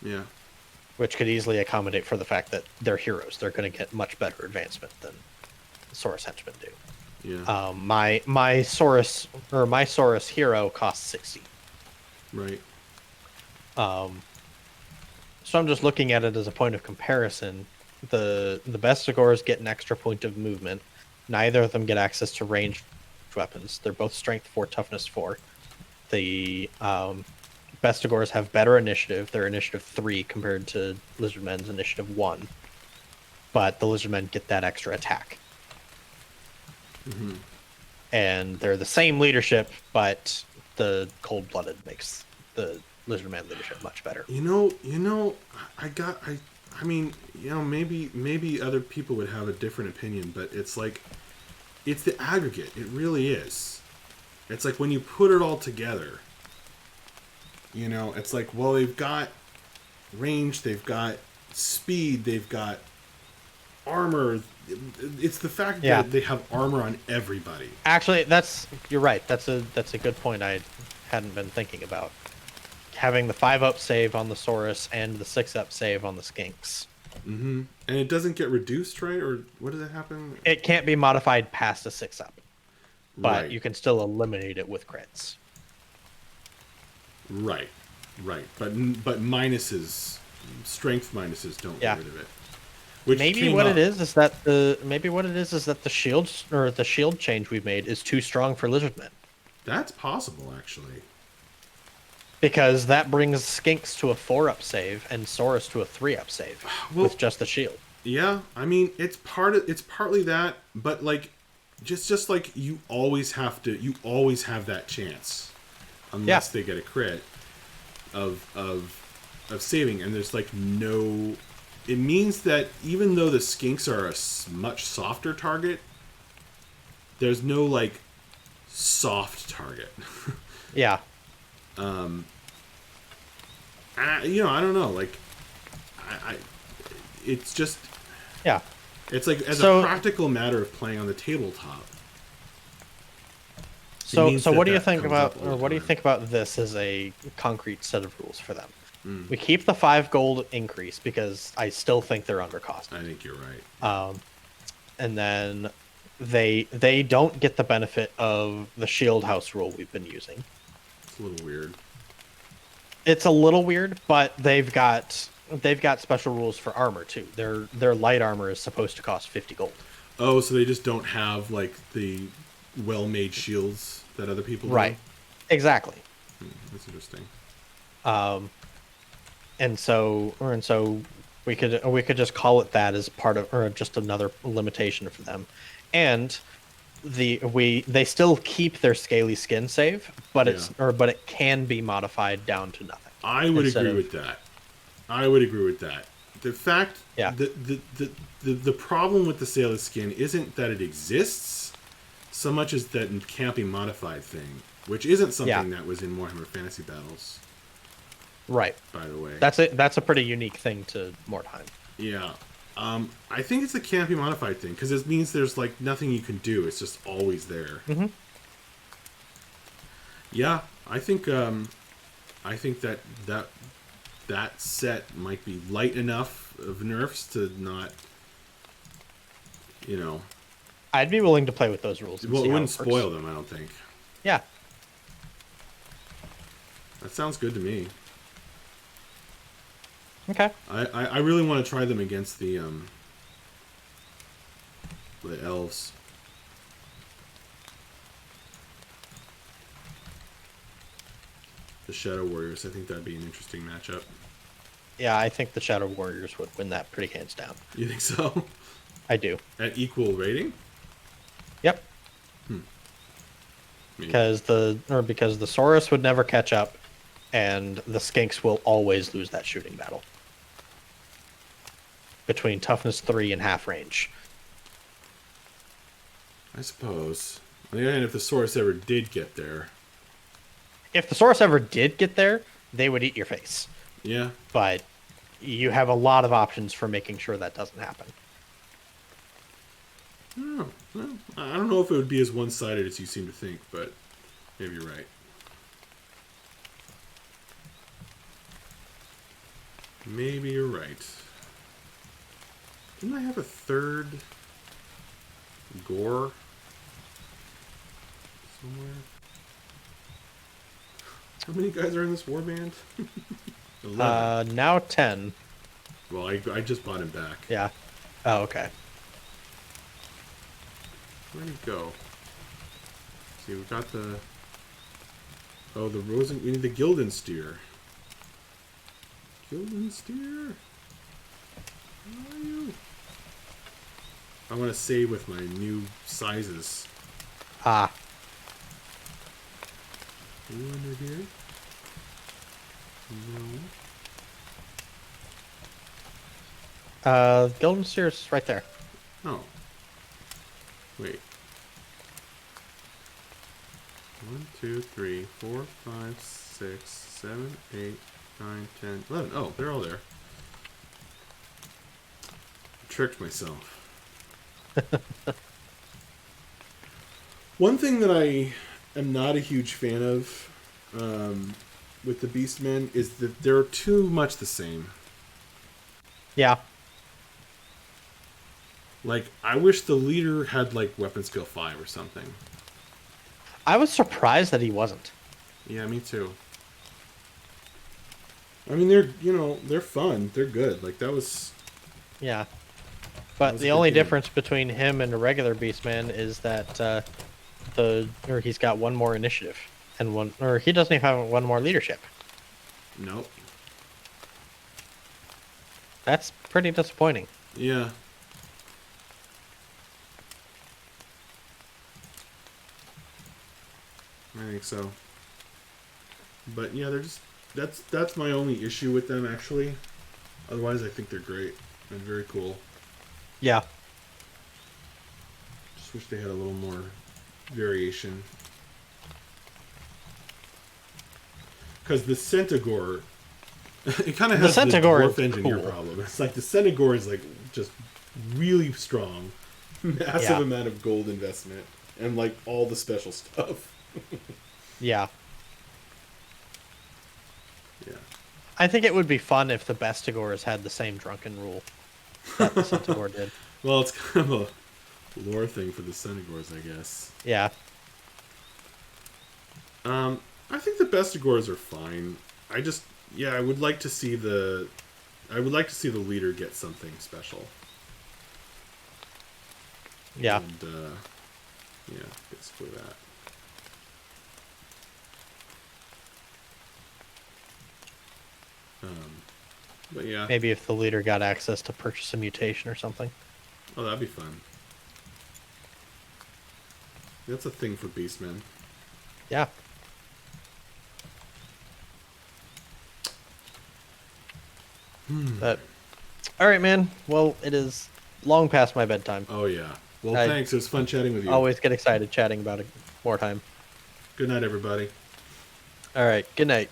Yeah. which could easily accommodate for the fact that they're heroes. They're going to get much better advancement than Saurus henchmen do. Yeah. My Saurus hero costs 60. Right. So I'm just looking at it as a point of comparison. The Bestigors get an extra point of movement. Neither of them get access to ranged weapons. They're both strength 4, toughness 4. The Bestigors have better initiative. They're initiative 3 compared to Lizardmen's initiative 1. But the Lizardmen get that extra attack. Mm-hmm. And they're the same leadership, but the cold-blooded makes the Lizardman leadership much better. I mean, maybe other people would have a different opinion, but it's like, it's the aggregate. It really is. It's like when you put it all together, it's like, well, they've got range, they've got speed, they've got armor. It's the fact that they have armor on everybody. Actually, you're right. That's a good point I hadn't been thinking about. Having the 5-up save on the Saurus and the 6-up save on the Skinks. Mm-hmm. And it doesn't get reduced, right? Or what does it happen? It can't be modified past a 6-up, but Right. you can still eliminate it with crits. Right. But minuses, strength minuses don't get rid of it. Which Maybe what it is that the shield change we've made is too strong for Lizardmen. That's possible, actually. Because that brings Skinks to a 4-up save and Saurus to a 3-up save with just the shield. Yeah, I mean it's partly that, but like just like you always have that chance, unless they get a crit of saving, and there's like no. It means that even though the Skinks are a much softer target, there's no like soft target. Yeah. I don't know. Like, it's just. Yeah. It's like as a practical matter of playing on the tabletop. So what do you think about, or what do you think about this as a concrete set of rules for them? We keep the 5 gold increase because I still think they're undercost. I think you're right. And then they don't get the benefit of the shield house rule we've been using. It's a little weird. It's a little weird, but they've got special rules for armor too. Their light armor is supposed to cost 50 gold. Oh, so they just don't have like the well-made shields that other people Right. do. Exactly. That's interesting. And so we could just call it that as part of, or just another limitation for them. And they still keep their scaly skin save, but Yeah. but it can be modified down to nothing. I would instead agree of- with that. I would agree with that. The fact, Yeah. the problem with the Sailor Skin isn't that it exists, so much as that it can't be modified thing, which isn't something that was in Warhammer Fantasy Battles, Right. by the way. That's a pretty unique thing to Mordheim. Yeah. I think it's the can't be modified thing, because it means there's like nothing you can do. It's just always there. Mm-hmm. Yeah, I think that set might be light enough of nerfs to not, I'd be willing to play with those rules. And well, see it how wouldn't it works. spoil them, I don't think. Yeah. That sounds good to me. Okay. I really want to try them against the elves. The Shadow Warriors. I think that'd be an interesting matchup. Yeah, I think the Shadow Warriors would win that pretty hands down. You think so? I do. At equal rating? Yep. Maybe. Because the Saurus would never catch up, and the Skinks will always lose that shooting battle. Between toughness 3 and half range. I suppose. On the other hand, if the Saurus ever did get there. If the Saurus ever did get there, they would eat your face. Yeah. But you have a lot of options for making sure that doesn't happen. Oh, well, I don't know if it would be as one-sided as you seem to think, but maybe you're right. Maybe you're right. Didn't I have a third gore somewhere? How many guys are in this warband? 11. Now 10. Well, I just bought him back. Yeah. Oh, okay. Where'd he go? See, we got the... Oh, the Rosen... We need the Gildensteer. Gildensteer? Where are you? I want to save with my new sizes. Ah. Are you under here? No. Gildensteer's right there. Oh. Wait. 1, 2, 3, 4, 5, 6, 7, 8, 9, 10, 11. Oh, they're all there. I tricked myself. One thing that I am not a huge fan of with the Beastmen is that they're too much the same. Yeah. Like, I wish the leader had, like, weapon skill 5 or something. I was surprised that he wasn't. Yeah, me too. I mean, they're fun. They're good. Like, that was... Yeah. That But was the a good only game. difference between him and a regular Beastman is that he's got one more initiative and he doesn't even have one more leadership. Nope. That's pretty disappointing. Yeah. I think so. But yeah, they're just... That's my only issue with them, actually. Otherwise, I think they're great and very cool. Yeah. Just wish they had a little more variation. Because the Centaur, it kind of has the Centaur dwarf is engineer cool. problem. It's like the Centaur is like just really strong, massive Yeah. amount of gold investment, and like all the special stuff. Yeah. Yeah. I think it would be fun if the Bestigors had the same drunken rule that the Centaur did. Well, it's kind of a lore thing for the Centaurs, I guess. Yeah. I think the Bestigors are fine. I would like to see the leader get something special. Yeah. And Yeah, basically that. But yeah. Maybe if the leader got access to purchase a mutation or something. Oh, that'd be fun. That's a thing for Beastmen. Yeah. But, all right, man. Well, it is long past my bedtime. Oh, yeah. Well, I thanks. It was fun chatting with you. Always get excited chatting about it more time. Good night, everybody. All right. Good night.